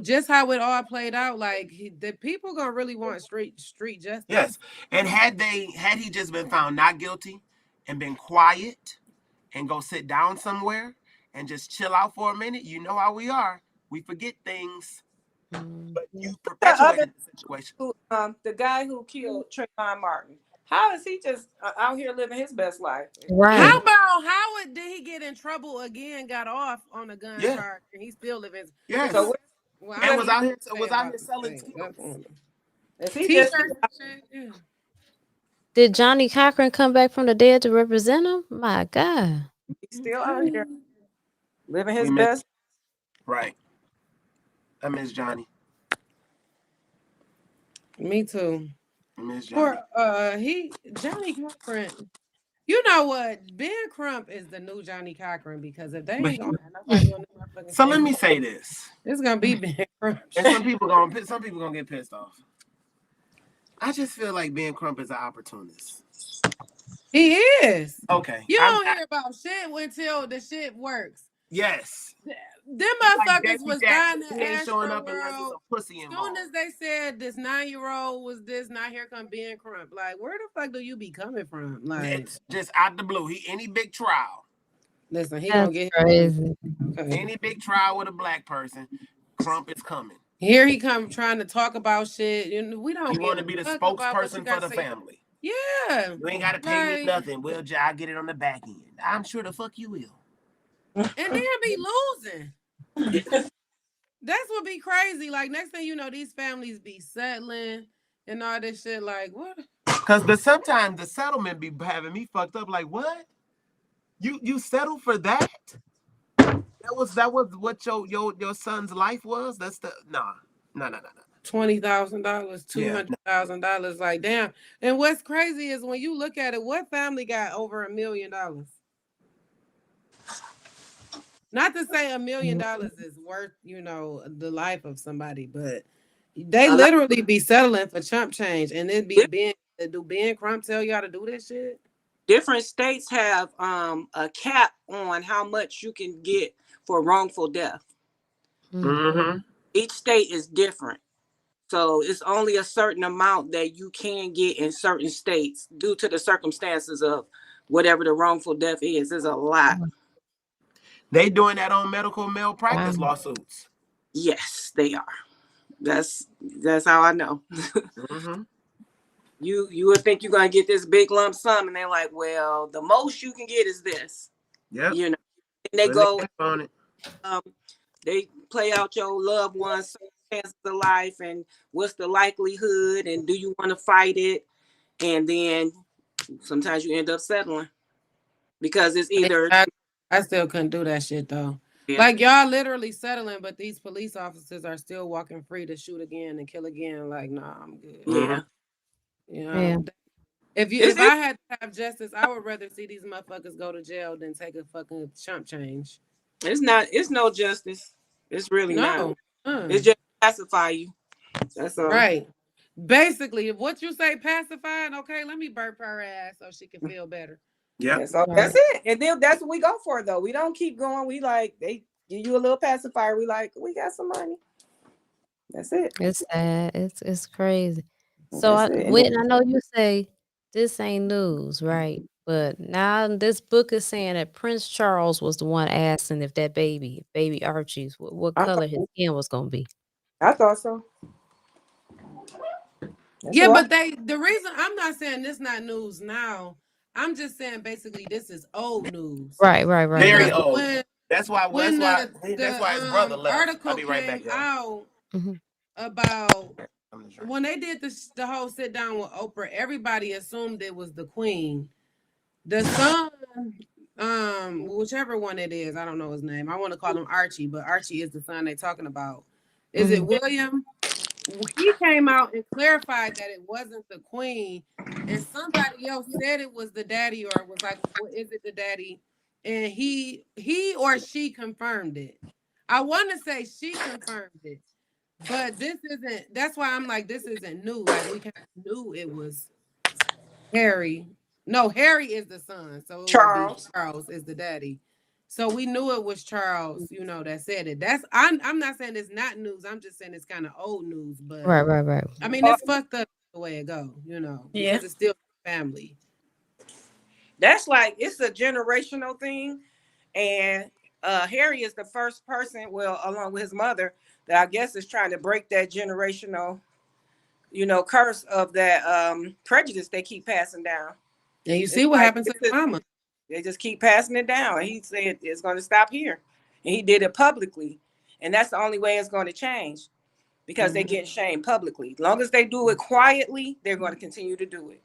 just how it all played out, like the people gonna really want street justice. Yes. And had he just been found not guilty and been quiet and go sit down somewhere and just chill out for a minute, you know how we are. We forget things. But you perpetuated the situation. The guy who killed Trayvon Martin. How is he just out here living his best life? Right. How about did he get in trouble again? Got off on a gun charge, and he still living. Yes. So and was out here selling skills. T-shirts and shit. Yeah. Did Johnny Cochran come back from the dead to represent him? My God. He's still out here living his best. Right. I miss Johnny. Me too. I miss Johnny. Johnny Cochran. You know what? Ben Crump is the new Johnny Cochran, because if they ain't gonna have nobody on the motherfucking So let me say this. It's gonna be Ben Crump. And some people gonna get pissed off. I just feel like Ben Crump is an opportunist. He is. Okay. You don't hear about shit until the shit works. Yes. Them motherfuckers was dying to ask showing for up unless it's a pussy involved. As soon as they said this 9-year-old was this, now here come Ben Crump. Like, where the fuck do you be coming from? Like, it's just out the blue. Any big trial. Listen, he gonna get crazy. Okay. Any big trial with a black person, Crump is coming. Here he come trying to talk about shit. We don't. You want to be the spokesperson for the family. Yeah. You ain't gotta pay me nothing. I'll get it on the back end. I'm sure the fuck you will. And then be losing. That's what be crazy. Like, next thing you know, these families be settling and all this shit. Like, what? Because sometimes the settlement be having me fucked up. Like, what? You settle for that? That was what your son's life was? That's the no. $20,000, $200,000. Like, damn. And what's crazy is when you look at it, what family got over $1 million? Not to say $1 million is worth, the life of somebody, but they literally be settling for chump change. And then do Ben Crump tell y'all to do this shit? Different states have a cap on how much you can get for wrongful death. Mm-hmm. Each state is different. So it's only a certain amount that you can get in certain states due to the circumstances of whatever the wrongful death is. There's a lot. They doing that on medical malpractice lawsuits. Yes, they are. That's how I know. Mm-hmm. You would think you're gonna get this big lump sum, and they're like, well, the most you can get is this. Yeah. And they go on it. They play out your loved one's chances of life and what's the likelihood and do you want to fight it? And then sometimes you end up settling because it's either. I still couldn't do that shit though. Yeah. Like, y'all literally settling, but these police officers are still walking free to shoot again and kill again. Like, nah, I'm good. Yeah. Yeah. If I had to have justice, I would rather see these motherfuckers go to jail than take a fucking chump change. It's no justice. It's really not. It's just pacify you. That's all. Right. Basically, if what you say pacifying, okay, let me burp her ass so she can feel better. Yeah. So that's it. And then that's what we go for though. We don't keep going. We like, they give you a little pacifier. We like, we got some money. That's it. It's sad. It's crazy. So Whitney, I know you say this ain't news, right? But now this book is saying that Prince Charles was the one asking if that baby Archie's, what color his skin was gonna be. I thought so. That's Yeah, right. but the reason I'm not saying this not news now, I'm just saying basically this is old news. Right. Very Because old. That's why his brother left. I'll article be right back, came y'all. out Mm-hmm. about when they did the whole sit down with Oprah, everybody assumed it was the Queen. The son, whichever one it is, I don't know his name. I want to call him Archie, but Archie is the son they're talking about. Is it William? He came out and clarified that it wasn't the Queen, and somebody else said it was the daddy, or was like, "What is it, the daddy?" And he or she confirmed it. I want to say she confirmed it, but this isn't. That's why I'm like, this isn't new. Like we kind of knew it was Harry. No, Harry is the son, so it would be Charles. Charles is the daddy. So we knew it was Charles, that said it. I'm not saying it's not news. I'm just saying it's kind of old news, but Right. I mean it's fucked up the way it go, Yeah. because it's still family. That's like it's a generational thing, and Harry is the first person, well, along with his mother, that I guess is trying to break that generational, curse of that prejudice they keep passing down. And you see It's what like happened to the mama. they just keep passing it down. And he said it's going to stop here, and he did it publicly, and that's the only way it's going to change because they get shamed publicly. As long as they do it quietly, they're going to continue to do it.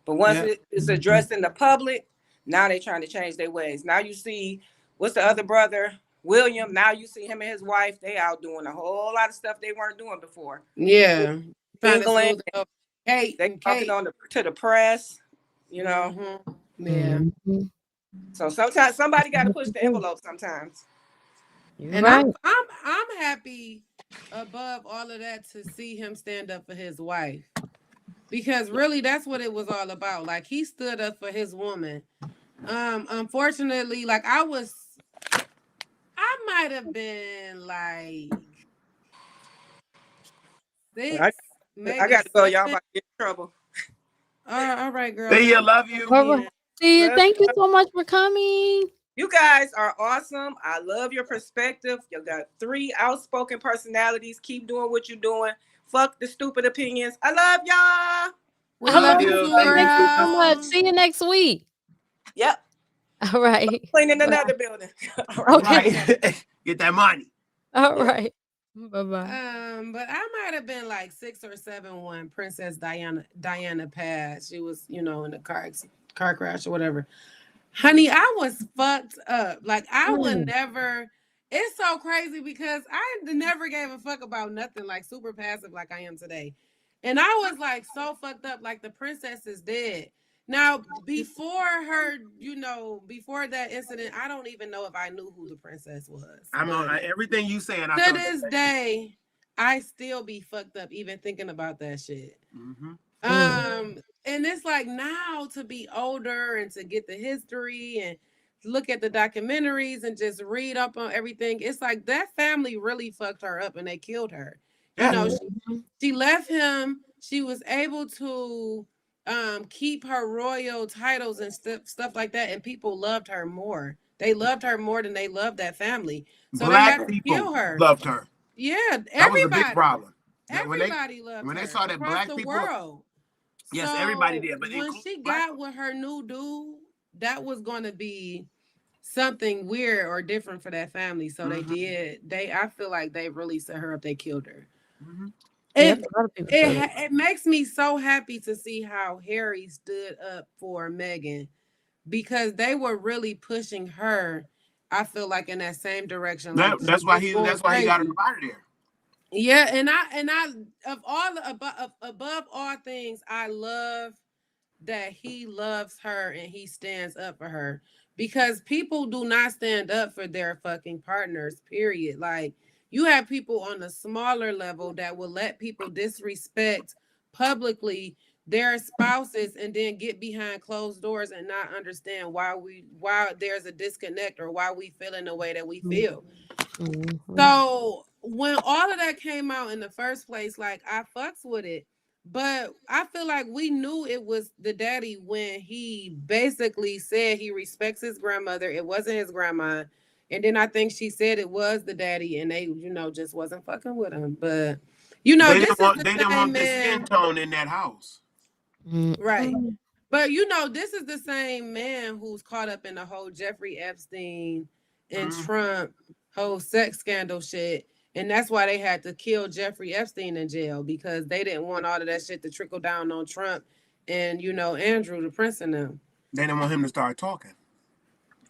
But once it's addressed in the public, now they're trying to change their ways. Now you see, what's the other brother, William? Now you see him and his wife. They out doing a whole lot of stuff they weren't doing before. Yeah, trying to England, smooth it up. Kate they and talking Kate. to the press. Yeah. Mm-hmm. So sometimes somebody got to push the envelope. Sometimes. You're And right. I'm happy above all of that to see him stand up for his wife. Because really that's what it was all about. Like he stood up for his woman. Unfortunately, like I might have been like I 6, maybe got to go. Y'all 7. about to get in trouble. All right, girl. See you. Love you. All right. See you. Love Thank you so much for coming. You guys are awesome. I love your perspective. You got 3 outspoken personalities. Keep doing what you're doing. Fuck the stupid opinions. I love y'all. We I love love you, you. Thank Thank you so Flora. much. See you next week. Yep. All right. Cleaning another building. Okay. Right. Get that money. All right. Bye-bye. But I might have been like 6 or 7 when Princess Diana passed. She was, in a car crash or whatever. Honey, I was fucked up. Like I would never. It's so crazy because I never gave a fuck about nothing, like super passive like I am today. And I was like so fucked up, like the princess is dead. Now, before her, before that incident, I don't even know if I knew who the princess was. I'm on everything you saying. To this day, I still be fucked up even thinking about that shit. And it's like now to be older and to get the history and look at the documentaries and just read up on everything. It's like that family really fucked her up and they killed her. Yeah. She left him. She was able to keep her royal titles and stuff like that, and people loved her more. They loved her more than they loved that family. So Black they had to people kill her. loved her. Yeah, everybody. That was a big problem. Everybody loved her. When they saw that across black the people, world. yes, So everybody did. But when she got with her new dude, that was going to be something weird or different for that family. So they did. I feel like they really set her up. They killed her. It makes me so happy to see how Harry stood up for Meghan because they were really pushing her. I feel like in that same direction. That's why he got her out of there. Yeah, and I above all things, I love that he loves her and he stands up for her because people do not stand up for their fucking partners, period. Like you have people on a smaller level that will let people disrespect publicly their spouses and then get behind closed doors and not understand why there's a disconnect or why we feel in the way that we feel. So when all of that came out in the first place, like I fucks with it. But I feel like we knew it was the daddy when he basically said he respects his grandmother. It wasn't his grandma. And then I think she said it was the daddy and they, just wasn't fucking with him. But You know, They this didn't is want the they didn't same want the skin man, tone in that house. right? But you know, this is the same man who's caught up in the whole Jeffrey Epstein and Trump whole sex scandal shit. And that's why they had to kill Jeffrey Epstein in jail, because they didn't want all of that shit to trickle down on Trump and, you know, Andrew, the prince, and them. They didn't want him to start talking.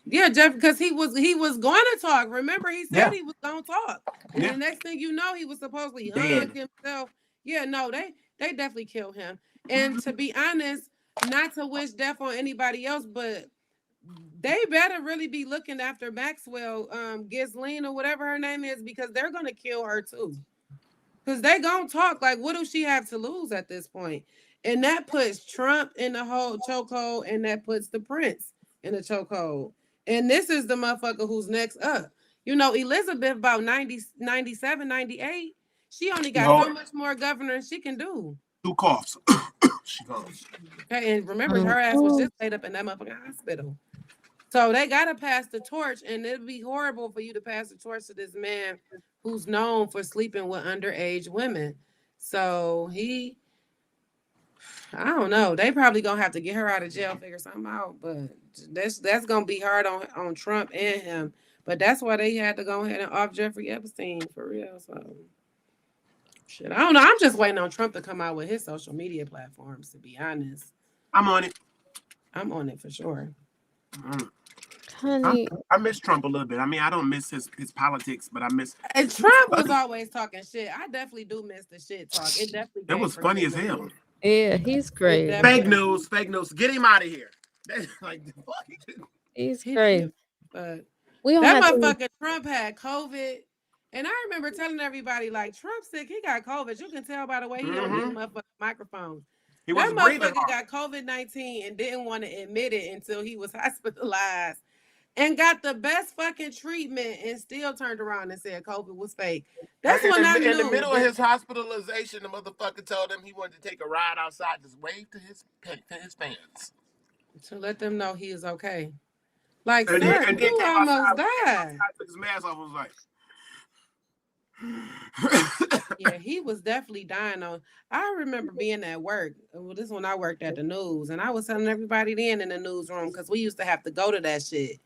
Yeah, Jeff, because he was going to talk. Remember, he said he was going to talk. And the next thing you know, he was supposedly hung himself. Yeah, no, they definitely killed him. And to be honest, not to wish death on anybody else, but they better really be looking after Maxwell, Ghislaine or whatever her name is, because they're gonna kill her too. Because they gonna talk. Like, what does she have to lose at this point? And that puts Trump in the whole chokehold, and that puts the prince in the chokehold. And this is the motherfucker who's next up. You know, Elizabeth about 90, 97, 98. She only got so much more governor she can do. 2 coughs. She goes. Okay, and remember, her ass was just laid up in that motherfucking hospital. So they gotta pass the torch, and it'd be horrible for you to pass the torch to this man who's known for sleeping with underage women. So I don't know. They probably gonna have to get her out of jail, figure something out. But that's gonna be hard on Trump and him. But that's why they had to go ahead and off Jeffrey Epstein for real. So shit, I don't know. I'm just waiting on Trump to come out with his social media platforms, to be honest. I'm on it. I'm on it for sure. Honey, I miss Trump a little bit. I mean, I don't miss his politics, but I miss. And Trump was always talking shit. I definitely do miss the shit talk. It definitely. It was funny as hell. Yeah, he's great. Fake news. Get him out of here. Like, he's great. But we don't that have motherfucker Trump had COVID. And I remember telling everybody, like, Trump's sick, he got COVID. You can tell by the way he don't use motherfucking microphones. That motherfucker got COVID-19 and didn't want to admit it until he was hospitalized and got the best fucking treatment and still turned around and said COVID was fake. That's when I knew. In the middle of his hospitalization, the motherfucker told him he wanted to take a ride outside, just wave to his fans. To let them know he is okay. Like, and sir, then you almost died. Took his mask off, was like... Yeah, he was definitely dying on. I remember being at work. Well, this is when I worked at the news, and I was telling everybody then in the newsroom, because we used to have to go to that shit.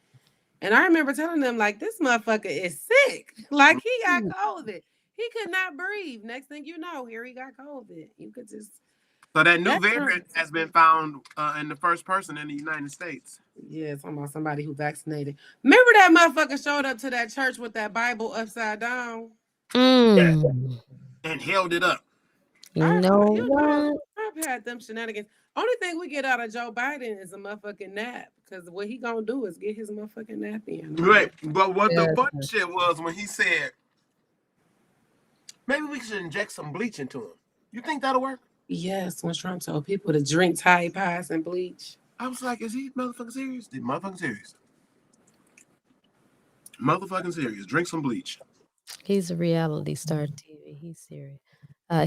And I remember telling them, like, this motherfucker is sick. Like, he got COVID. He could not breathe. Next thing you know, here he got COVID. You could just. So that new variant has been found in the first person in the United States. Yeah, it's about somebody who vaccinated. Remember that motherfucker showed up to that church with that Bible upside down? Yeah. And held it up. You know what? Trump had them shenanigans. Only thing we get out of Joe Biden is a motherfucking nap, because what he gonna do is get his motherfucking nap in. Right, but what the funny shit was when he said, maybe we should inject some bleach into him. You think that'll work? Yes, when Trump told people to drink Tide Pods and bleach. I was like, is he motherfucking serious? Motherfucking serious. Motherfucking serious. Drink some bleach. He's a reality star TV. He's serious.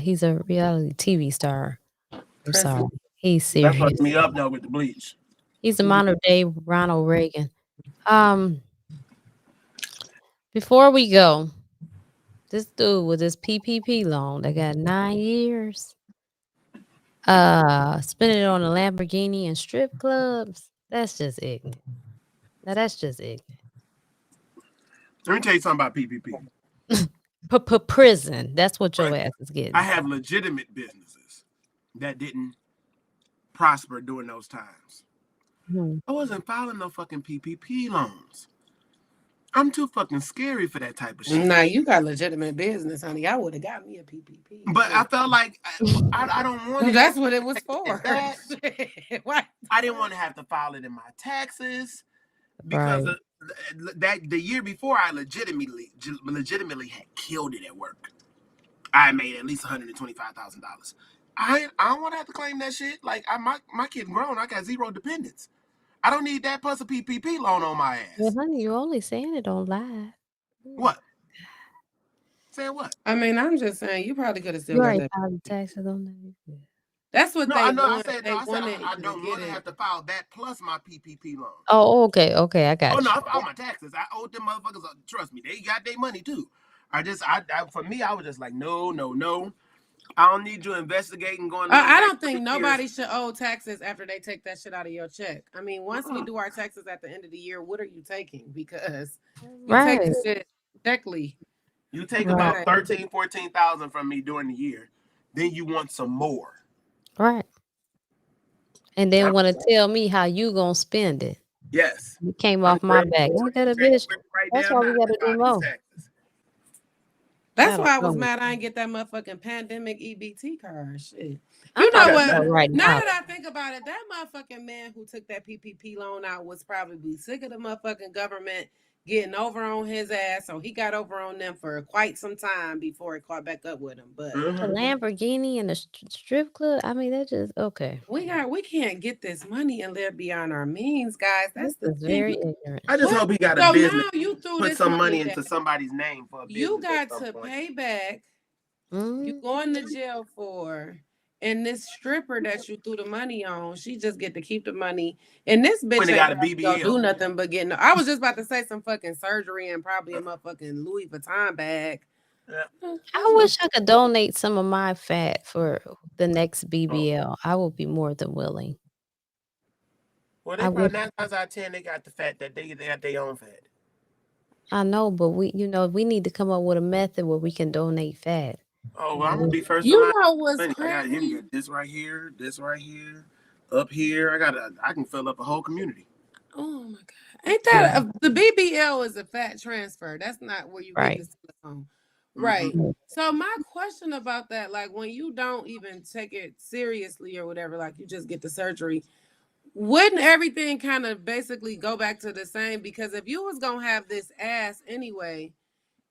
He's a reality TV star. I'm sorry. He's serious. That fucked me up though with the bleach. He's a modern day Ronald Reagan. Before we go, this dude with his PPP loan that got 9 years, spending it on a Lamborghini and strip clubs. That's just ignorant. Now that's just ignorant. Let me tell you something about PPP. Prison. That's what your ass is getting. I have legitimate businesses that didn't prosper during those times. I wasn't filing no fucking PPP loans. I'm too fucking scary for that type of shit. Nah, you got legitimate business, honey. I would have got me a PPP. But I felt like I don't want it. That's what it was for. What? I didn't want to have to file it in my taxes because the year before I legitimately had killed it at work. I made at least $125,000. I don't want to have to claim that shit. Like my kid grown, I got zero dependents. I don't need that plus a PPP loan on my ass. Well, honey, you're only saying it on live. What? Saying what? I mean, I'm just saying you probably could have still got that. Filed taxes on that. That's what I don't want to have to file that plus my PPP loan. Oh, okay, I got you. Oh no, I filed my taxes. I owed them motherfuckers. Trust me, they got their money too. For me, I was just like, no. I don't need you investigating, going. I don't think nobody should owe taxes after they take that shit out of your check. I mean, once we do our taxes at the end of the year, what are you taking? Because you take the shit directly. You take about 14,000 from me during the year, then you want some more. Right. And then want to tell me how you gonna spend it. Yes. You came off my back. Ain't that a bitch? Right. That's why we gotta do more. That's why I was mad I didn't get that motherfucking pandemic EBT card. Shit. You know what? Right now that I think about it, that motherfucking man who took that PPP loan out was probably sick of the motherfucking government getting over on his ass. So he got over on them for quite some time before it caught back up with him. But the Lamborghini and the strip club, I mean, that's just okay. We can't get this money and live beyond our means, guys. That's the thing. Very ignorant. I just hope he got a business. Now you put some money into somebody's name for a business. You got to pay back. You going to jail for, and this stripper that you threw the money on, she just get to keep the money. And this bitch ain't got a BBL. Do nothing but getting. I was just about to say some fucking surgery and probably a motherfucking Louis Vuitton bag. Yeah. I wish I could donate some of my fat for the next BBL. I would be more than willing. Well, they probably 9 times out of 10 they got the fat that they got their own fat. I know, but we need to come up with a method where we can donate fat. Oh, well, I'm gonna be first. You know what's crazy? I got him this right here, up here. I can fill up a whole community. Oh my god! Ain't that the BBL is a fat transfer? That's not where you get the silicone. Right. So my question about that, like when you don't even take it seriously or whatever, like you just get the surgery, wouldn't everything kind of basically go back to the same? Because if you was gonna have this ass anyway,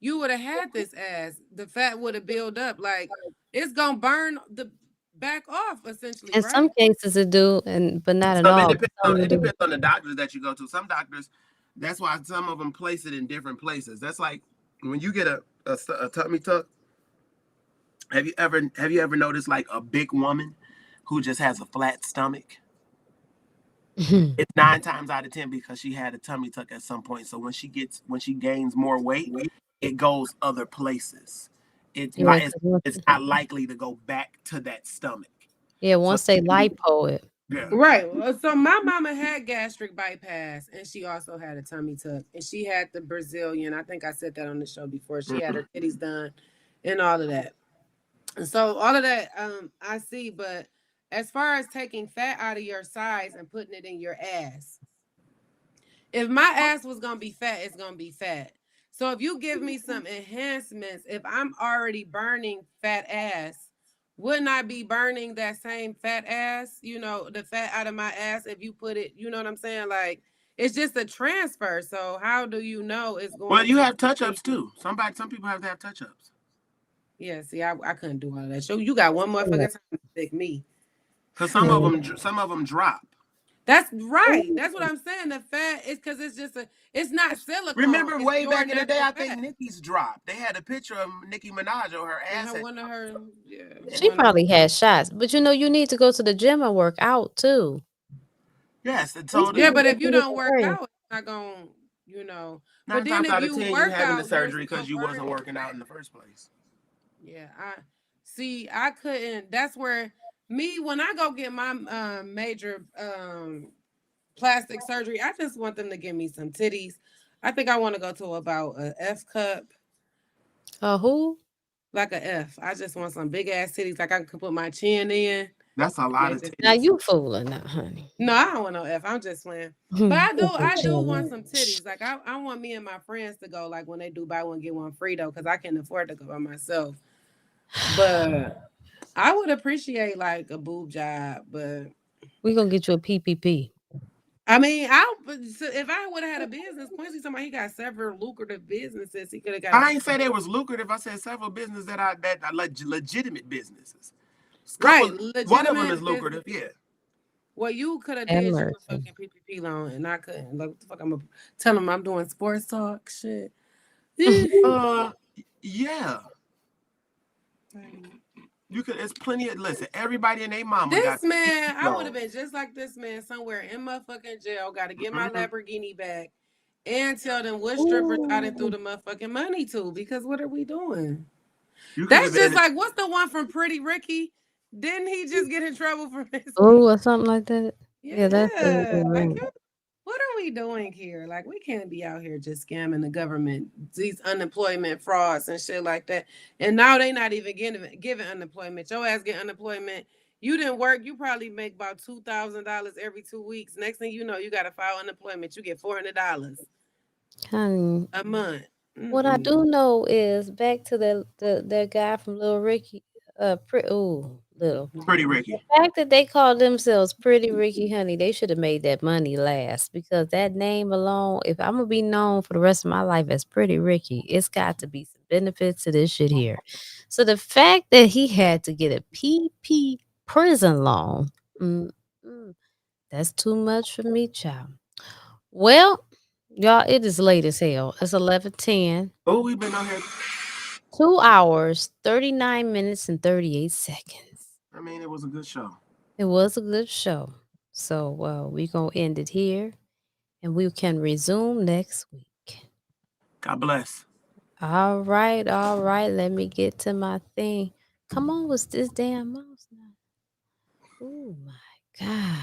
you would have had this ass. The fat would have built up. Like it's gonna burn the back off essentially. In some cases it do, but not at all. It depends on the doctors that you go to. Some doctors, that's why some of them place it in different places. That's like when you get a tummy tuck. Have you ever noticed like a big woman who just has a flat stomach? It's 9 times out of 10 because she had a tummy tuck at some point. So when she gains more weight, it goes other places. It's not likely to go back to that stomach. Yeah, once they lipo it. Yeah. Right. So my mama had gastric bypass and she also had a tummy tuck and she had the Brazilian. I think I said that on the show before. She had her titties done and all of that. And so all of that I see, but as far as taking fat out of your sides and putting it in your ass, if my ass was gonna be fat, it's gonna be fat. So if you give me some enhancements, if I'm already burning fat ass, wouldn't I be burning that same fat ass, the fat out of my ass if you put it, you know what I'm saying? Like, it's just a transfer. So how do you know it's going Well, you have touch-ups too. Some people have to have touch-ups. Yeah, see, I couldn't do all of that. So you got one motherfucking time to pick me. Because some of them drop. That's right. That's what I'm saying. The fat is because it's not silicone. Remember way back in the day, I think Nicki's dropped. They had a picture of Nicki Minaj on her ass. She probably had shots, but you need to go to the gym and work out too. Yes, but if you don't work out, it's not gonna, But then if you work out, having the surgery because you wasn't working out in the first place. Yeah, I couldn't. That's where. When I go get my major plastic surgery, I just want them to give me some titties. I think I want to go to about a F cup. Who? Like a F. I just want some big ass titties, like I can put my chin in. That's a lot of titties. Now you fooling now, honey. No, I don't want no F. I'm just playing. But I do want some titties. Like I want me and my friends to go, like when they do buy one get one free though, because I can't afford to go by myself. But I would appreciate like a boob job, but we're gonna get you a PPP. I mean, if I would have had a business, Quincy, somebody he got several lucrative businesses. He could have got. I ain't say they was lucrative. I said several businesses that are legitimate businesses. Right, one of them is lucrative. Yeah. Well, you could have did your fucking PPP loan, and I couldn't. Like, what the fuck? I'm gonna tell them I'm doing sports talk shit. Yeah. Right. You could. It's plenty of. Listen, everybody and their mama. This man, I would have been just like this man somewhere in motherfucking jail. Got to get my Lamborghini back and tell them what strippers I done threw the motherfucking money to. Because what are we doing? That's just like, what's the one from Pretty Ricky? Didn't he just get in trouble for his? Or something like that. Yeah, That's like what are we doing here? Like, we can't be out here just scamming the government, these unemployment frauds and shit like that. And now they not even giving unemployment. Your ass get unemployment. You didn't work. You probably make about $2,000 every 2 weeks. Next thing you know, you got to file unemployment. You get $400 honey. a month. What I do know is back to that guy from Little Ricky, little. Pretty Ricky. The fact that they call themselves Pretty Ricky, honey, they should have made that money last because that name alone, if I'm gonna be known for the rest of my life as Pretty Ricky, it's got to be some benefits to this shit here. So the fact that he had to get a PP prison loan, mm, mm, that's too much for me, child. Well, y'all, it is late as hell. It's 11:10. Oh, we've been out here. 2 hours, 39 minutes, and 38 seconds. I mean, it was a good show. It was a good show. So we're going to end it here, and we can resume next week. God bless. All right. Let me get to my thing. Come on, what's this damn mouse now? Oh, my God.